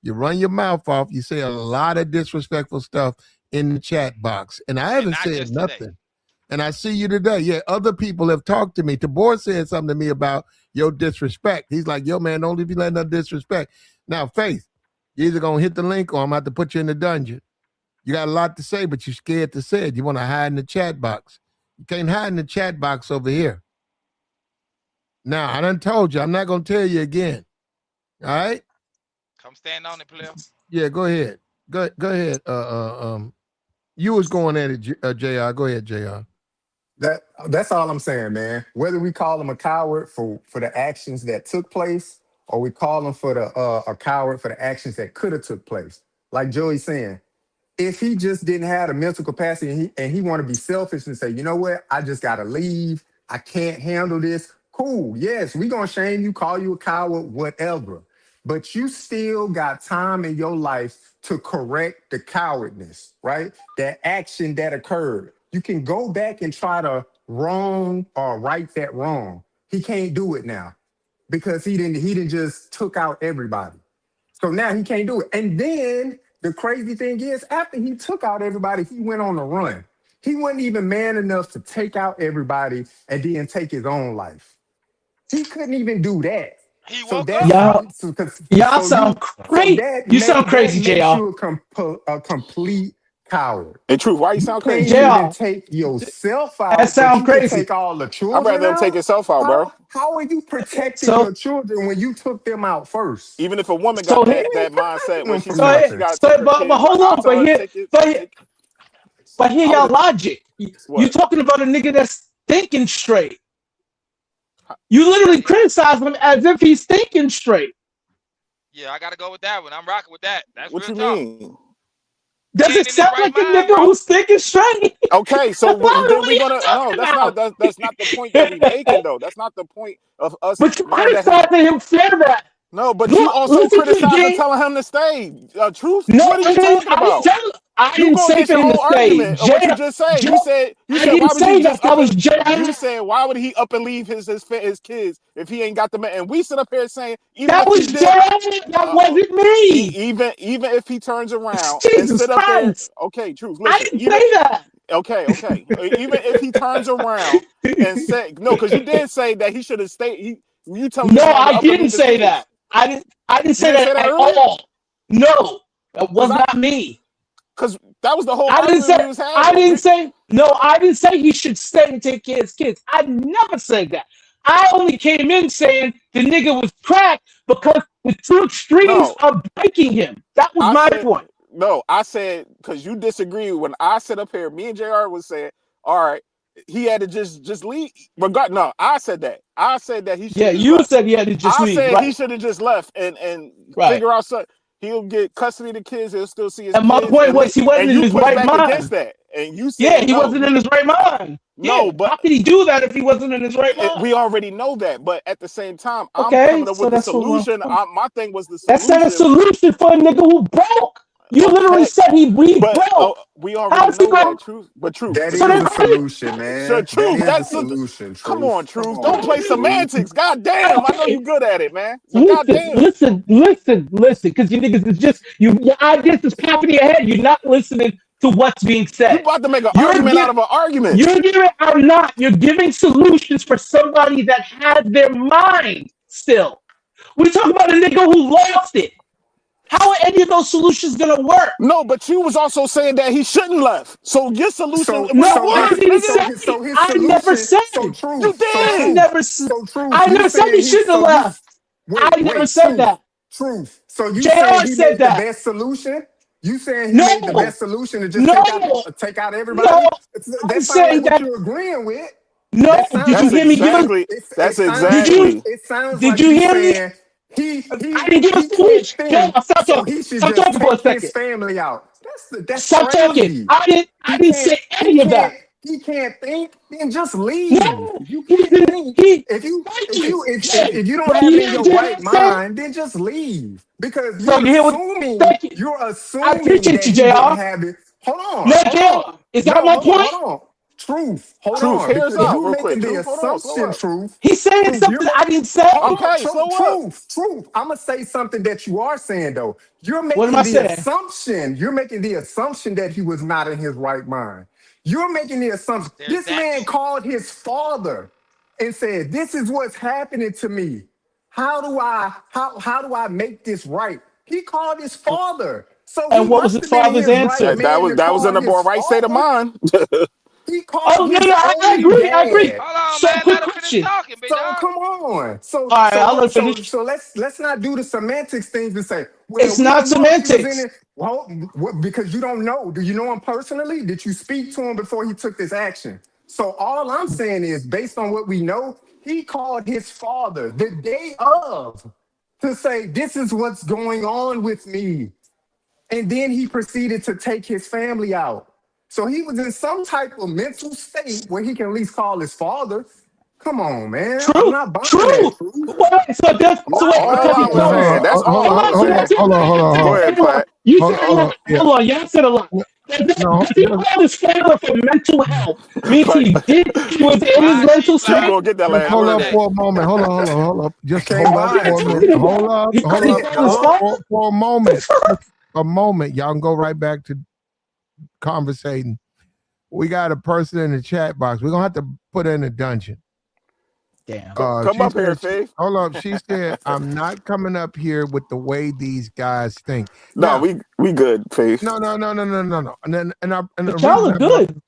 you run your mouth off. You say a lot of disrespectful stuff in the chat box, and I And haven't not said just today. nothing. And I see you today. Yeah, other people have talked to me. Tabor said something to me about your disrespect. He's like, yo, man, don't be letting no disrespect. Now, Faith, you're either going to hit the link or I'm going to have to put you in the dungeon. You got a lot to say, but you're scared to say it. You want to hide in the chat box. You can't hide in the chat box over here. Now, I done told you. I'm not going to tell you again. All right? Come stand on it, player. Yeah, go ahead. Go ahead. You was going at it, JR. Go ahead, JR. That's all I'm saying, man. Whether we call him a coward for the actions that took place, or we call him for the a coward for the actions that could have took place. Like Joey's saying, if he just didn't have the mental capacity and he want to be selfish and say, you know what, I just gotta leave. I can't handle this. Cool. Yes, we gonna shame you, call you a coward, whatever. But you still got time in your life to correct the cowardness, right? That action that occurred. You can go back and try to wrong or right that wrong. He can't do it now because he didn't just took out everybody. So now he can't do it. And then the crazy thing is, after he took out everybody, he went on the run. He wasn't even man enough to take out everybody and then take his own life. He couldn't even do that. He So woke that up. Y'all, so, y'all so sound so crazy. You sound that crazy, makes JR. you a complete coward. And truth, why you You sound can't crazy? even JR, take yourself that out, but sound you can crazy. take all the I'd children rather him take out. himself out, bro. How are you protecting So your children when you took them out first? Even if a woman so got You here, ain't that mindset protecting when them she from so feel like she here, nothing. gotta take so her but kids, like hold I on, tell her, take it, take. but here I y'all would logic. You what? talking about a nigga that's thinking straight. You literally criticize him as if he's thinking straight. Yeah, I gotta go with that one. I'm rocking with that. That's What real you talk. mean? He Does ain't it in his sound right like a mind, nigga bro. who's thinking straight? Okay, so then What we're are gonna no. you That's talking not about? that's not the point that we making though. That's not the point of us But you knowing that his criticizing him for that. no. But you Look, also listen to the criticizing game. telling him to stay. Truth. No, What are you talking I didn't about? tell. I You didn't go say against for your him to own stay. argument of what you just said. J, You I said didn't why would say he that. just That up was and J. you said why would he up and leave his kids if he ain't got them? And we sit up here saying even That if he was J. did, That uh, wasn't me. even if he turns around and Jesus sit up there, Christ. okay, truth. I Listen, didn't even say that. okay. Even if he turns around and say no, because you did say that he should have stayed. You telling No, this man to I up and didn't leave his say kids? that. I didn't You say didn't say that that at earlier, all. No, that was because not me. that was the whole I didn't argument say we was I having. didn't say no, I didn't say he should stay and take care of his kids. I never said that. I only came in saying the nigga was cracked because the two extremes No, are breaking him. That was I my said point. no. I said because you disagree. When I sit up here, me and Jr. was saying, all right, he had to just leave. No, I said that. I said that he should Yeah, have just you left. said he had to just I leave, said he right? should have just left and Right. figure out something. He'll get custody of the kids. He'll still see his And my kids, point was he wasn't and in you his push right back against mind. that, and you Yeah, said he no. wasn't in his right mind. No, Yeah, but how could he do that if he wasn't in his right mind? we already know that. But at the same time, I'm Okay, coming up so with the that's what my solution. point. My thing was the That's not a solution. solution for a nigga who broke. You literally Okay, said he but broke. we How already is he know that going? truth. That So is then, a solution, Sure, man. That truth. is the That's solution, come on, truth. Come truth. Don't play on, truth. semantics. God damn, I know okay, you good at it, man. So listen, goddamn. listen, because you niggas is just your ideas is popping in your head. You're not listening to what's being You said. about to make an You're argument out giving, of an argument. you're giving, or not. You're giving solutions for somebody that has their mind still. We talk about a nigga who lost it. How are any of those solutions gonna work? No, but you was also saying that he shouldn't left. So your solution So wouldn't No, so I work, his didn't nigga. say. his I never solution, said. You I did. never. so truth, I you never said he saying he shouldn't have so you left. I never said truth, that. So you saying Jr. he said made the that. best solution? You saying he made the No, best solution to just no, take out no. everybody? I'm That sounds like saying what that. you're agreeing with. No, That sounds did you That's like hear me give a? exactly. That's Did you? exactly. it sounds Did like you you hear me? saying I didn't give a he can't solution. think, Jr. Stop so talking. he should Stop just talking for a take his second. family out. That's Stop talking. crazy. I didn't say He any of that. can't he can't think, then just leave. No, If you he can't didn't. think, He. if you Thank if you. you Jay, if you don't but have you it in hear your Jr. right say? mind, then just leave. Because So you hear what? Thank you. you're I assuming appreciate that you, he didn't Jr. have it. No, Hold on. Jr. Is that No, my point? hold on. Truth, hold Truth, on. hear us Because out you're real quick. making the Truth, hold on, slow assumption, up. truth. He's saying Truth, you're something I making didn't say. hold on, Okay, slow up. truth. I'm gonna say something that you are saying though. You're What am making I the saying? assumption. You're making the assumption that he was not in his right mind. You're making the assumption. There's This that man too. called his father and said, "This is what's happening to me. How do I make this right?" He called his father. So he And what was must his have been in father's his right answer? That man was to that was call in the his right state of father. mind. He called Oh no, his no, I only agree. I agree. dad. Hold on, So, man. quick Let him finish question. talking, big So dog. come on. All right, I'll let her finish. So let's not do the semantics things and say, well, It's we not don't know if he was in semantics. it. Well, because you don't know. Do you know him personally? Did you speak to him before he took this action? So all I'm saying is, based on what we know, he called his father the day of to say, this is what's going on with me. And then he proceeded to take his family out. So he was in some type of mental state where he can at least call his father. Come on, man. I'm True, not buying true. that, truth. Wait, so wait, All because I he was No, hold told saying. on, That's all hold I on, was hold on, saying. hold on, hold on, hold Go on. ahead, Platt. You Hold, said a hold on. lot. Yeah. Hold on, y'all said a lot. No, Does he call his father for mental health? Means Platt, he was in his Why she mental you black? state? gonna get that just last How hold about word up that? in. for a moment. Hold up. I Just can't hold up buy What are you it, for a truth. minute. talking about? He Hold couldn't up call his No. father? for a moment. Just a moment. Y'all can go right back to conversating. We got a person in the chat box. We're gonna have to put her in a dungeon. Damn. Come She up here, said, Faith. hold up. She said, I'm not coming up here with the way these guys think. No, Now, we good, Faith. no. And But the y'all reason are good.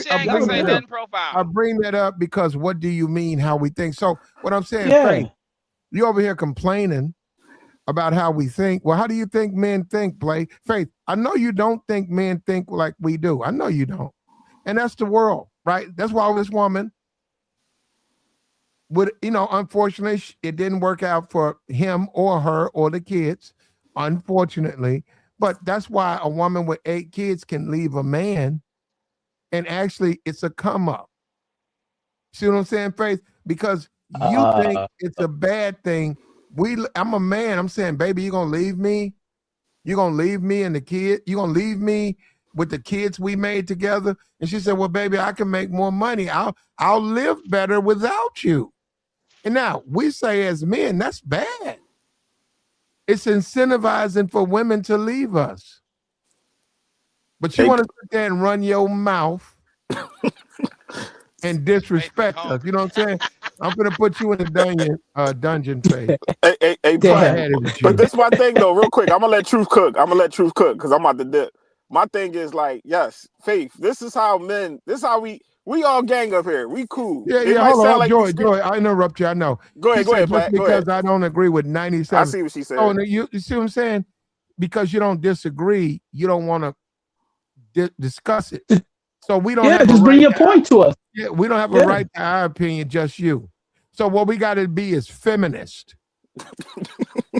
She I ain't gonna bring Y'all are say that good. up. nothing profound. I bring that up because what do you mean how we think? So what I'm saying, Faith, Yeah. you over here complaining about how we think. Well, how do you think men think, Play? Faith, I know you don't think men think like we do. I know you don't. And that's the world, right? That's why this woman would, unfortunately, it didn't work out for him or her or the kids, unfortunately. But that's why a woman with 8 kids can leave a man, and actually it's a come up. See what I'm saying, Faith? Because you think Uh, it's a bad thing. I'm a man. I'm saying, baby, you gonna leave me? You gonna leave me and the kid? You gonna leave me with the kids we made together? And she said, well, baby, I can make more money. I'll live better without you. And now we say as men, that's bad. It's incentivizing for women to leave us. But you Hey, want to sit there and run your mouth and Faith is disrespect us. You hungry. know what I'm saying? I'm gonna put you in a dungeon Faith. Go Platt. damn. ahead, it was But you. this my thing though, real quick. I'm gonna let Truth cook. Because I'm about to dip. My thing is like, yes, Faith. This is how men. This is how we all gang up here. We cool. It Yeah. might Hold sound on, like we Joy. I interrupt you. I know. Go She ahead, said just Platt. Go ahead. because I don't agree with I 97. see what she Oh, said. no, you see what I'm saying? Because you don't disagree, you don't want to discuss it. So we don't Yeah, have a just bring right your to our, point to us. yeah, we don't have a Yeah. right to our opinion, just you. So what we got to be is feminist.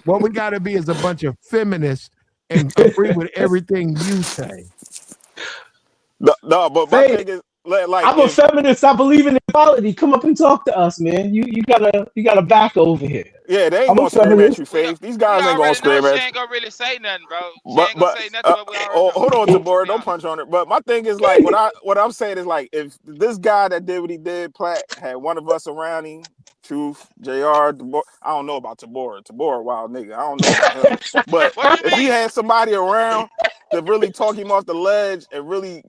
What we got to be is a bunch of feminists and agree with everything you say. No, but my Faith, thing is like I'm a if feminist. I believe in equality. Come up and talk to us, man. You gotta back over here. yeah, they ain't I'm a gonna scream at feminist. you, We Faith. These we guys ain't gonna already know scream she at you. ain't gonna really say nothing, bro. She But ain't gonna but say nothing, but we already know. hold on, To Tabor, be don't honest. punch on it. But my thing is like what I'm saying is like if this guy that did what he did, Platt, had one of us around him, Truth, JR, Tabor, I don't know about Tabor. Tabor, a wild nigga. I don't know about him. But What do you if he mean? had somebody around to really talk him off the ledge and really,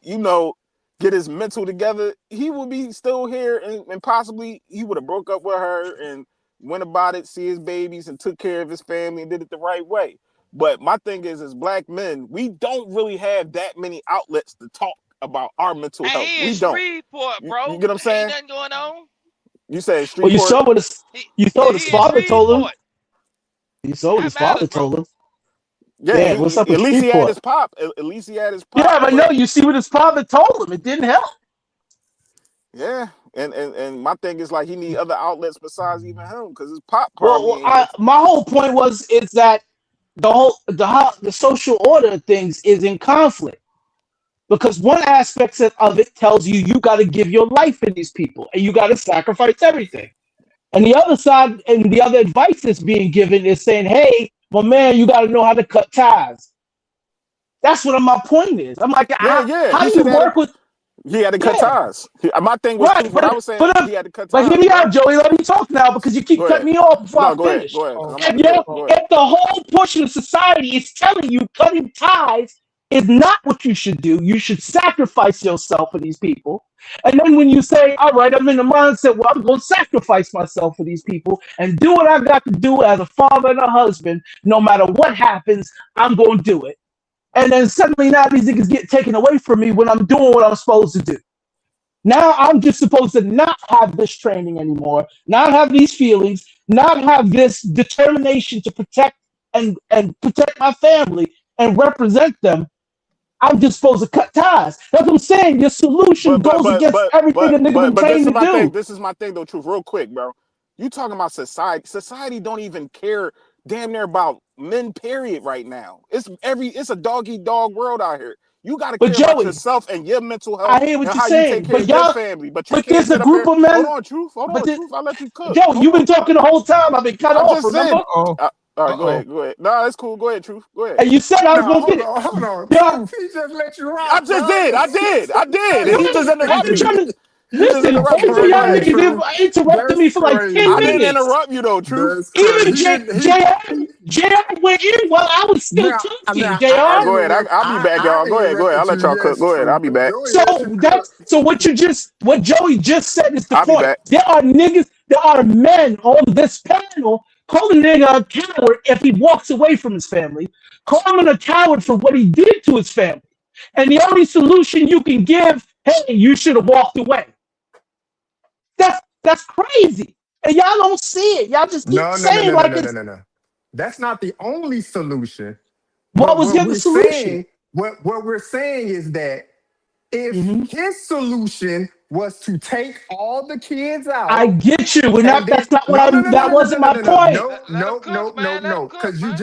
get his mental together, he would be still here and possibly he would have broke up with her and went about it, see his babies and took care of his family and did it the right way. But my thing is, as black men, we don't really have that many outlets to talk about our mental And health. he in We don't. Shreveport, You bro. get what I'm Ain't saying? nothing going on. You say Well, Streetport? you saw Yeah, what his he in father told him. Shreveport. You saw what That his matters, father bro. told him. Yeah, Yeah, what's up at with least he had Shreveport? his pop. At least he had his pop. Yeah, but no, But you see what his father told him. It didn't help. yeah, and my thing is like he need other outlets besides even him because his pop Well, probably ain't with. my whole point is that the social order of things is in conflict because one aspect of it tells you got to give your life for these people and you got to sacrifice everything. And the other side and the other advice that's being given is saying, hey, well, man, you got to know how to cut ties. That's what my point is. I'm like, Yeah. how He do you should have. work with, He had to cut yeah, ties. My thing was right. truth. What I was saying, But, he had to cut but hear ties, me out, bro. Joey. Let me talk now because you keep Go cutting ahead. me off before I No, finish. go ahead, because I'm about Oh, to dip. Go ahead. If the whole portion of society is telling you cutting ties is not what you should do, you should sacrifice yourself for these people. And then when you say, all right, I'm in the mindset, well, I'm going to sacrifice myself for these people and do what I got to do as a father and a husband, no matter what happens, I'm going to do it. And then suddenly now these niggas get taken away from me when I'm doing what I'm supposed to do. Now I'm just supposed to not have this training anymore, not have these feelings, not have this determination to protect and protect my family and represent them. I'm just supposed to cut ties. That's what I'm saying. Your solution goes against everything a nigga been trained to do. This is my thing though, truth. Real quick, bro. You talking about society? Society don't even care damn near about men. Period. Right now, it's a dog eat dog world out here. You got to care about yourself and your mental health. I hear what and you're how saying, you take care but of y'all, your family. But you but can't there's sit a up group here. of men. Hold on, truth. I'll let you cook. Joe, you've been talking the whole time. I've been cut off. Just Remember? All right, go ahead. No, that's cool. Go ahead, truth. Go ahead. And you said I was gonna get it. Hold on. Yeah. Truth, he just let you rock. I did. And he just interrupted me. Listen, both of y'all niggas interrupted me for like 10 minutes. I didn't interrupt you though, truth. Even JR went in while I was still talking. JR, go ahead. I'll be back, y'all. Go ahead. I'll let y'all cook. Go ahead. I'll be back. So what Joey just said is the I'll point. be back. There are men on this panel calling a nigga a coward if he walks away from his family, calling him a coward for what he did to his family. And the only solution you can give, hey, you should have walked away. That's crazy. And y'all don't see it. Y'all just keep saying no. That's not the only solution. What was the other solution? What we're saying is that if his solution was to take all the kids out, I get you. That wasn't my point. No. Because you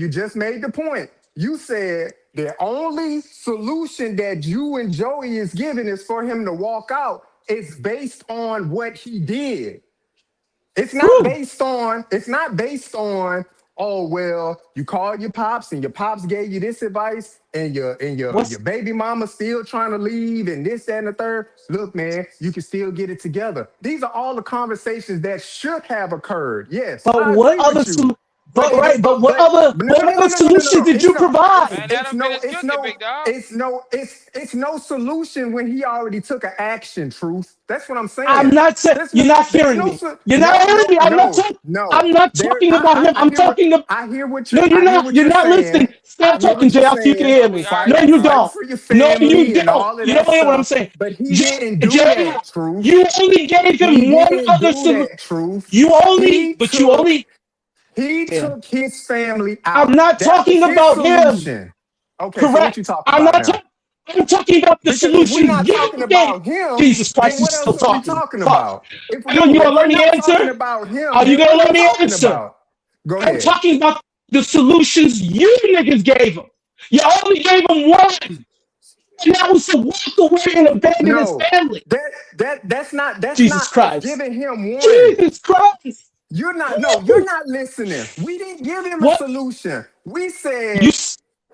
just made the point. You said the only solution that you and Joey is giving is for him to walk out. It's based on what he did. It's not based on, oh well, you called your pops and your pops gave you this advice and your baby mama still trying to leave and this, that, and the third. Look, man, you can still get it together. These are all the conversations that should have occurred. Yes. But what other solutions did you provide? It's no solution when he already took an action, truth. That's what I'm saying. I'm not saying you're not hearing me. You're not hearing me. I'm not talking about him. I'm talking about. I hear what you're. No, you're not. You're not listening. Stop talking, JR. You can hear me. No, you don't. No, you don't. You don't hear what I'm saying. But he didn't do that, truth. You only gave him one other solution. He took his family out. I'm not talking about him. Okay, correct. So what you talking about? I'm talking about the solution. We're not talking about him. Jesus Christ, what else are we talking about? Are you gonna let me answer? Are you gonna let me answer? Go ahead. I'm talking about the solutions you niggas gave him. You only gave him one. And that was to walk away and abandon his family. That's not Jesus Christ. Giving him one. Jesus Christ. You're not listening. We didn't give him a solution. We said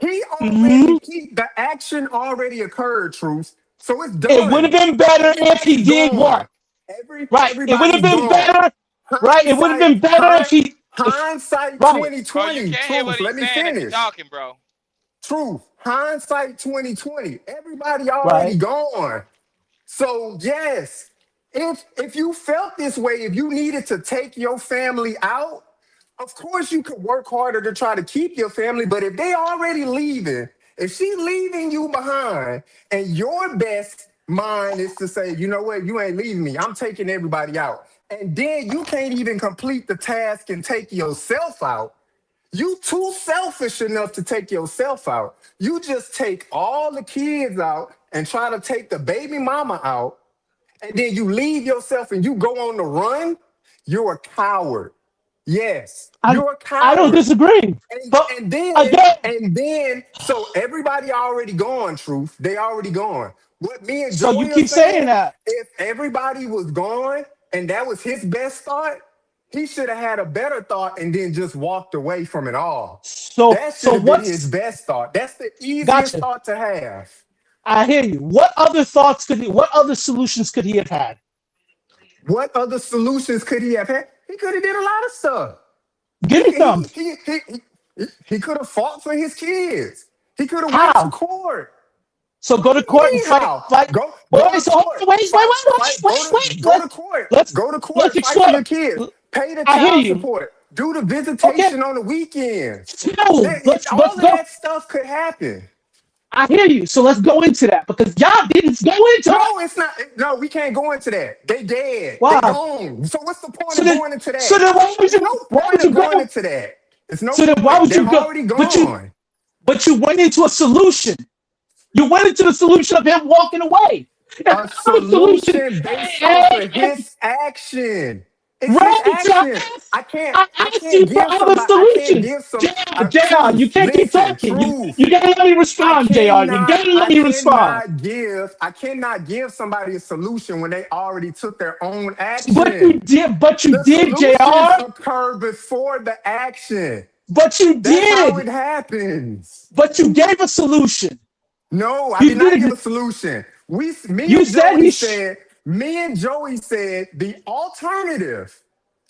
the action already occurred, truth. So it's done. It would have been better if he did what? It would have been better. Right? It would have been better if he. Hindsight 2020. Truth. Let me finish. Talking, bro. Truth. Hindsight 2020. Everybody already gone. So yes. If you felt this way, if you needed to take your family out, of course you could work harder to try to keep your family. But if they already leaving, if she leaving you behind, and your best mind is to say, you know what, you ain't leaving me, I'm taking everybody out. And then you can't even complete the task and take yourself out. You too selfish enough to take yourself out. You just take all the kids out and try to take the baby mama out. And then you leave yourself and you go on the run, you're a coward. Yes, you're a coward. I don't disagree. And then, so everybody already gone, truth. They already gone. What me and Joey you keep saying that. If everybody was gone and that was his best thought, he should have had a better thought and then just walked away from it all. That should have been his best thought. That's the easiest thought to have. I hear you. What other solutions could he have had? What other solutions could he have had? He could have did a lot of stuff. Give me some. He could have fought for his kids. He could have went to court. So go to court and fight. Go to court. Let's fight for your kids. Pay the child support. Do the visitation on the weekends. All of that stuff could happen. I hear you. So let's go into that because y'all didn't go into it. No, it's not. No, we can't go into that. They dead. Wow. They gone. So what's the point of going into that? So then why would you going into that? It's no. So then why would you go? Already gone. But you went into a solution. You went into the solution of him walking away. If A I have a solution, solution based off hey, of his action. It's his right? So action. I I asked can't you for give other somebody. I can't solutions. give some JR, you truth. can't keep Listen, talking. truth. You gotta let me respond, JR. You gotta let me respond. I cannot give somebody a solution when they already took their own But you action. did, The solutions JR. occur before the action. But you That's how did. it happens. But you gave a solution. No, I You did not give a did. solution. You said Me and Joey said the alternative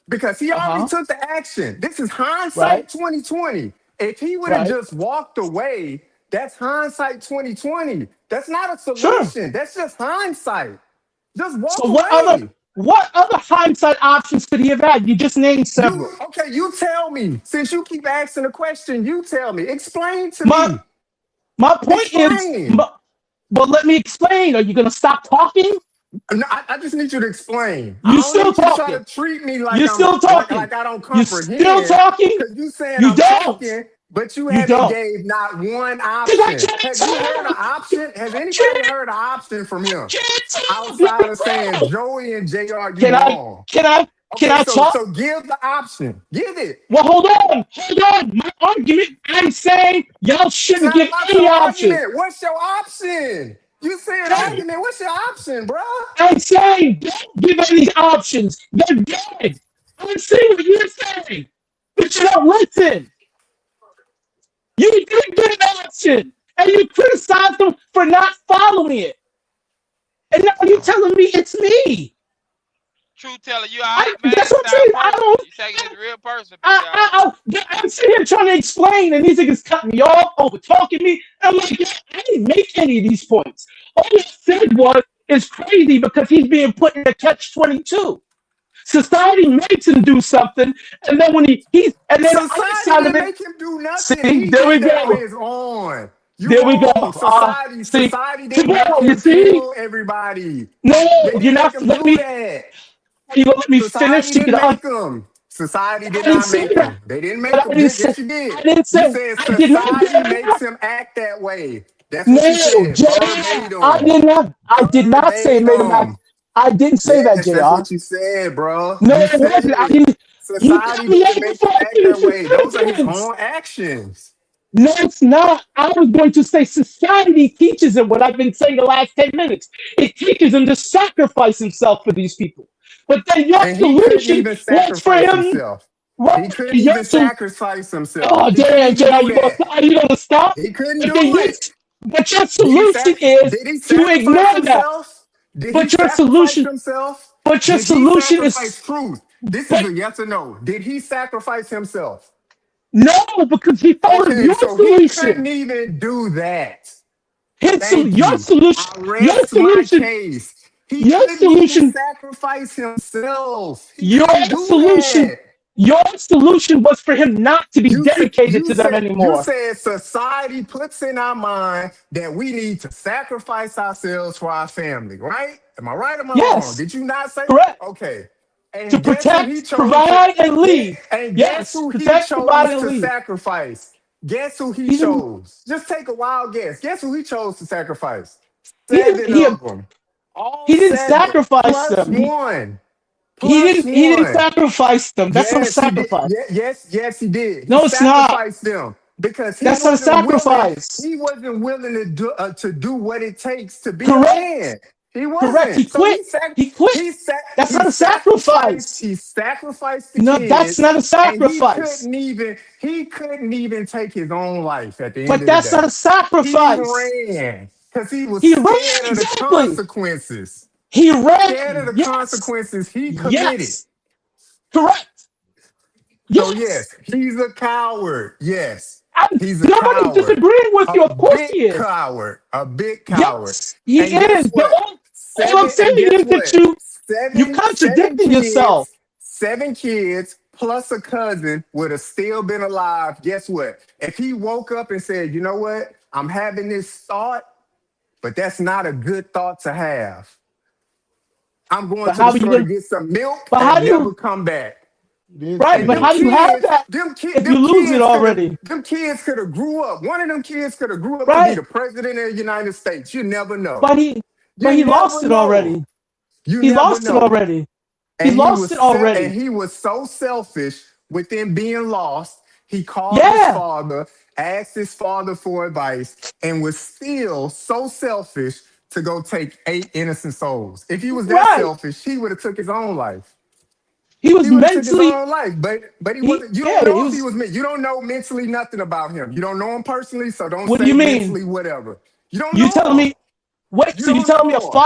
because he already uh-huh. took the action. This is Right. hindsight 2020. If he would have Right. just walked away, that's hindsight 2020. That's not a Sure. solution. That's just hindsight. Just walk So away. what other hindsight options could he have had? You just named several. You tell me. Since you keep asking the question, you tell me. Explain to My me. my point is, Explain. but let me explain. Are you gonna stop talking? No, I just need you to explain. I You don't still need you to try to talking? treat me like You I'm still talking? like I don't You still comprehend. talking? Because you saying You I'm don't. talking, but you You haven't don't. gave not one 'Cause I option. can't Have you heard an talk. option? Has I anybody can't. heard an option from I him can't talk. Let outside me of saying talk. Joey and JR, you Can I? wrong? Can I? Can Okay, I so talk? give the option. Give it. Well, hold on. Hold on. My argument. I'm saying y'all It's shouldn't not give about any your option. argument. What's your option? You saying Hey, argument? What's your option, bro? I'm saying don't give any options. They're dead. I'm saying what you're saying, but you don't listen. You did get an option, and you criticized them for not following it. And now you're telling me it's me. Truth teller, you all right, man? That's You what I'm sound saying. personal. You taking this real personal, big dog. I'm sitting here trying to explain, and these niggas cut me off, over talking me. I'm like, yeah, I didn't make any of these points. All I said was it's crazy because he's being put in a catch 22. Society makes him do something, and then when he's and then the other Society side of didn't it, make him do nothing. see, He there we did that on go. his own. You There we go. wrong. See, Society see, didn't make you him see? kill everybody. No, They you're didn't make not. him do that. You gonna let me finish Society to didn't get on. make him. Society I did didn't not say make that. him. They didn't But make I him. didn't Yes, say. you I did. didn't You say. said I did not society get makes that. him act that way. That's what you No, said. JR. I Verbatim. did not. I did not say it made him act. Verbatim. I didn't say that, Yes, that's JR. what you said, bro. No, You it said wasn't. I it. didn't. You cut Society me didn't off make before him I act that finished way. the Those are his sentence. own actions. No, it's not. I was going to say society teaches him what I've been saying the last 10 minutes. It teaches him to sacrifice himself for these people. But then your And he couldn't solution even was for sacrifice him. himself. He Right? couldn't Your even solution. sacrifice himself. Oh, He couldn't damn, even JR, do that. you gonna stop? He couldn't But then do it. yes, but your solution is Did he to sacrifice ignore that. himself? Did he But your sacrifice solution, himself? but your Did he solution sacrifice is, truth? This is but a yes or no. Did he sacrifice himself? no, because he followed Okay, your so he couldn't solution. even do that. His, Thank your you. solution, I your rest my solution, case. He your couldn't even solution, sacrifice himself. He your couldn't do solution, that. your solution was for him not to be You dedicated you to them said you anymore. said society puts in our mind that we need to sacrifice ourselves for our family, right? Am I right or am I wrong? Yes, Did you not say correct. okay? To And guess who he protect, chose to provide, and lead. guess Yes, who he protect, provide, chose and to lead. sacrifice? Guess who he He didn't. chose? Just take a wild guess. Guess who he chose to sacrifice? He didn't. Seven of them. All He didn't seven sacrifice plus them. one. Plus He didn't one. sacrifice them. That's not a Yes, he did. sacrifice. Yes, he did. He No, it's not. sacrificed them because he That's not a wasn't willing. sacrifice. He wasn't willing to do what it takes to be a Correct. man. He Correct. He wasn't. So quit. He quit. That's not a sacrifice. he sacrificed the No, that's kids, not a and sacrifice. he couldn't even take his own life at the end But of the that's not day. a He sacrifice. ran because he was He ran scared of the exactly. consequences. He Scared of ran. the Yes. consequences he committed. Yes. Correct. So Yes. yes, he's a coward. Yes, he's a Nobody's coward. disagreeing with you. A Of course big he is. coward. A big coward. Yes, he And guess is. what? All I'm saying And guess is that what? you Seven contradicting yourself. kids, 7 kids plus a cousin would have still been alive. Guess what? If he woke up and said, you know what? I'm having this thought, but that's not a good thought to have. I'm going But to the how are you store to gonna? get some milk But how and do never you? come back. You did Right, say And but that. how do you have that if you lose it already? them kids could have grew up. One of them kids could have grew up to be Right, the president of the United States. You never know. but he You never lost it know. already. You He never lost it know. already. He lost it And already. he was so selfish within being lost. He called his Yeah, father, asked his father for advice, and was still so selfish to go take 8 innocent souls. If he was that right. selfish, he would have took his own life. He was He would have took his mentally. own life, but he He wasn't. You don't yeah. He know if he was. was. You don't know mentally nothing about him. You don't know him personally, so don't What do say you mean? mentally whatever. You don't You telling know him. me? Wait. You So you don't telling me know him.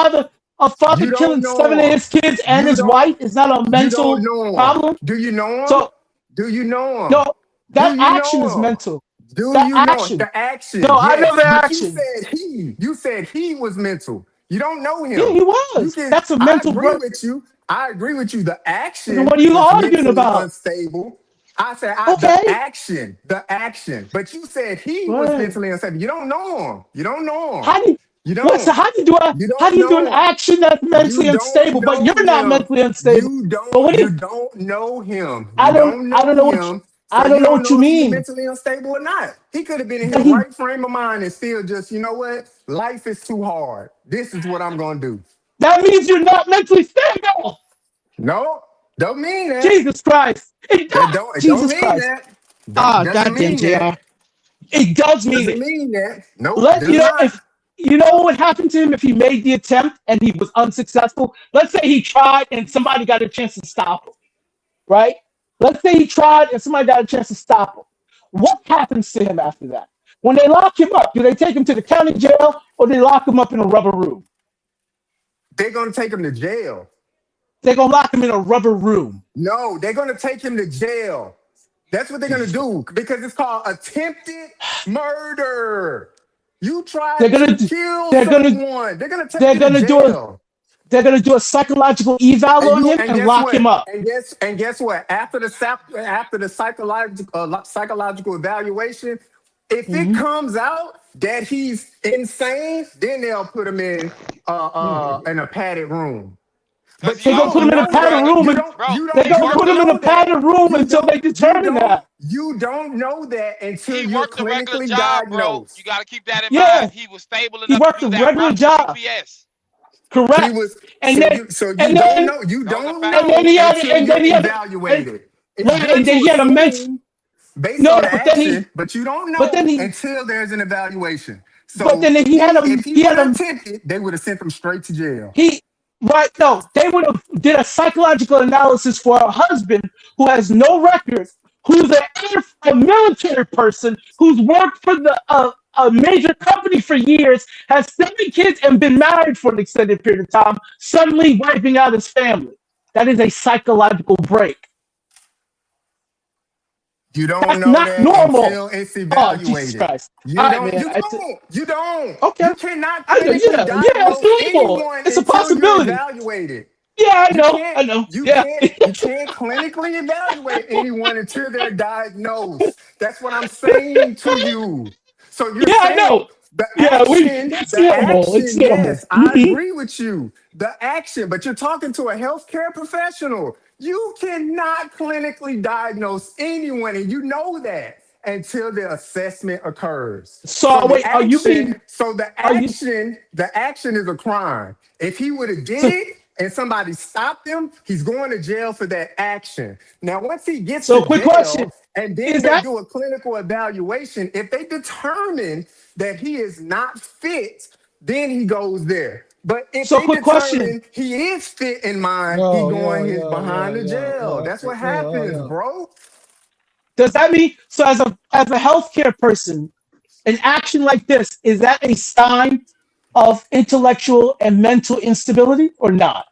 a father You don't killing seven know of him. his kids and You his don't. wife is not a You don't mental know him. problem? Do you know him? So Do you know him? no, Do that you action is know him? mental. Do That you know him? action. The action? No, I know Yes, the but you action. said he. You said he was mental. You don't know Yeah, him. he You was. can. That's a I mental agree break. with you. I agree with you. The Then action what are you was arguing mentally about? unstable. I said the Okay. action, the action. But you said he was Right. mentally unstable. You don't know him. You don't know him. How do you, You what? So don't. how do You don't you do an know him. action that's You mentally don't unstable, but know you're not him. mentally unstable? But what do You you? don't know him. I You don't. don't I don't know know what. him. So I you don't know don't what you know if he's mean. mentally unstable or not. He could have been in his But he. right frame of mind and still just, you know what? Life is too hard. This is what I'm gonna do. That means you're not mentally stable. No, don't mean that. Jesus Christ. It That does. don't it don't Jesus mean Christ. that. Ah, Doesn't goddamn, mean that. Jr. It does mean Doesn't it. mean that. Nope, Let does you know not. if you know what would happen to him if he made the attempt and he was unsuccessful. Let's say he tried and somebody got a chance to stop him. Right? Let's say he tried and somebody got a chance to stop him. What happens to him after that? When they lock him up, do they take him to the county jail or do they lock him up in a rubber room? They're gonna take him to jail. They're gonna lock him in a rubber room. No, they're gonna take him to jail. That's what they're gonna do because it's called attempted murder. You They're tried gonna to do- kill they're gonna someone. They're gonna take they're you to gonna do a jail. they're gonna do a psychological eval on him And and guess lock him what? up. And guess what? After the psychological evaluation, if it Mhm. comes out that he's insane, then they'll put him in a padded room. Cause But he They're you gonna also put don't him in a worked know the padded that. regular, room You and don't bro. you they're don't He gonna you worked put the him don't in a know that. padded room You until they don't determine that. you don't know that until he you're worked the regular clinically job, bro. You diagnosed. got to keep that in mind. Yeah, He was stable he enough to worked do a that regular without the job. UPS. He Correct. was And so you and don't then know you Those are don't and facts. then know he had until and then you're he had and, evaluated. It's right, good and then to he had a mental. assume based No, on the action, but you don't but know then he until there's an evaluation. but So then he had a if he he would had have a attempted, they would have sent him straight to jail. he right no they would have did a psychological analysis for a husband who has no record, who's a military person who's worked for a major company for years, has 7 kids and been married for an extended period of time, suddenly wiping out his family. That is a psychological break. You don't That's know not that normal. until it's Oh, Jesus evaluated. Christ. All You right, don't, man. you don't, you don't. Okay. You cannot I know. clinically Yeah, yeah, it's diagnose doable. anyone It's a until you're possibility. evaluated. Yeah, I You know. can't, I know. you Yeah. can't, you can't clinically evaluate anyone until they're diagnosed. That's what I'm saying to you. So you're Yeah, I saying know. Yeah, it's the normal. It's action, normal. yes, I Hmm. agree with you. The action, but you're talking to a healthcare professional. You cannot clinically diagnose anyone, and you know that until the assessment occurs. So So the wait, are you action, being so the are you action, the action is a crime. If he would have did so it and somebody stopped him, he's going to jail for that action. Now, once he gets so to quick question. jail and then Is they that do a clinical evaluation, if they determine that he is not fit, then he goes there. But if so they quick question? determine he is fit in mind, he Yo, going yo, his yo, yo, behind the yo, jail. yo, That's what yo, happens, yo. bro. Does that mean so as a healthcare person, an action like this, is that a sign of intellectual and mental instability or not?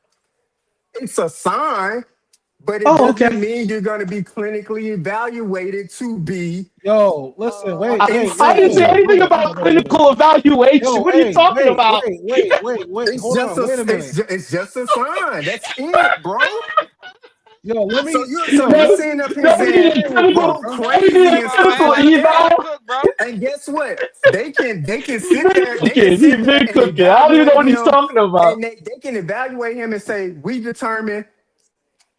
It's a sign, but it Oh, doesn't okay. mean you're going to be clinically evaluated to be Yo, listen, I didn't say insane. anything about clinical evaluation. Yo, What are you hey, talking about? wait. It's Hold just on, a wait a minute. it's just a sign. That's it, bro. Yo, let So me, you yo, so you let No, me sitting up here no, we explain need saying a real quick, clinical, go bro. we need crazy a and Bro, stuff act clinical like like he that. can't eval. cook, bro. And guess what? They can He's sit been there, they can cooking. He's sit there been and cooking. I don't even know evaluate what he's him, talking about. and they can evaluate him and say, we determine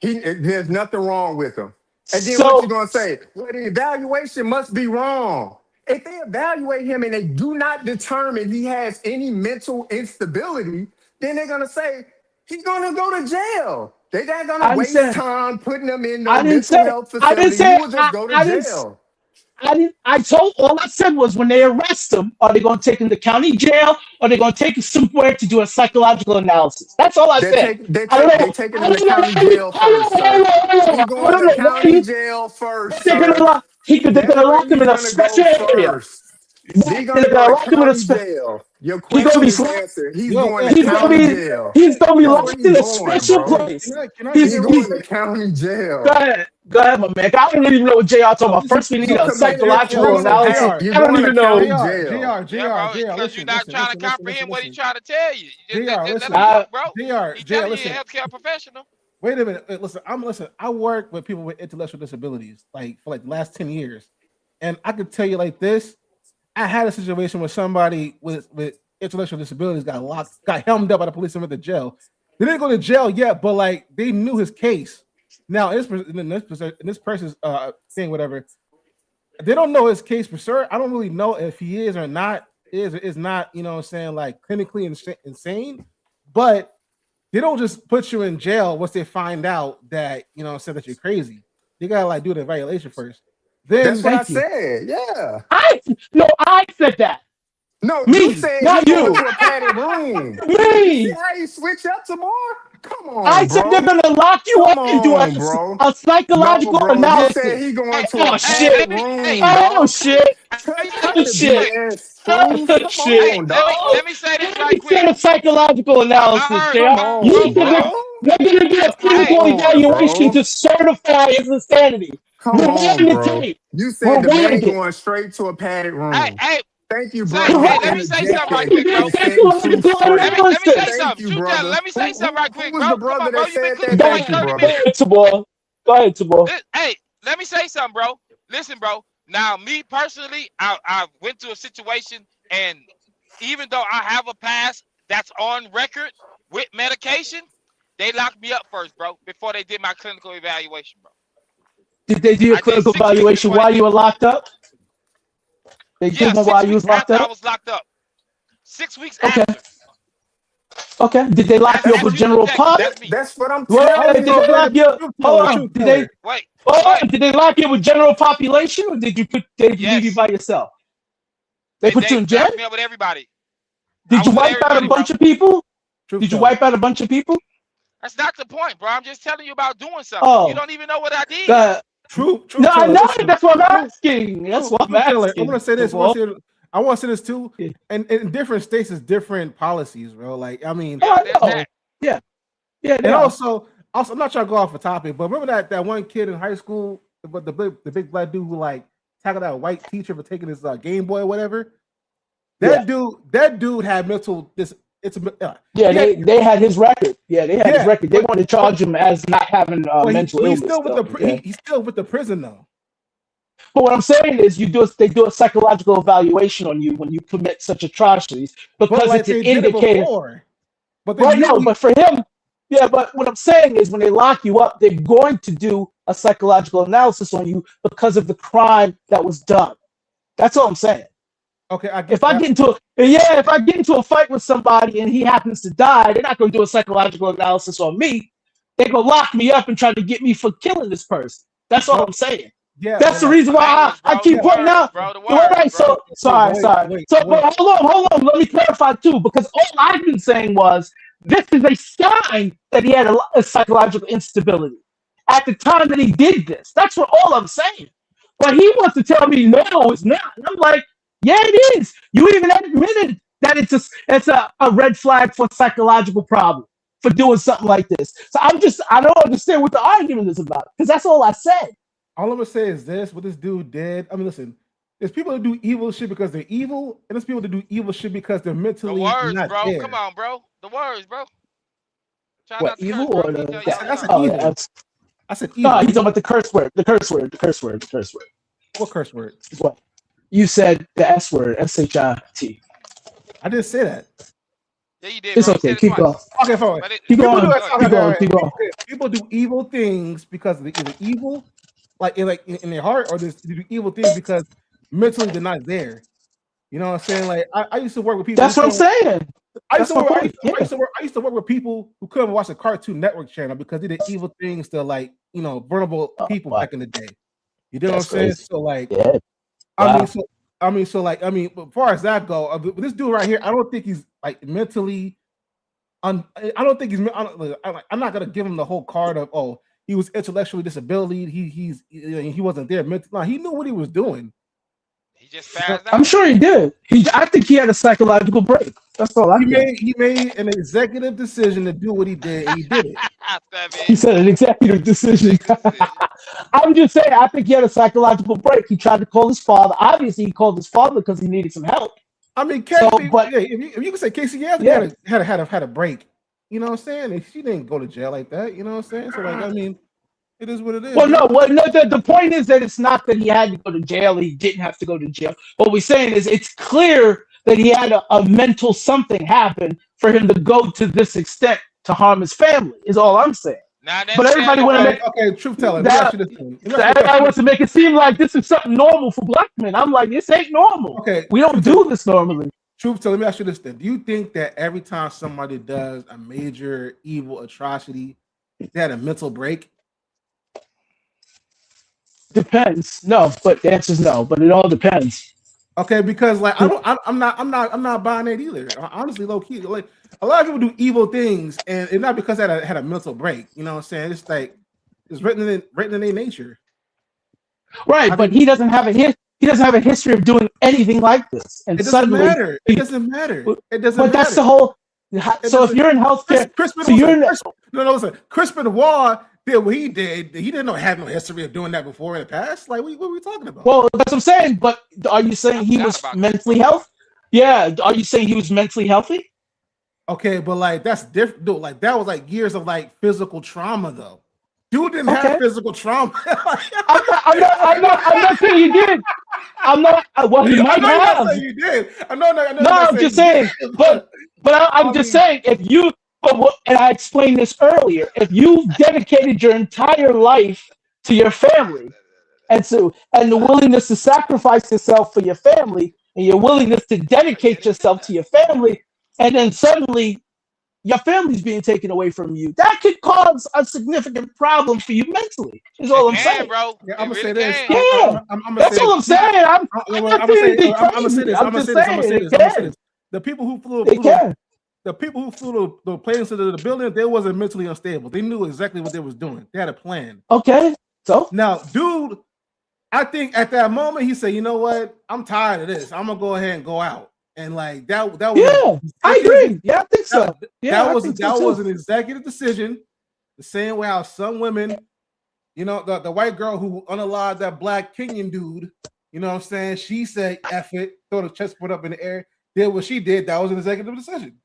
there's nothing wrong with him. And then what you So gonna say? Well, the evaluation must be wrong. If they evaluate him and they do not determine he has any mental instability, then they're gonna say he's gonna go to jail. They're not gonna I didn't waste say time putting him in no I didn't mental say health I didn't facility. He say will just go to I didn't jail. I told all I said was when they arrest him, are they going to take him to county jail or are they going to take him somewhere to do a psychological analysis? That's all I said. I don't They know. taking I him to don't know county why you. jail first, sir. He I going don't to know why county you. jail first, They're going to sir. lock. They're going to That's where lock him he's in a gonna go special area. first. They're They're gonna going to go to lock him in a county special. jail. Your He's going to question be is locked. answered. He's Yo, going hey, to He's going to county be. jail. He's going to be That's where locked he's in a going, special bro. place. can I He's get He's going real? to county Go jail. ahead. Go ahead, my man. I don't even know what JR talking about. First, we need You a committed a Yo, psychological listen, analysis. Jr. You're I don't going to even know. county Jr. jail. Yeah, bro, because you're Listen, not trying to comprehend what he's trying to tell you. Jr. Just let Listen, him cook, bro. Jr. He's Jr. telling you a Listen. healthcare professional. Wait a minute. Listen. I work with people with intellectual disabilities like for like the last 10 years, and I could tell you like this. I had a situation where somebody with intellectual disabilities got helmed up by the police and went to jail. They didn't go to jail yet, but like they knew his case. Now in this person's thing, whatever, they don't know his case for sure. I don't really know if he is or not is not, you know what I'm saying, like clinically insane, but they don't just put you in jail once they find out that, you know what I'm saying, that you're crazy. They gotta like do the evaluation first. That's Then what I Thank you. said. Yeah. I said that. No, you Me, said he not going you. to a padded room. You see Me. how you switch up some more? Come I on, said they're bro. gonna lock you Come up and do on, bro. a No, psychological bro. You said analysis. he going Hey, to a Oh hey, shit! padded let me, hey, room, Oh dog. shit! let me say Cut Oh the this real shit! quick. BS, fool. Oh Come shit! Hey, on, Oh, let dog. me say this he right quick. said a psychological analysis, I JR. Come heard, on, You bro. think bro. they're gonna do a Hey, clinical Come on, evaluation bro. to certify his insanity? Come on, Rewind the bro. tape. You said the man Rewind it. going straight to a padded hey, room. hey, Thank you, say, brother, hey, for let me say They're something right interjecting gonna quick, do bro. a and setting truth psychological straight. Let me say analysis. Thank something. you, Shoot that. brother. Let me say something right Who quick, was bro. the Come brother on, bro. that You've been said cooking that? for Go like Thank you, ahead, 30 brother. go minutes. ahead, Tabor. Go ahead, Tabor. Hey, let me say something, bro. Listen, bro. Now, me personally, I went to a situation, and even though I have a pass that's on record with medication, they locked me up first, bro, before they did my clinical evaluation, bro. Did they do a I did clinical 6 weeks evaluation before they while you did. were locked up? They Yeah, did one while six you weeks was locked after I up? was locked up. 6 weeks Okay. after. Okay. Did they lock That's you up That's with that's what real general objective. pop? That's me. that's what I'm Wait, I telling was did they gonna you. say lock the you? truth Hold teller, on. truth teller. Wait, Hold wait. on. Did they lock you with general population, or did you leave you Yes, by yourself? They put you they in jail? locked me up with everybody. I Did you was with wipe out a everybody, bro. bunch of people? Truth Did you teller. wipe out a bunch of people? That's not the point, bro. I'm just telling you about doing something. You Oh, don't even know what I did. God. Truth No, I teller. know. Listen. That's what I'm Truth, asking. That's what I'm truth teller. I'm gonna asking. say this. Tabor. I want to say this too. Yeah. And in different states, is different policies, bro. Like, I mean, Oh, Yeah, I there's know. that. Yeah. Yeah, they and are. also, I'm not trying to go off the topic, but remember that one kid in high school, the big black dude who like tackled that white teacher for taking his Game Boy or whatever. Yeah. That dude had mental. It's Yeah, yeah, they had his record. Yeah, they had his yeah, record. They wanted to charge him as not having mental he's illness, still with though. Yeah. he's still with the prison though. But what I'm saying is, they do a psychological evaluation on you when you commit such atrocities But because like it's an they did it indicator. before. But then Right? No, but for him, yeah. But what I'm saying is, when they lock you up, they're going to do a psychological analysis on you because of the crime that was done. That's all I'm saying. okay, I If get I that. get if I get into a fight with somebody and he happens to die, they're not going to do a psychological analysis on me. They're going to lock me up and try to get me for killing this person. That's all No, I'm saying. yeah, That's but the like, reason why Language, I bro. The keep yeah, pointing words, out. bro. The All words, right, bro. so sorry, sorry. So, wait. but hold on. Let me clarify too, because all I've been saying was this is a sign that he had a psychological instability at the time that he did this. That's what all I'm saying. But he wants to tell me no, it's not. And I'm like, yeah, it is. You even admitted that it's a red flag for psychological problem for doing something like this. So I don't understand what the argument is about because that's all I said. All I'm gonna say is this: what this dude did. I mean, listen, there's people that do evil shit because they're evil, and there's people that do evil shit because they're The mentally words, not bro. Come there. on, bro. The words, bro. Try What not to curse, evil bro. or Let me tell I you said, how the? I you said are. Oh yeah, evil. I said no, evil. he's talking about the curse word. The curse word. What curse word? Is what you said. The S word. SHIT. I didn't say that. Yeah, you did, It's bro. You okay. said it Keep going. twice. Okay, fine. But it, Keep People do going. it. go ahead. Okay, Keep all going. right. Keep going. People do evil things because they're either evil in their heart, or just do evil things because mentally they're not there. You know what I'm saying? Like I used to work with people. That's what I'm saying. I used That's to work with people who couldn't watch the Cartoon Network channel because they did evil things to like vulnerable people back in the day. You know what I'm saying? So like, yeah. I mean, as far as that go, this dude right here, I don't think he's like mentally. I don't think he's. I'm not gonna give him the whole card of he was intellectually disability. He wasn't there mentally. No, he knew what he was doing. He just passed out. I'm sure he did. I think he had a psychological break. That's all I think. He made an executive decision to do what he did, and he did it. He said an executive decision. I'm just saying, I think he had a psychological break. He tried to call his father. Obviously, he called his father because he needed some help. I mean, Casey, if you could say Casey had a break. You know what I'm saying? And she didn't go to jail like that. You know what I'm saying? So like, I mean, it is what it is. Well, no. The point is that it's not that he had to go to jail. He didn't have to go to jail. What we're saying is it's clear that he had a mental something happen for him to go to this extent to harm his family. Is all I'm saying. But everybody want to make truth teller. Everybody wants to make it seem like this is something normal for black men. I'm like, this ain't normal. Okay, we don't do this normally. Truth teller, let me ask you this then: do you think that every time somebody does a major evil atrocity, they had a mental break? Depends. No, but the answer is no. But it all depends. Okay, because like I'm not buying it either. Honestly, low key, like a lot of people do evil things, and it's not because they had a mental break. You know what I'm saying? It's like it's written in their nature. Right, but he doesn't have a history of doing anything like this. And it doesn't matter. It doesn't matter. It doesn't matter. But that's the whole. So if you're in healthcare, Chris Benoit did what he did. He didn't have no history of doing that before in the past. Like, what are we talking about? Well, that's what I'm saying. But are you saying he was mentally healthy? Yeah. Are you saying he was mentally healthy? Okay, but like that's different. Dude, like that was like years of like physical trauma, though. Dude didn't have physical trauma. I'm not saying you did. I'm not. Well, he might have. You did. I'm just saying. But I'm just saying if you. And I explained this earlier. If you've dedicated your entire life to your family, and the willingness to sacrifice yourself for your family, and your willingness to dedicate yourself to your family, and then suddenly your family's being taken away from you, that could cause a significant problem for you mentally. Is all I'm saying, bro. Yeah, I'm gonna say this. Yeah, that's all I'm saying. I'm gonna say this. The people who flew the planes into the building, they wasn't mentally unstable. They knew exactly what they was doing. They had a plan. Okay, so now, dude, I think at that moment he said, "You know what? I'm tired of this. I'm gonna go ahead and go out." And like that was. Yeah, I agree. Yeah, I think so. That was an executive decision. The same way how some women, the white girl who unalived that black Kenyan dude, you know what I'm saying? She said, "F it," throw the chessboard up in the air, did what she did. That was an executive decision.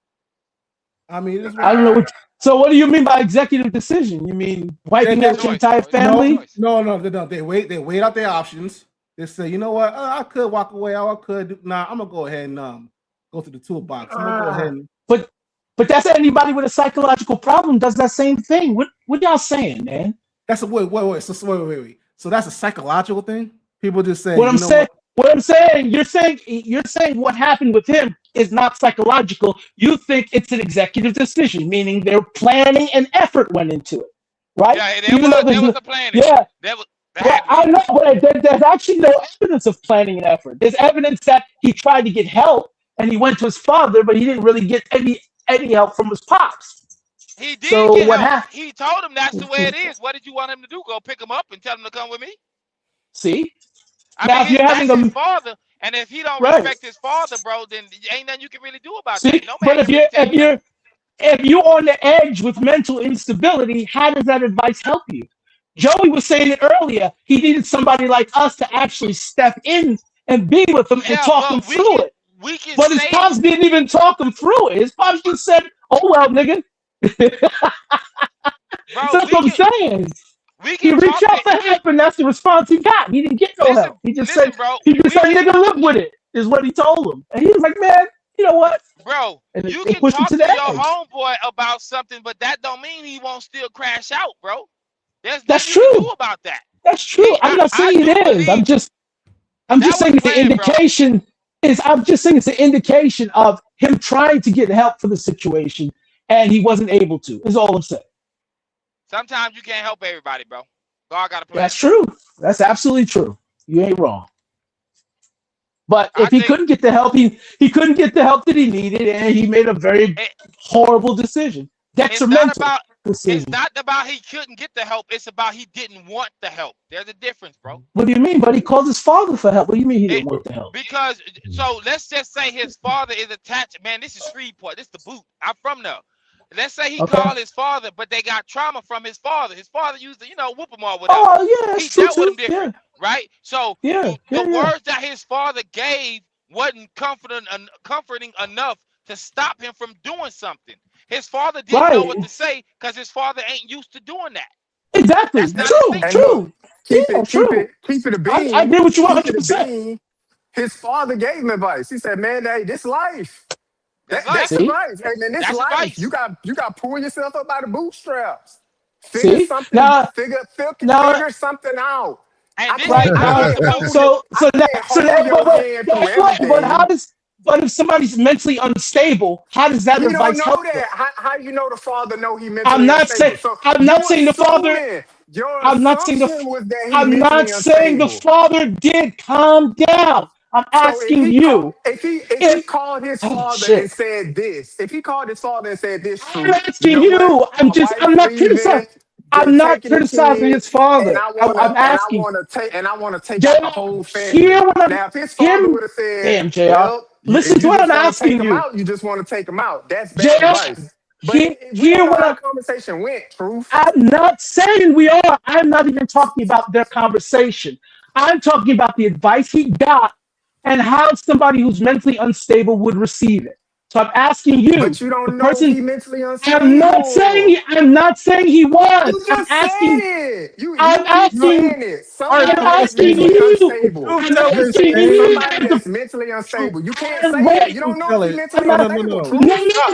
I mean, I don't know. So, what do you mean by executive decision? You mean wiping out your entire family? No. They weighed out their options. They say, you know what? I could walk away. I could. I'm gonna go ahead and go to the toolbox. I'm gonna go ahead and. But that's anybody with a psychological problem does that same thing. What y'all saying, man? That's a wait. Wait. So that's a psychological thing. People just say. What I'm saying. You're saying what happened with him is not psychological. You think it's an executive decision, meaning their planning and effort went into it, right? Yeah, there was a planning. Yeah. I know, but there's actually no evidence of planning and effort. There's evidence that he tried to get help and he went to his father, but he didn't really get any help from his pops. He did get help. He told him that's the way it is. What did you want him to do? Go pick him up and tell him to come with me? See? Now, if you're having his father, and if he don't respect his father, bro, then ain't nothing you can really do about that. No, but if you're on the edge with mental instability, how does that advice help you? Joey was saying it earlier. He needed somebody like us to actually step in and be with him and talk him through it. But his pops didn't even talk him through it. His pops just said, "Oh well, nigga." That's what I'm saying. He reached out for help, and that's the response he got. He didn't get no help. He just said, "Nigga, live with it." Is what he told him, and he was like, "Man, you know what, bro? You can talk to your homeboy about something, but that don't mean he won't still crash out, bro. There's nothing you can do about that. That's true. I'm not saying it is. I'm just saying it's an indication. I'm just saying it's an indication of him trying to get help for the situation, and he wasn't able to. Is all I'm saying. Sometimes you can't help everybody, bro. God got a plan. That's true. That's absolutely true. You ain't wrong. But if he couldn't get the help, he couldn't get the help that he needed, and he made a very horrible decision. Detrimental decision. It's not about he couldn't get the help. It's about he didn't want the help. There's a difference, bro. What do you mean? But he called his father for help. What do you mean he didn't want the help? Because, so let's just say his father is attached. Man, this is Shreveport. This is the boot. I'm from there. Let's say he called his father, but they got trauma from his father. His father used to, whoop him or whatever. Oh, yeah, he dealt with him different, right? So the words that his father gave wasn't comforting enough to stop him from doing something. His father didn't know what to say because his father ain't used to doing that. Exactly. True. Keep it a bean. I agree with you 100%. His father gave him advice. He said, "Man, hey, this life. That's advice. Hey, man, this life. Advice. You got to pull yourself up by the bootstraps. Figure something out. And but if somebody's mentally unstable, how does that advice help them? How you know the father know he mentally unstable? I'm not saying the father. I'm not saying the father did. Calm down. I'm asking you. If he called his father and said this, I'm asking you. I'm not criticizing. I'm not criticizing his father. I'm asking. And I want to take out the whole family. Now, if his father would have said, "Damn, JR, listen to what I'm asking you. You just want to take him out. That's bad advice." But hear what our conversation went, Truth. I'm not saying we are. I'm not even talking about their conversation. I'm talking about the advice he got and how somebody who's mentally unstable would receive it. So I'm asking you. But you don't know he's mentally unstable. I'm not saying he was. You just said it. I'm asking you. Somebody that's mentally unstable. You can't say that. You don't know if he's mentally unstable.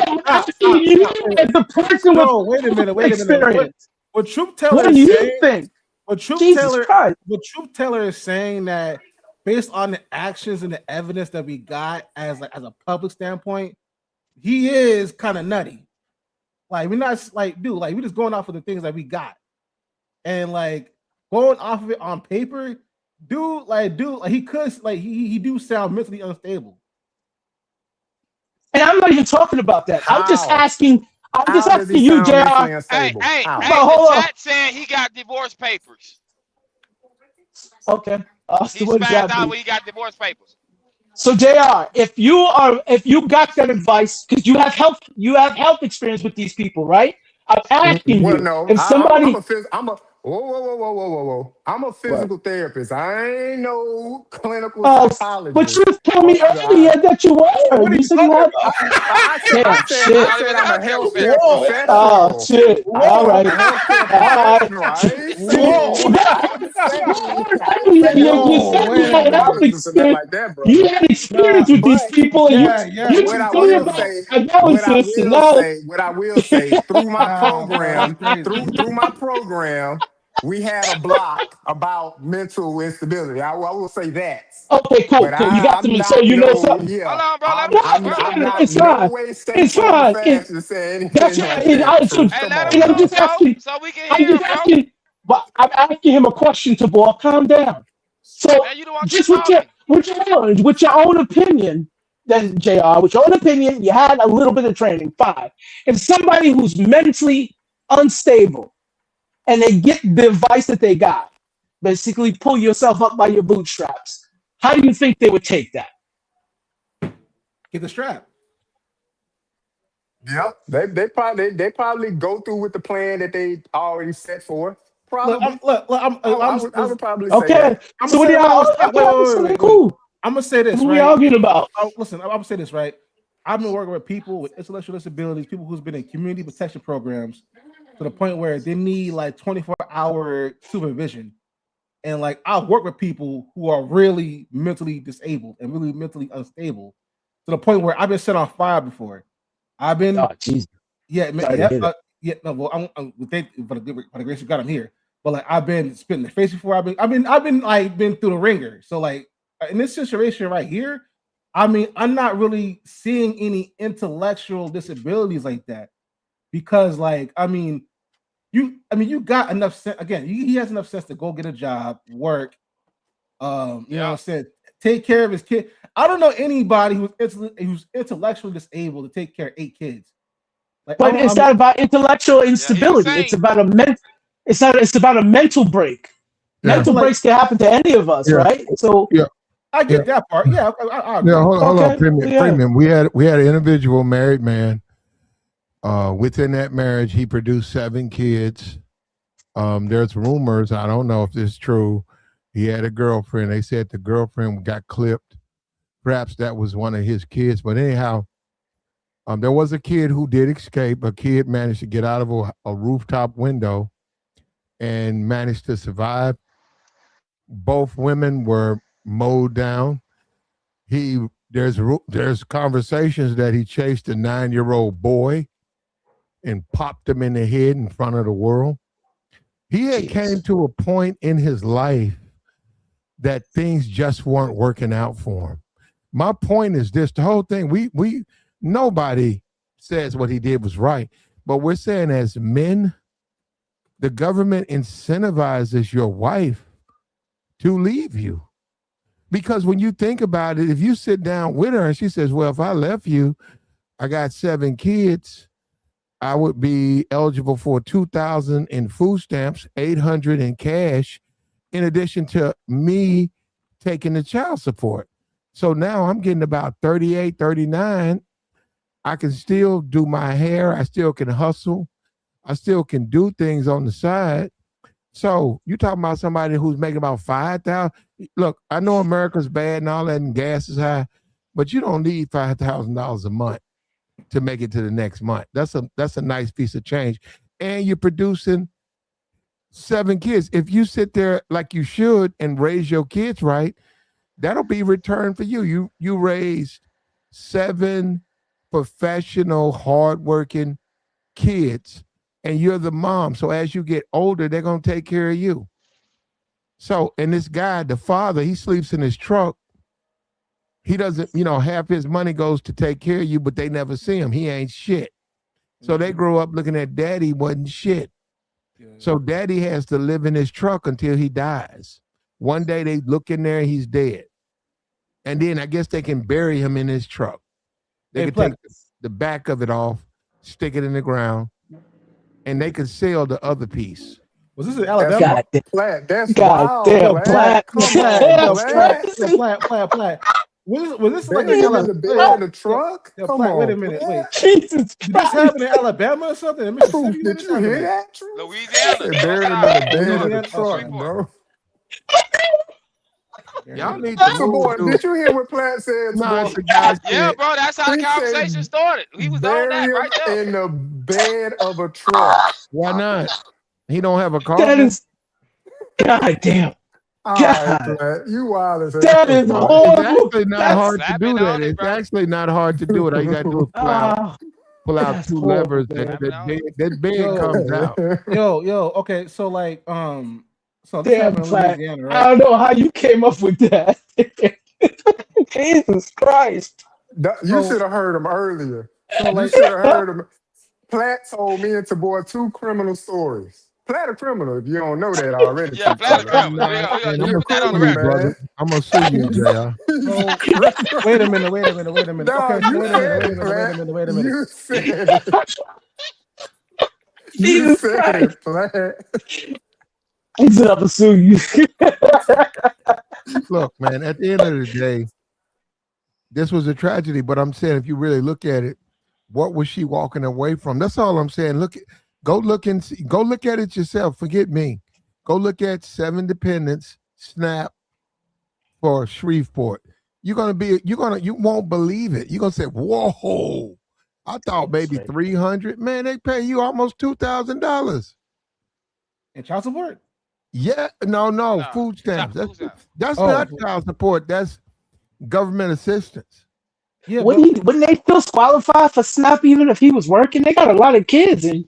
I'm asking you as the person with experience. What Truth Teller What do you think? What Truth Teller is saying that based on the actions and the evidence that we got as a public standpoint, he is kind of nutty. Like, we're not we're just going off of the things that we got. And going off of it on paper, he could he do sound mentally unstable. And I'm not even talking about that. I'm just asking you, JR. Hey, the chat saying he got divorce papers. Okay. He's found out when he got divorce papers. So JR, if you got that advice, because you have health experience with these people, right? I'm asking you. No, if somebody, whoa. I'm a physical therapist. I ain't no clinical psychologist. But you told me earlier that you were. You said you had. I said I'm a healthcare professional. Oh shit! All right. You had experience with these people, and what I will say through my program, we had a block about mental instability. I will say that. Okay, cool. You got to me, so you know something. Yeah. Hold on, bro. It's fine. It's fine. That's right. I'm just asking. So we can hear him, but I'm asking him a question, Tabor. Calm down. So just with your own opinion, then JR, with your own opinion, you had a little bit of training. Fine. If somebody who's mentally unstable and they get the advice that they got, basically pull yourself up by your bootstraps, how do you think they would take that? Get the strap. Yeah, they probably go through with the plan that they already set forth. Probably. I would probably say okay. That. So what y'all? Cool. I'm gonna say this. What are we arguing about? Listen, I'm gonna say this right. I've been working with people with intellectual disabilities, people who's been in community protection programs, to the point where they need 24-hour supervision. And I've worked with people who are really mentally disabled and really mentally unstable, to the point where I've been set on fire before. I've been, for the grace of God, I'm here. but like I've been spit in the face before. I've been like been through the ringer. So like in this situation right here, I mean, I'm not really seeing any intellectual disabilities like that because like you got enough sense. Again, he has enough sense to go get a job, work. You know what I'm saying? Take care of his kid. I don't know anybody who's intellectually disabled to take care of 8 kids. Like, but it's not about intellectual instability. It's about It's about a mental break. Yeah. Mental breaks can happen to any of us, right? So I get that part. Yeah, I yeah. Hold on, premium. We had an individual married man. Within that marriage, he produced 7 kids. There's rumors. I don't know if this is true. He had a girlfriend. They said the girlfriend got clipped. Perhaps that was one of his kids. But anyhow, there was a kid who did escape. A kid managed to get out of a rooftop window and managed to survive. Both women were mowed down. There's conversations that he chased a 9-year-old boy and popped him in the head in front of the world. He had came to a point in his life that things just weren't working out for him. My point is this: the whole thing, we nobody says what he did was right, but we're saying as men, the government incentivizes your wife to leave you. Because when you think about it, if you sit down with her and she says, well, if I left you, I got 7 kids, I would be eligible for $2,000 in food stamps, $800 in cash, in addition to me taking the child support. So now I'm getting about 38, 39. I can still do my hair. I still can hustle. I still can do things on the side. So you talking about somebody who's making about 5,000. Look, I know America's bad and all that, and gas is high, but you don't need $5,000 a month to make it to the next month. That's a nice piece of change. And you're producing 7 kids. If you sit there like you should and raise your kids right, that'll be returned for you. You raised 7 professional, hardworking kids, and you're the mom. So as you get older, they're going to take care of you. So, and this guy, the father, he sleeps in his truck. He doesn't, half his money goes to take care of you, but they never see him. He ain't shit. So they grow up looking at daddy wasn't shit. So daddy has to live in his truck until he dies. One day they look in there and he's dead. And then I guess they can bury him in his truck. They can take the back of it off, stick it in the ground, and they can sell the other piece. Was this in Alabama? That's God wild, damn, Platt. Come on, Platt. Was this like in the truck? Come on, wait a minute. Wait. Jesus Did this happen in Alabama or something? In Mississippi? Did you hear that? Louisiana. They buried him in the bed of the truck, bro. Y'all need to move. Did you hear what Platt said? Yeah, bro, that's how the conversation started. He was on that right there. In the bed of a truck. Why not? He don't have a car. That is, God damn. God, you wild as hell. That is horrible. It's actually not hard to do that. It's actually not hard to do it. All you got to do is pull out 2 levers. That bed comes out. Yo. Okay, so like, so this Damn, happened in Platt. Louisiana, right? I don't know how you came up with that. Jesus Christ. You should have heard him earlier. So like, You should have heard him. Platt told me and Tabor 2 criminal stories. Platt a criminal, if you don't know that already. Yeah, Platt a criminal. I'm gonna sue you, JR. Wait a minute. Okay, wait a minute. You said it. You said it, Platt. He's up to sue you. Look, man, at the end of the day, this was a tragedy, but I'm saying if you really look at it, what was she walking away from? That's all I'm saying. Go look at it yourself. Forget me. Go look at 7 dependents SNAP for Shreveport. You won't believe it. You're gonna say, whoa, I thought maybe 300. Man, they pay you almost $2,000. And child support? Yeah, no, food stamps. That's not child support. That's government assistance. Yeah, wouldn't they still qualify for SNAP even if he was working? They got a lot of kids and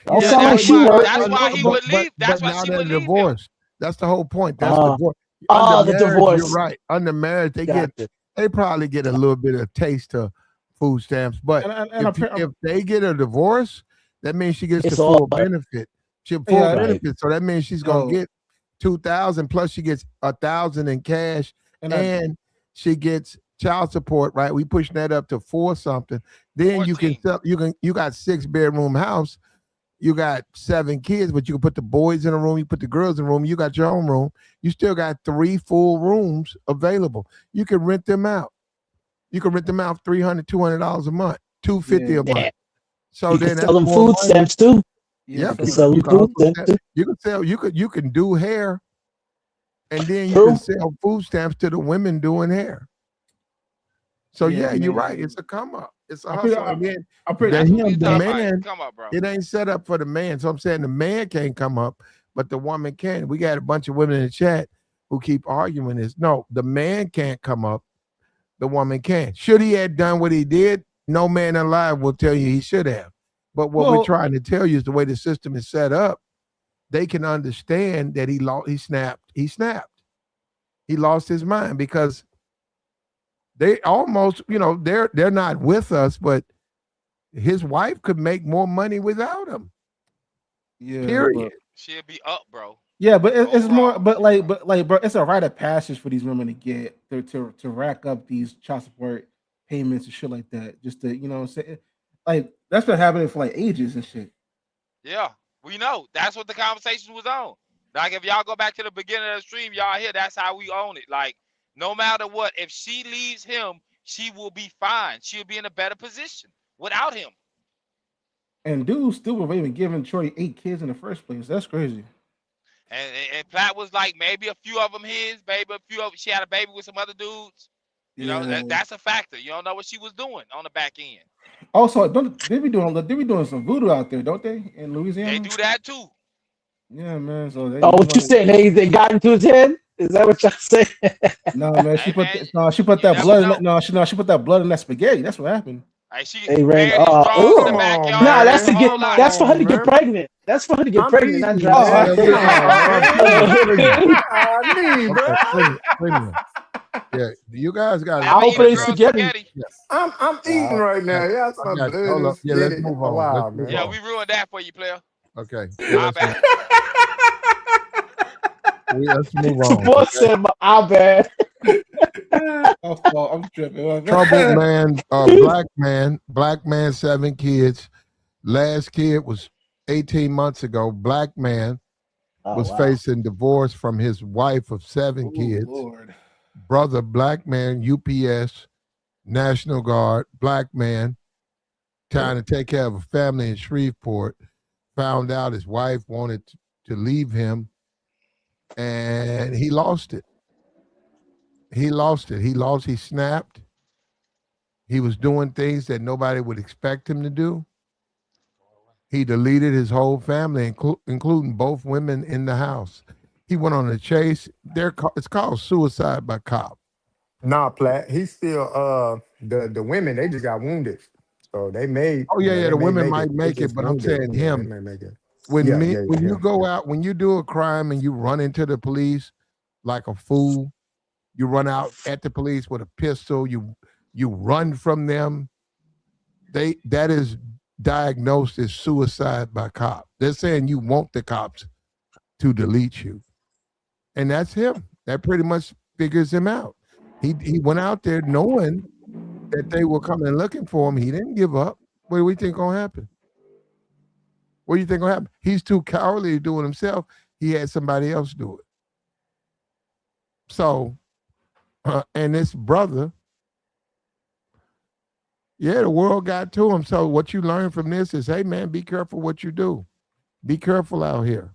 Don't Yeah, sound like that's she why. worked. That's why he would leave. That's But why now she they're would leave him. divorced. That's the whole point. That's Uh, divorce. Under the marriage, you're divorce. right. Under marriage, Gotcha. they probably get a little bit of taste of food stamps. But if they get a divorce, that means she gets It's the all full benefit. Full Yeah. benefit. So that means she's gonna Oh. get 2,000 plus she gets 1,000 in cash, and she gets child support. Right, we pushing that up to 4 something. Then you can 14. sell. You got 6-bedroom house. You got 7 kids, but you can put the boys in a room. You put the girls in a room. You got your own room. You still got 3 full rooms available. You can rent them out. You can rent them out $300, $200 a month, $250 a month. So You then can that's sell them more food money. stamps too. Yeah, You can sell them food stamps too. you can sell. You can do hair, and then you can sell food stamps to the women doing hair. So yeah, you're right. It's a come up. It's a hustle. And then the man, come up, bro. it ain't set up for the man. So I'm saying the man can't come up, but the woman can. We got a bunch of women in the chat who keep arguing this. No, the man can't come up. The woman can. Should he have done what he did? No man alive will tell you he should have. But what we're trying to tell you is the way the system is set up, they can understand that he snapped. He lost his mind because they almost, they're not with us, but his wife could make more money without him. Yeah. Period. She'll be up, bro. Yeah, but it's more, but bro, it's a rite of passage for these women to get to rack up these child support payments and shit like that. Just to, what I'm saying, like that's been happening for like ages and shit. Yeah, we know. That's what the conversation was on. Like if y'all go back to the beginning of the stream, y'all hear that's how we own it. Like no matter what, if she leaves him, she will be fine. She'll be in a better position without him. And dude still were even giving Shorty 8 kids in the first place. That's crazy. And Platt was like, maybe a few of them his, maybe a few of them, she had a baby with some other dudes. You know, that's a factor. You don't know what she was doing on the back end. Also, they be doing some voodoo out there, don't they? In Louisiana, they do that too. Yeah, man. So what you saying? They got into his head? Is that what y'all saying? No, man. She put that blood. She put that blood in that spaghetti. That's what happened. Like she They ran. in the backyard. Nah, that's for her to get pregnant. That's for her to get pregnant. Not Yeah, you guys got. I hope it's spaghetti. I'm eating right now. Yeah, hold up. Yeah, let's move on. Yeah, we ruined that for you, player. Okay. My bad. Let's move on. The boy said, "My bad." I'm tripping. Troubled man, black man, 7 kids. Last kid was 18 months ago. Black man was facing divorce from his wife of 7 kids. Lord. Brother, black man, UPS, National Guard, black man, trying to take care of a family in Shreveport, found out his wife wanted to leave him, and he lost it. He snapped. He was doing things that nobody would expect him to do. He deleted his whole family, including both women in the house. He went on a chase. It's called suicide by cop. Nah, Platt. He's still the women. They just got wounded, so they made. Oh yeah, the women might make it, but I'm saying him. They may make it. When you go out, when you do a crime and you run into the police like a fool, you run out at the police with a pistol. You run from them. That is diagnosed as suicide by cop. They're saying you want the cops to delete you. And that's him. That pretty much figures him out. He went out there knowing that they were coming looking for him. He didn't give up. What do we think gonna happen? What do you think gonna happen? He's too cowardly to do it himself. He had somebody else do it. So, and this brother, the world got to him. So what you learn from this is, hey man, be careful what you do. Be careful out here.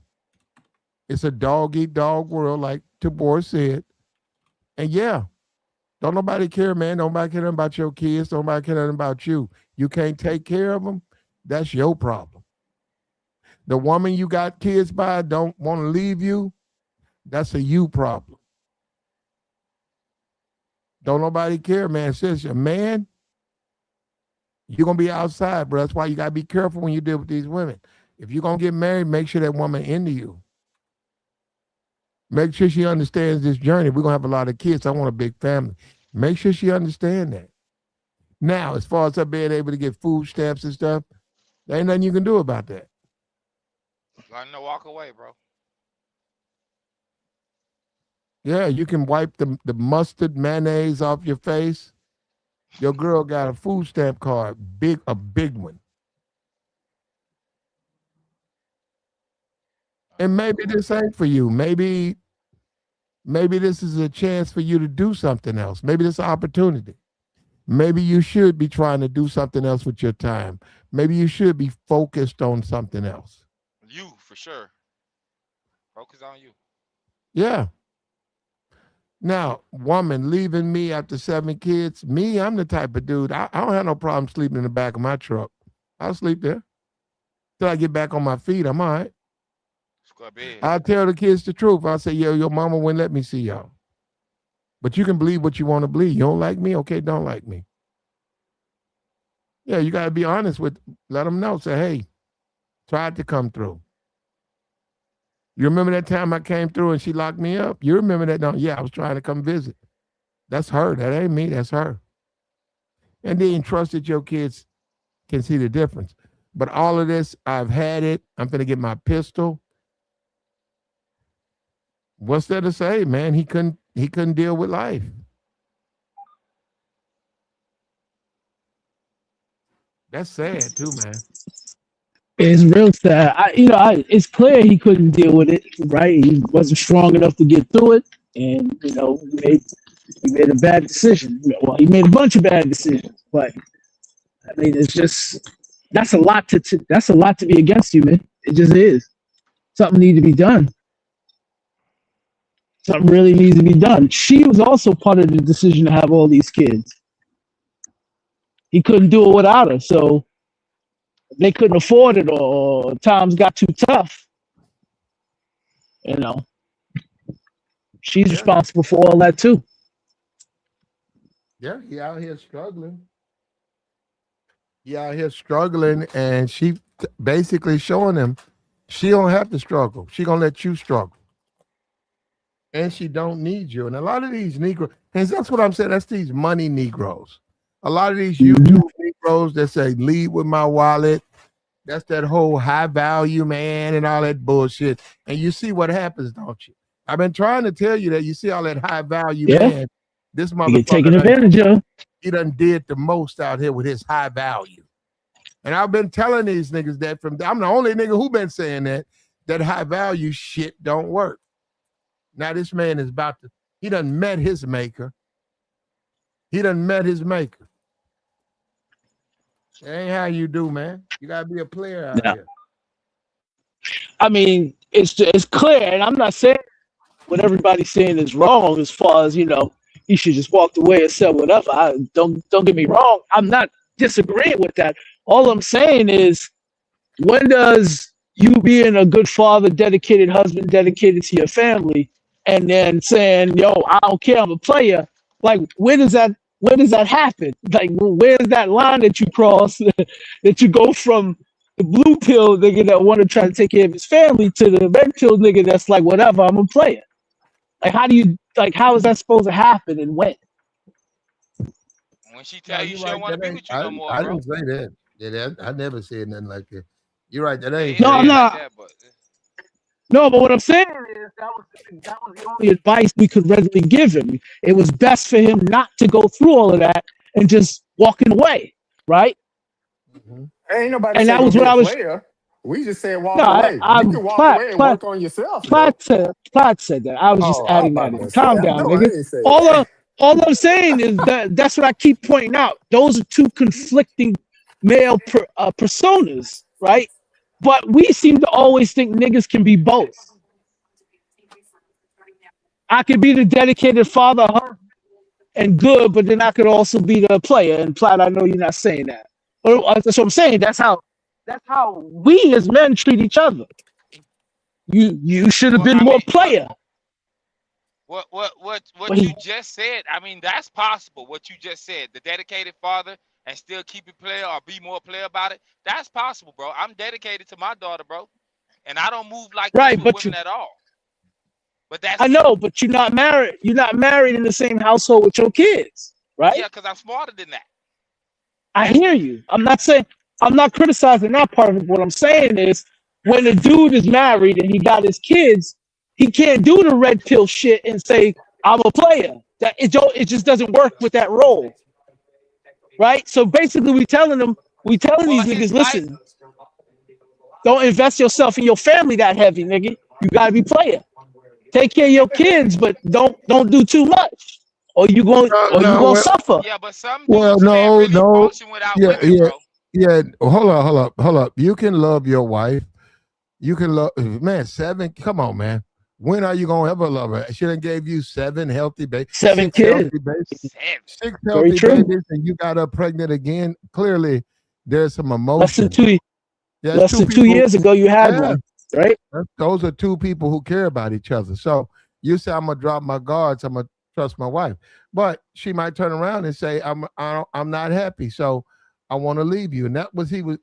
It's a dog-eat-dog world, like Tabor said. And don't nobody care, man. Nobody care about your kids. Nobody care about you. You can't take care of them. That's your problem. The woman you got kids by don't want to leave you. That's a you problem. Don't nobody care, man. Says a man, you're going to be outside, bro. That's why you got to be careful when you deal with these women. If you're gonna get married, make sure that woman into you. Make sure she understands this journey. We're gonna have a lot of kids. I want a big family. Make sure she understands that. Now, as far as her being able to get food stamps and stuff, there ain't nothing you can do about that. Gotta know walk away, bro. Yeah, you can wipe the mustard mayonnaise off your face. Your girl got a food stamp card, a big one. And maybe this ain't for you. Maybe this is a chance for you to do something else. Maybe this is an opportunity. Maybe you should be trying to do something else with your time. Maybe you should be focused on something else. You, for sure. Focus on you. Yeah. Now, woman leaving me after 7 kids, me, I'm the type of dude, I don't have no problem sleeping in the back of my truck. I'll sleep there. Till I get back on my feet, I'm all right. I'll tell the kids the truth. I'll say, yo, your mama wouldn't let me see y'all. But you can believe what you want to believe. You don't like me? Okay, don't like me. Yeah, you got to be honest let them know. Say, hey, tried to come through. You remember that time I came through and she locked me up? You remember that? No, yeah, I was trying to come visit. That's her. That ain't me. That's her. And then trust that your kids can see the difference. But all of this, I've had it. I'm going to get my pistol. What's there to say, man? He couldn't deal with life. That's sad too, man. It's real sad. It's clear he couldn't deal with it, right? He wasn't strong enough to get through it, and he made a bad decision. Well, he made a bunch of bad decisions, but I mean, it's just that's a lot to be against you, man. It just is. Something needs to be done. Something really needs to be done. She was also part of the decision to have all these kids. He couldn't do it without her, so they couldn't afford it, or times got too tough. She's responsible for all that too. Yeah, he out here struggling. And she basically showing him she don't have to struggle. She gonna let you struggle. And she don't need you. And a lot of these Negroes, and that's what I'm saying, that's these money Negroes. A lot of these YouTube Negroes that say, lead with my wallet. That's that whole high value, man, and all that bullshit. And you see what happens, don't you? I've been trying to tell you that. You see all that high value, man. This motherfucker taking advantage of. He done did the most out here with his high value. And I've been telling these niggas that I'm the only nigga who been saying that high value shit don't work. Now this man is he done met his maker. It ain't how you do, man. You gotta be a player out here. I mean, it's clear, and I'm not saying what everybody's saying is wrong as far as, he should just walk away and sell whatever. Don't get me wrong. I'm not disagreeing with that. All I'm saying is, when does you being a good father, dedicated husband, dedicated to your family, and then saying, yo, I don't care, I'm a player, like, where does that happen? Like, where's that line that you cross that you go from the blue pill nigga that want to try to take care of his family to the red pill nigga that's like, whatever, I'm a player? Like, how is that supposed to happen and when? When she tell you she don't want to be with you no more, bro. I didn't say that. Yeah, I never said nothing like that. You're right. That ain't. No, I'm not. No, but what I'm saying is that was the only advice we could readily give him. It was best for him not to go through all of that and just walking away, right? Mm-hmm. Ain't nobody. And that was what I was. Player. We just said walk away. You can walk away and work on yourself. Platt said that. I was just adding that in. Calm down, nigga. All I'm saying is that's what I keep pointing out. Those are two conflicting male personas, right? But we seem to always think niggas can be both. I could be the dedicated father and good, but then I could also be the player. And Platt, I know you're not saying that. But that's what I'm saying. That's how we as men treat each other. You should have been more player. What you just said, I mean, that's possible. What you just said, the dedicated father and still keep it player or be more player about it, that's possible, bro. I'm dedicated to my daughter, bro, and I don't move like this Right, with but women at all. But that's I me. know, but you're not married. You're not married in the same household with your kids, right? Yeah, because I'm smarter than that. I hear you. I'm not criticizing that part of it. What I'm saying is when a dude is married and he got his kids, he can't do the red pill shit and say, I'm a player. That it just doesn't work with that role. Right? So basically we telling Well, these niggas, his life, listen, don't invest yourself in your family that heavy, nigga. You gotta be player. Take care of your kids, but don't do too much. Or you gonna suffer. yeah, but some Well, dudes can't really no. function without Yeah, women, bro. yeah. Hold up. You can love your wife. You can love, man, 7. Come on, man. When are you gonna ever love her? She done gave you 7 healthy babies, 7 6 kids. healthy babies, 6 Very healthy true. babies, and you got her pregnant again. Clearly, there's some Less than emotion. 2 Yeah, less than 2 years ago you had Yeah. one, right? Those are 2 people who care about each other. So you say I'm gonna drop my guards. I'm gonna trust my wife, but she might turn around and say I'm not happy. So I want to leave you. And that was he was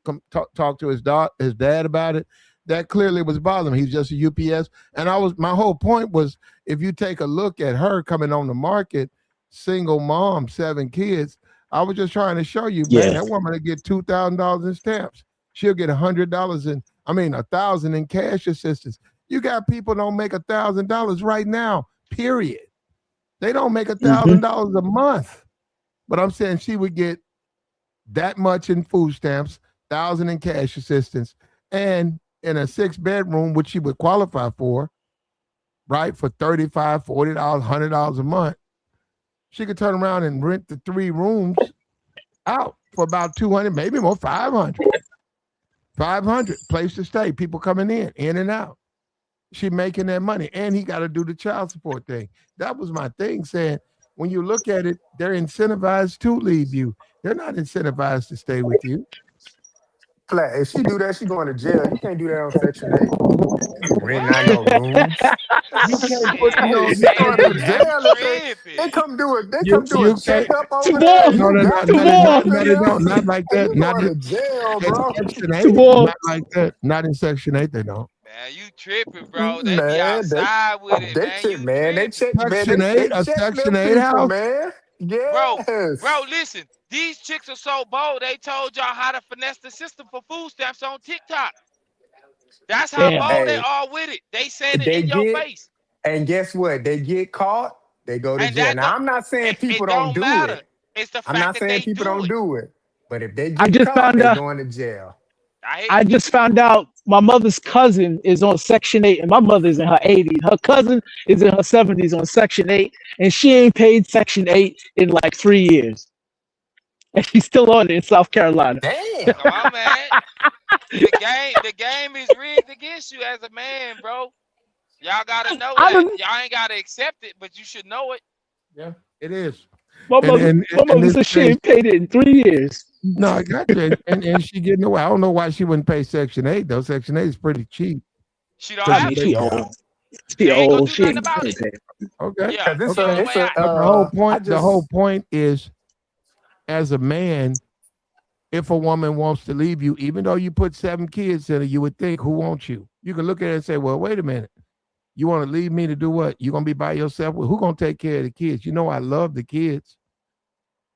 talk to his dad about it. That clearly was bothering him. He's just a UPS. And my whole point was, if you take a look at her coming on the market, single mom, 7 kids. I was just trying to show you, man, that woman will get $2,000 in stamps. She'll get $100 $1,000 in cash assistance. You got people don't make $1,000 right now, period. They don't make $1,000 a month. But I'm saying she would get that much in food stamps, $1,000 in cash assistance, and in a 6-bedroom, which she would qualify for, right, for $35, $40, $100 a month, she could turn around and rent the 3 rooms out for about $200, maybe more, $500. $500, place to stay, people coming in and out. She making that money, and he got to do the child support thing. That was my thing, saying when you look at it, they're incentivized to leave you. They're not incentivized to stay with you. Flat. If she do that, she going to jail. You can't do that on Section 8. Renting out no rooms. You can't put Shit, no. She going to that's jail if tripping. they come do it. They You- come do you a checkup over Tavon, there. No, You got to Tavon, get no, not like and that. you Not going in to jail, bro. Section 8. Tavon. Not like that. Not in Section 8. They don't. Man, you tripping, bro. They be Man, outside with it, they man. check, You man. They tripping. check, man. Section 8, They a check Section them 8 people, house. man. Bro, Yes. listen. These chicks are so bold. They told y'all how to finesse the system for food stamps on TikTok. That's how Damn. bold they Hey, are with it. They saying it they in your get, face. and guess what? They get caught, they go to And jail. that Now, I'm not saying people it don't don't do matter. it. It's the I'm fact not that saying they people do don't it. do it. But if they I get just caught, found they out. going to jail. I just found out my mother's cousin is on Section 8, and my mother's in her 80s. Her cousin is in her 70s on Section 8, and she ain't paid Section 8 in like 3 years. And she's still on it in South Carolina. Damn. Come on, man. The game is rigged against you as a man, bro. Y'all gotta know I that. don't, Y'all ain't gotta accept it, but you should know it. Yeah, it is. my mother this said she thing, ain't paid it in 3 years. no, I got you. And she getting away. I don't know why she wouldn't pay Section 8 though. Section 8 is pretty cheap. She don't I have mean, to. she old. She She ain't gonna old. do She nothing ain't about paying. it. Okay. Yeah, It's she on the a, way it's a, out. But the whole I point, the just, whole point is, as a man, if a woman wants to leave you, even though you put 7 kids in her, you would think, who wants you? You can look at it and say, well, wait a minute. You want to leave me to do what? You gonna be by yourself? Well, who gonna take care of the kids? You know I love the kids.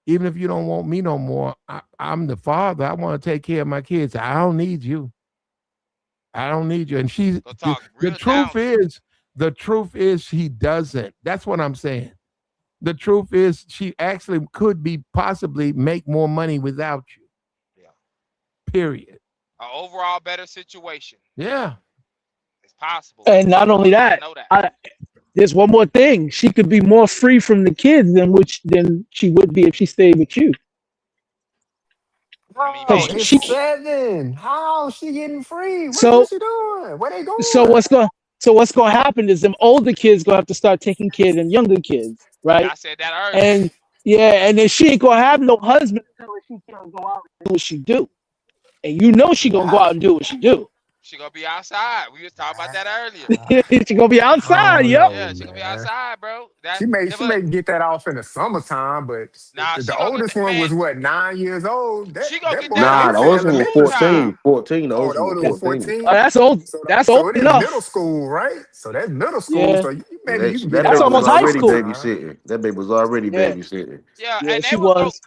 Even if you don't want me no more, I'm the father. I want to take care of my kids. I don't need you. I don't need you. And she's Go talk the real down to her. the truth is he doesn't. That's what I'm saying. The truth is she actually could be possibly make more money without you. Yeah. Period. An overall better situation. Yeah. It's possible. And not only that, I know that. there's one more thing. She could be more free from the kids than she would be if she stayed with you. I mean, bro, maybe. it's She 7. How she getting free? What so she doing? Where they so going? what's gonna happen is them older kids gonna have to start taking care of them younger kids, right? I said that earlier. And yeah, and then she ain't gonna have no husband until she can go out and do what she do. And you know she gonna go out and do what she do. She gonna be outside. We was talking about that earlier. She gonna be I outside, don't yep. know, Yeah, she gonna be man. outside, bro. She may get that off in the summertime, but Nah, the she gonna get oldest that, one man. was what, 9 years old. That She gonna that get boy, that Nah, they the off say in oldest one was school elementary. time. 14. 14. The Oh, oldest the one was older was 14. Oh, 14. that's old. So That's so old it is middle enough. school, right? So that's middle school. Yeah, So Yeah, maybe you can get that that's that baby off in was almost the high already school. summertime. babysitting. That baby was already Yeah, babysitting. Yeah, yeah, and they she was go. was.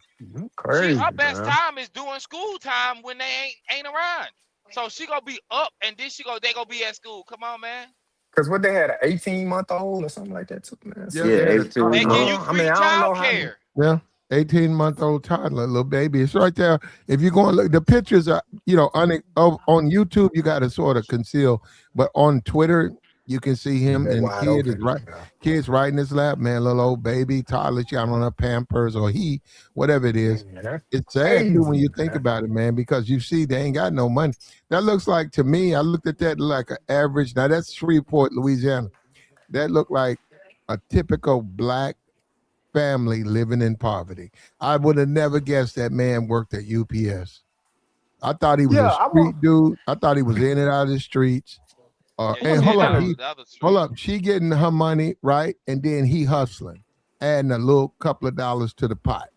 Crazy, Her best man. time is during school time when they ain't around. So she gonna be up, and then they gonna be at school. Come on, man. Because what they had, an 18-month-old or something like that too, man. Yeah, So Yeah, they had a 18 They give toddler. you months. I mean, free I don't child know how many. care. Yeah, 18-month-old toddler, little baby. It's right there. If you're going to look, the pictures are, on YouTube, you got to sort of conceal, but on Twitter, you can see him They and the wide kid is open. right. Yeah. Kid's right in his lap, man. Little old baby, toddler, she on her Pampers or whatever it is. Man, that's It's sad too when crazy, you think man. about it, man, because you see they ain't got no money. That looks like, to me, I looked at that like an average. Now that's Shreveport, Louisiana. That looked like a typical black family living in poverty. I would have never guessed that man worked at UPS. I thought he was Yeah, a I want. street dude. I thought he was in and out of the streets. Yeah, I he And want was to hold in up, out kind of of. the other hold street. up, she getting her money right, and then he hustling, adding a little couple of dollars to the pot.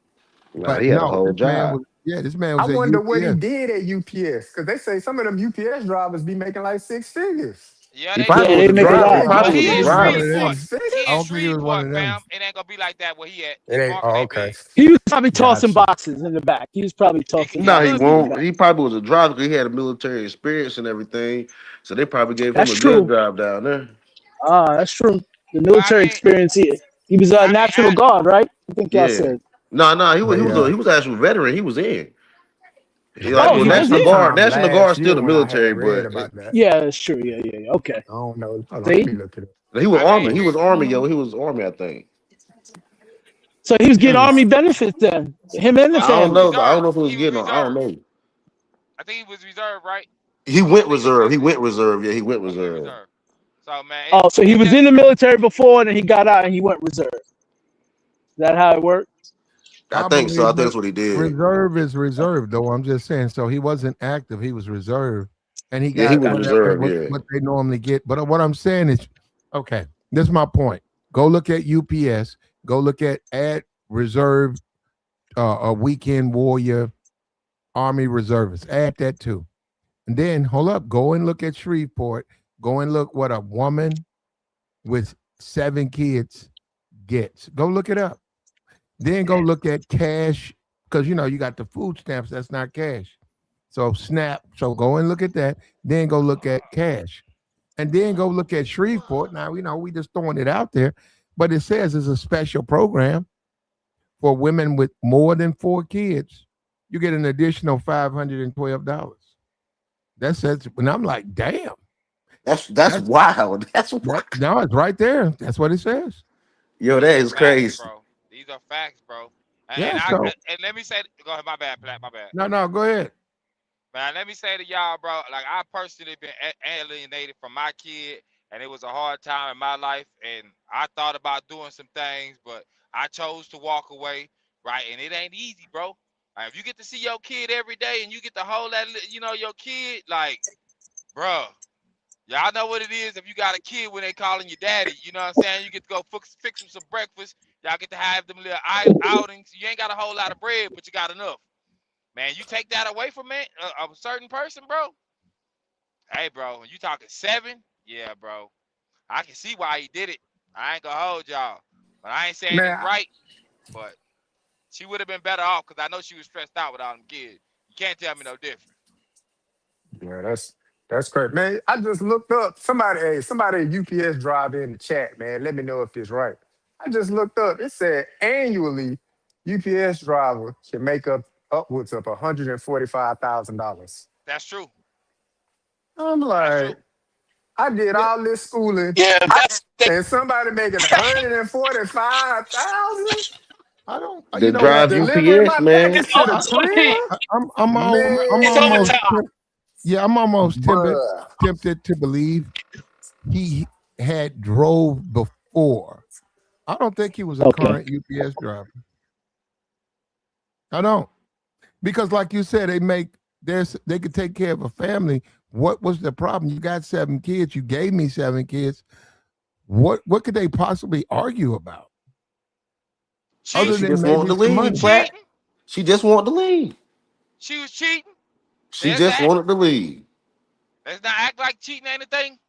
Nah, But he had a no, whole job. this man I was at wonder what he UPS. did at UPS because they say some of them UPS drivers be making like 6 figures. Yeah, He they Yeah, probably do. was they a make a Some driver. He of lot. them But probably was he a in He was one driver. of Shreveport. them. He I in don't think he was one Shreveport, of them. fam. It ain't gonna be like that where he at. It His ain't. market Oh, ain't okay. big. He was probably tossing Gotcha. boxes in the back. He was probably tossing He No, he boxes could in the be. won't. back. He probably was a driver because he had a military experience and everything. So they probably gave him That's a good true. job down there. That's true. The But I military mean, experience. He was a National Guard, right? I think y'all Yeah. said. No, But yeah, he was actual veteran. He was in. the Like, Oh, well, he veteran was National in. Guard. sometime National Guard last still year the when I military, had read but about that. Yeah, that's true. Yeah, yeah, yeah. Okay. I don't know. Hold on, let See, me look it up. he was I mean, army. He was army, yo. He was army, I think. so he was getting Hmm. army benefits then. Him and the well, I he was don't family. know. I don't reserved. know if it was He was getting on. I don't reserved. know. I think he was reserved, right? He I went think his reserve. He family. went reserve. Yeah, he went He went reserve. reserved. So man, Oh, so he it was just in the military before, and then he got out and he went reserve. Is that how it worked? I I think so. believe I think that's what he did. reserve is reserved, though. I'm just saying. So he wasn't active; he was reserved, and he Yeah, he got was Gotcha. whatever reserve. Yeah. what they normally get. But what I'm saying is, okay, this is my point. Go look at UPS. Go look at reserve, a weekend warrior, army reservists. Add that too, and then hold up. Go and look at Shreveport. Go and look what a woman with 7 kids gets. Go look it up. Then go look at cash because you got the food stamps. That's not cash. So SNAP. So go and look at that. Then go look at cash, and then go look at Shreveport. Now we just throwing it out there, but it says it's a special program for women with more than 4 kids. You get an additional $512. That says, and I'm like, damn. That's That's wild. That's that. wild. No, it's right there. That's what it says. Yo, these that are is facts, crazy. bro. These are facts, bro. Yeah. So And let me say, go ahead, my bad, Plat, my bad. no, go ahead. Man, let me say to y'all, bro. Like I personally been alienated from my kid, and it was a hard time in my life. And I thought about doing some things, but I chose to walk away. Right, and it ain't easy, bro. Like, if you get to see your kid every day, and you get to hold that, your kid, like, bro. Y'all know what it is if you got a kid when they calling you daddy. You know what I'm saying? You get to go fix them some breakfast. Y'all get to have them little outings. You ain't got a whole lot of bread, but you got enough. Man, you take that away from it, a certain person, bro. Hey, bro, you talking 7? Yeah, bro. I can see why he did it. I ain't gonna hold y'all. But I ain't saying Man, it's right. But she would have been better off because I know she was stressed out with all them kids. You can't tell me no different. yeah, that's crazy, man. I just looked up somebody at UPS driver in the chat, man. Let me know if it's right. I just looked up. It said annually, UPS driver can make up upwards of $145,000. That's true. I'm That's like, true. I did Yeah. all this schooling, Yeah, that's and somebody making 145,000 I don't. The What? drive delivering UPS, my man. package to the I, okay. crib, It's man. almost overtime. yeah, I'm almost Bruh. tempted to believe he had drove before. I don't think he was a Okay. current UPS driver. I don't, because like you said, they could take care of a family What was the problem? You got 7 kids. You gave me 7 kids. What could they possibly argue about But other Cheating, she than just wanted maybe to some leave, money? Platt. cheating. She just wanted to leave. She was cheating. She There's just that. wanted to leave. Let's not act like cheating ain't a thing.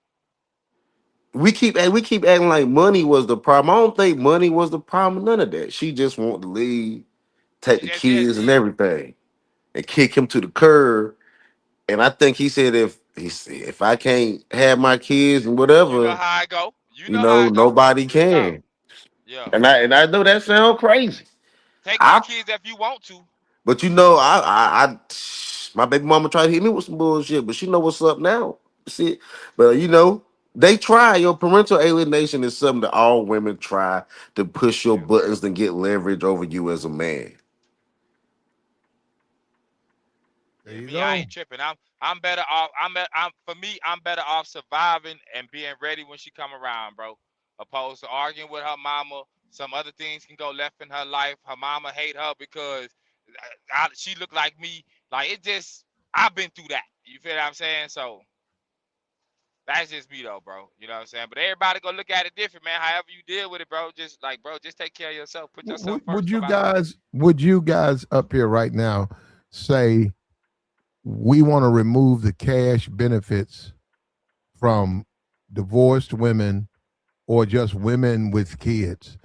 We keep acting like money was the problem. I don't think money was the problem. None of that. She just wanted to leave, take She the just did. kids and everything, and kick him to the curb. And I think he said if I can't have my kids and You know whatever, how I go. You know how I go. nobody Real talk. can. Yeah. And I know that sounds crazy. Take my I kids if you want to. But my baby mama tried to hit me with some bullshit, but she know what's up now. See, but they try. Your parental alienation is something that all women try to push your Yeah. buttons and get leverage over you as a man. There Yeah, you me, I go. ain't tripping. I'm better off. I'm for me. I'm better off surviving and being ready when she come around, bro. Opposed to arguing with her mama. Some other things can go left in her life. Her mama hate her because she look like me. Like it just. I've been through that. You feel what I'm saying? So that's just me though, bro. You know what I'm saying? But everybody gonna look at it different, man. However you deal with it, bro. Just like, bro, just take care of yourself. Put yourself first. Nobody else. Would you guys up here right now say we want to remove the cash benefits from divorced women or just women with kids?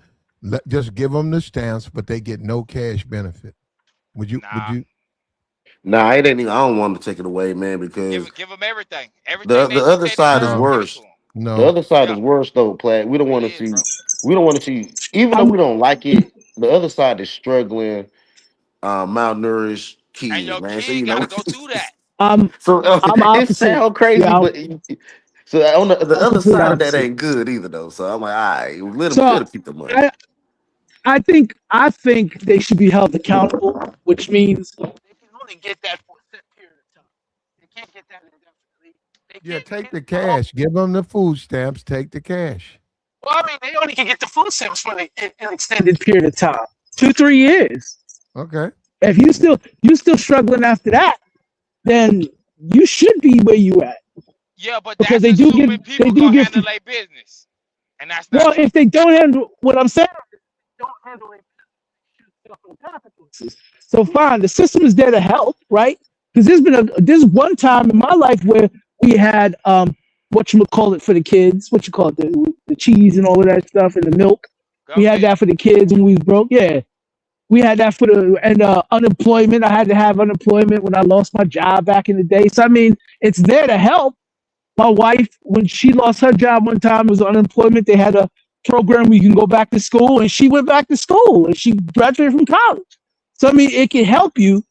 Just give them the stamps, but they get no cash benefit. Would Nah. you? Nah, it ain't even. I don't want to take it away, man, because Give them everything. Everything the they other they side is deserve. No, Give it to worse. them. The no. other side Yeah, is worse though, Platt. We don't it want to is, see. bro. We don't want to see. Even though I'm we don't like it, the other side is struggling, malnourished And kids, your man. So kid gotta go through that. I'm You so know what I'm I'm saying? it opposite. sounds crazy, Yeah, but so on the I'm other complete side of that opposite. ain't good either though. So I'm like, all right, So let them keep the money. I I think they should be held accountable, which means they can only get that for a set period of time. They can't get that indefinitely. They Yeah, can't take get the the whole. cash. Give them the food stamps. Take the cash. Well, I mean, they only can get the food stamps for an extended period of time, 2 3 years. Okay. If you still struggling after that, then you should be where you at Yeah, but because that's they do get assuming they people do gonna get. handle their business, and that's not Well, true. if they don't handle what I'm saying, don't handle it. Consequences. So fine, the system is there to help, right? Because there's one time in my life where we had what you call it for the kids, what you call it, the cheese and all of that stuff and the milk. We had Government. that for the kids when we was broke. Yeah, we had that for the and unemployment. I had to have unemployment when I lost my job back in the day. So I mean, it's there to help. My wife, when she lost her job one time, it was unemployment. They had a program where you can go back to school, and she went back to school and she graduated from college. So I mean, it can help you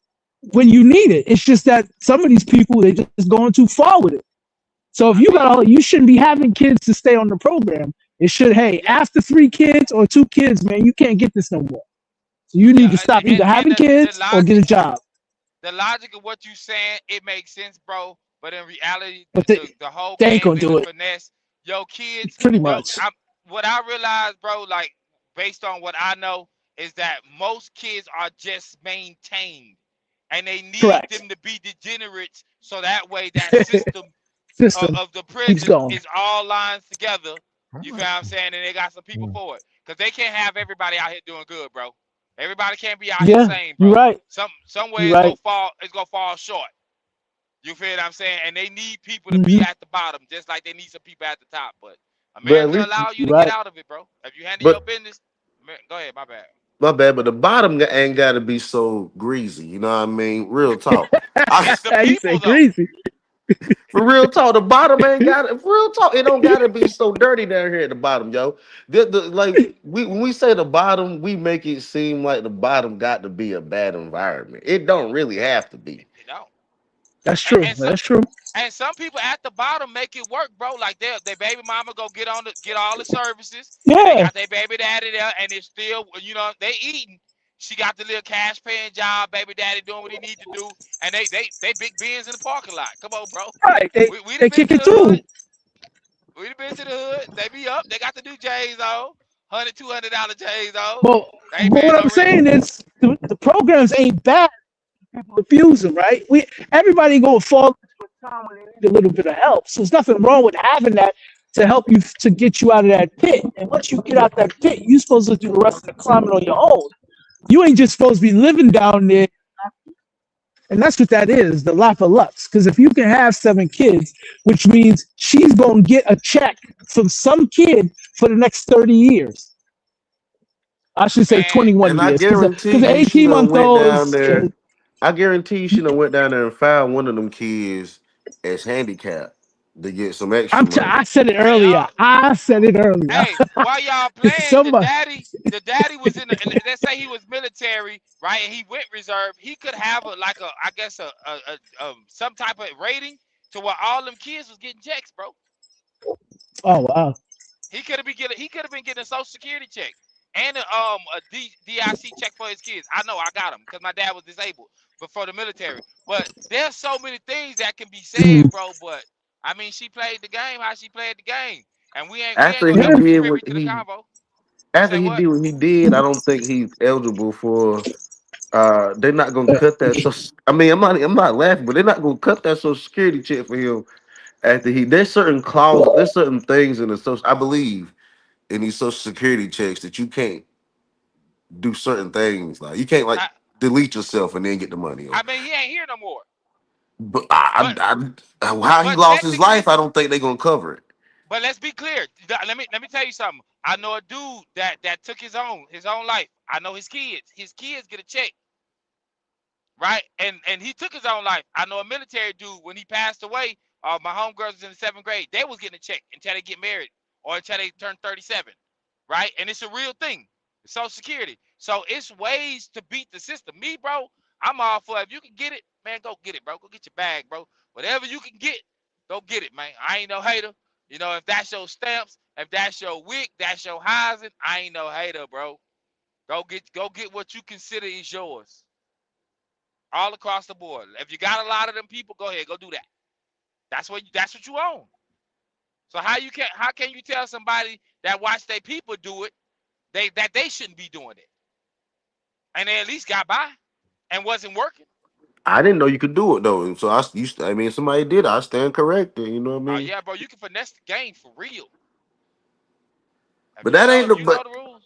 when you need it. It's just that some of these people they just going too far with it. So if I you mean, you shouldn't be having kids to stay on the program. It should, hey, yeah, after 3 kids or 2 kids, man, you can't get this no more. So you need yeah, to stop either and having the kids or get a job. the logic of what you saying, it makes sense, bro. But in reality, But the whole they ain't game gonna is a do it. finesse. Yo, kids, Pretty yo, much. what I realized, bro, like based on what I know, is that most kids are just maintained, and they need Correct. them to be degenerates, so that way that system System of the keeps prison going. is all lines together. All You feel right. what I'm saying? And they got some people Mm. for it. Because they can't have everybody out here doing good, bro. Everybody can't be out here Yeah, sane, you're bro. right. Some way You're right. it's gonna fall short. You feel what I'm saying? And they need people to be Hmm. at the bottom, just like they need some people at the top. But But at America least, allow you You're to get right. out of it, bro. If you handle your but business, go ahead, my bad. my bad. But the bottom ain't got to be so greasy. You know what I mean? Real talk. I, It's the You say people though. greasy. For real talk, the bottom ain't got it. For real talk, it don't gotta be so dirty down here at the bottom, yo. Like when we say the bottom, we make it seem like the bottom got to be a bad environment. It don't really have to be. You know. That's And, true. and so That's true. and some people at the bottom make it work, bro. Like their baby mama go get all the services, and they Yeah. got their baby daddy there, and it's still, they eating. She got the little cash paying job, baby daddy doing what he need to do, and they big beans in the parking lot. Come on, bro. Right. They We done they been kick to the it hood. too. We done been to the hood. They be up. They got the new J's on, $100, $200 J's on. But They ain't but paying what no I'm rent. saying is the programs ain't bad. People abuse them, right? We everybody gonna fall time when they need a little bit of help. So there's nothing wrong with having that to help you to get you out of that pit. And once you get out that pit, you're supposed to do the rest of the climbing on your own. You ain't just supposed to be living down there. And that's what that is, the lap of Lux. Because if you can have 7 kids, which means she's going to get a check from some kid for the next 30 years. I should say Man, 21 And I years. Because guarantee the you, she done went 18-month-old down there. is. I guarantee you, she done went down there and found one of them kids as handicapped to get some extra money. I said it hey, earlier. I said it earlier. hey, while y'all playing, Somebody. the daddy was in the, let's say he was military, right? And he went reserve. He could have I guess some type of rating to where all them kids was getting checks, bro. Oh wow. He could have been getting a Social Security check and a DIC check for his kids. I know I got them because my dad was disabled before the military. But there's so many things that can be said, bro. But I mean, she played the game how she played the game, and we ain't After gonna he never did get what privy to the convo. after Say he what? did what he did, I don't think he's eligible for. They're not gonna cut that. So I mean, I'm not laughing, but they're not gonna cut that Social Security check for him after he. There's certain clauses, there's certain things in the social. I believe in these Social Security checks that you can't do certain things. Like you can't like I, delete yourself and then get the money. I mean, he ain't here no more. But But how he but lost his life, technically, I don't think they're gonna cover it. but let's be clear. Let me tell you something. I know a dude that took his own life. I know his kids. His kids get a check, right? And he took his own life. I know a military dude when he passed away. My homegirls was in the 7th grade. They was getting a check until they get married or until they turn 37, right? And it's a real thing. It's Social Security. So it's ways to beat the system. Me, bro, I'm all for it. If you can get it, man, go get it, bro. Go get your bag, bro. Whatever you can get, go get it, man. I ain't no hater. You know, if that's your stamps, if that's your wick, that's your housing, I ain't no hater, bro. Go get what you consider is yours. All across the board. If you got a lot of them people, go ahead, go do that. That's what you own. So how can you tell somebody that watch their people do it, that they shouldn't be doing it? And they at least got by and wasn't working. I didn't know you could do it though, and so I mean, somebody did. I stand corrected. You know what I Oh mean? yeah, bro, you can finesse the game for real. But that ain't If the you know the rules.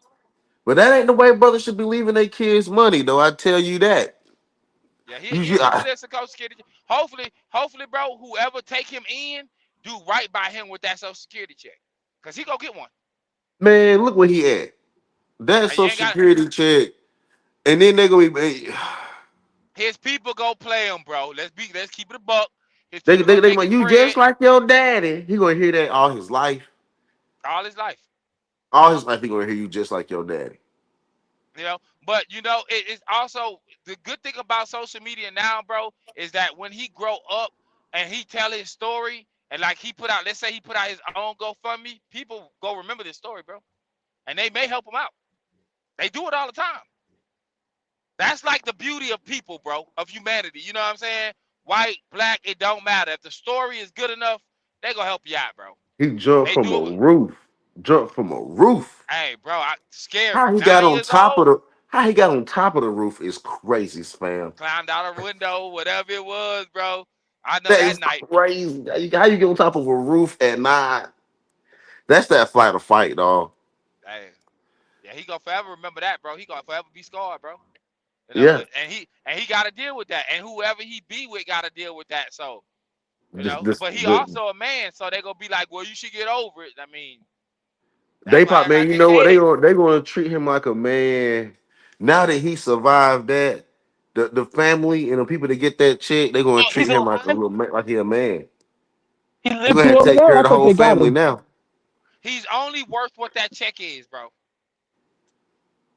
but that ain't the way brothers should be leaving their kids money though. I tell you that. Yeah, You, he'll get the list of Social Security. Hopefully, bro, whoever take him in, do right by him with that Social Security check. Cause he gonna get one. man, look where he at. That And you Social ain't got Security check, and then they gonna be his people go play him, bro. Let's keep it a buck. His they people gonna take like his you bread just like your daddy. He gonna hear that all his life. all his life. All his life he gonna hear you just like your daddy. You know, but you know, it's also the good thing about social media now, bro, is that when he grow up and he tell his story and like let's say he put out his own GoFundMe, people go remember this story, bro. And they may help him out. They do it all the time. That's like the beauty of people, bro, of humanity. You know what I'm saying? White, black, it don't matter. If the story is good enough, they gonna help you out, bro. He jumped They from do a it with, roof. Jumped from a roof. hey, bro, scary. How he got 9 on years top of old, the how he got on top of the roof is crazy, spam. climbed out a window, whatever it was, bro. I know That that is night. crazy. How you get on top of a roof at night? That's that flight or fight, dog. Hey, yeah, he gonna forever remember that, bro. He gonna forever be scarred, bro. You know, Yeah. but and he got to deal with that, and whoever he be with got to deal with that. So you This, know, this, but he the, also a man, so they gonna be like, well, you should get over it. I mean, that's they why pop man, everybody you say, know what? hey, They gonna treat him like a man. Now that he survived that, the family and the people that get that check, they gonna Oh, he's treat him like a alive. little man, like he a man. He He lived gonna have through to all take that. care of I the thought whole they got family him. now. he's only worth what that check is, bro.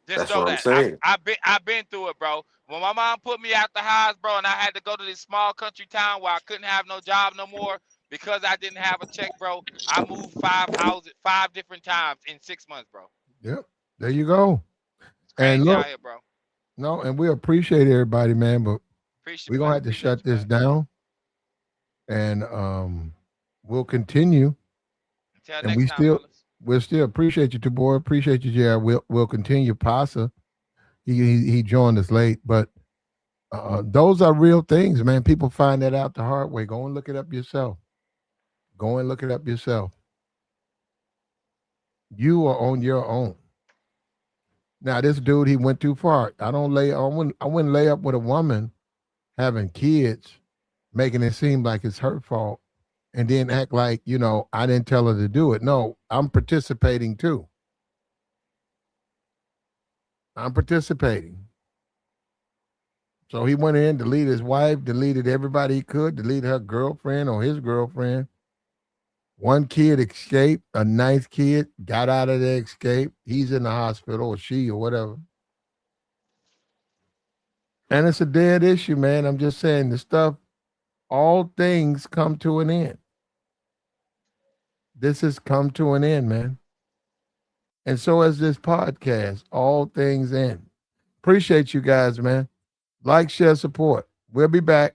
Just That's know what I'm that. saying. I've been through it, bro. When my mom put me out the house, bro, and I had to go to this small country town where I couldn't have no job no more because I didn't have a check, bro. I moved 5 houses 5 different times in 6 months, bro. Yep. There you go. It's And crazy out look, here, bro. no, and we appreciate everybody, man, but Appreciate we're you, gonna man. have to Appreciate shut you, this man. down, and we'll continue. Until And next time, fellas. we'll still appreciate you, too, boy. Appreciate you, Jared. We'll continue. Pasa, he joined us late, but Those are real things, man. People find that out the hard way. Go and look it up yourself. Go and look it up yourself. You are on your own. Now, this dude, he went too far. I wouldn't lay up with a woman having kids, making it seem like it's her fault, and then act like, I didn't tell her to do it. No, I'm participating too. I'm participating. So he went in, deleted his wife, deleted everybody he could, deleted her girlfriend or his girlfriend. One kid escaped, a ninth kid got out of the escape. He's in the hospital, or she, or whatever. And it's a dead issue, man. I'm just saying the stuff, all things come to an end. This has come to an end, man. And so has this podcast, all things end. Appreciate you guys, man. Like, share, support. We'll be back.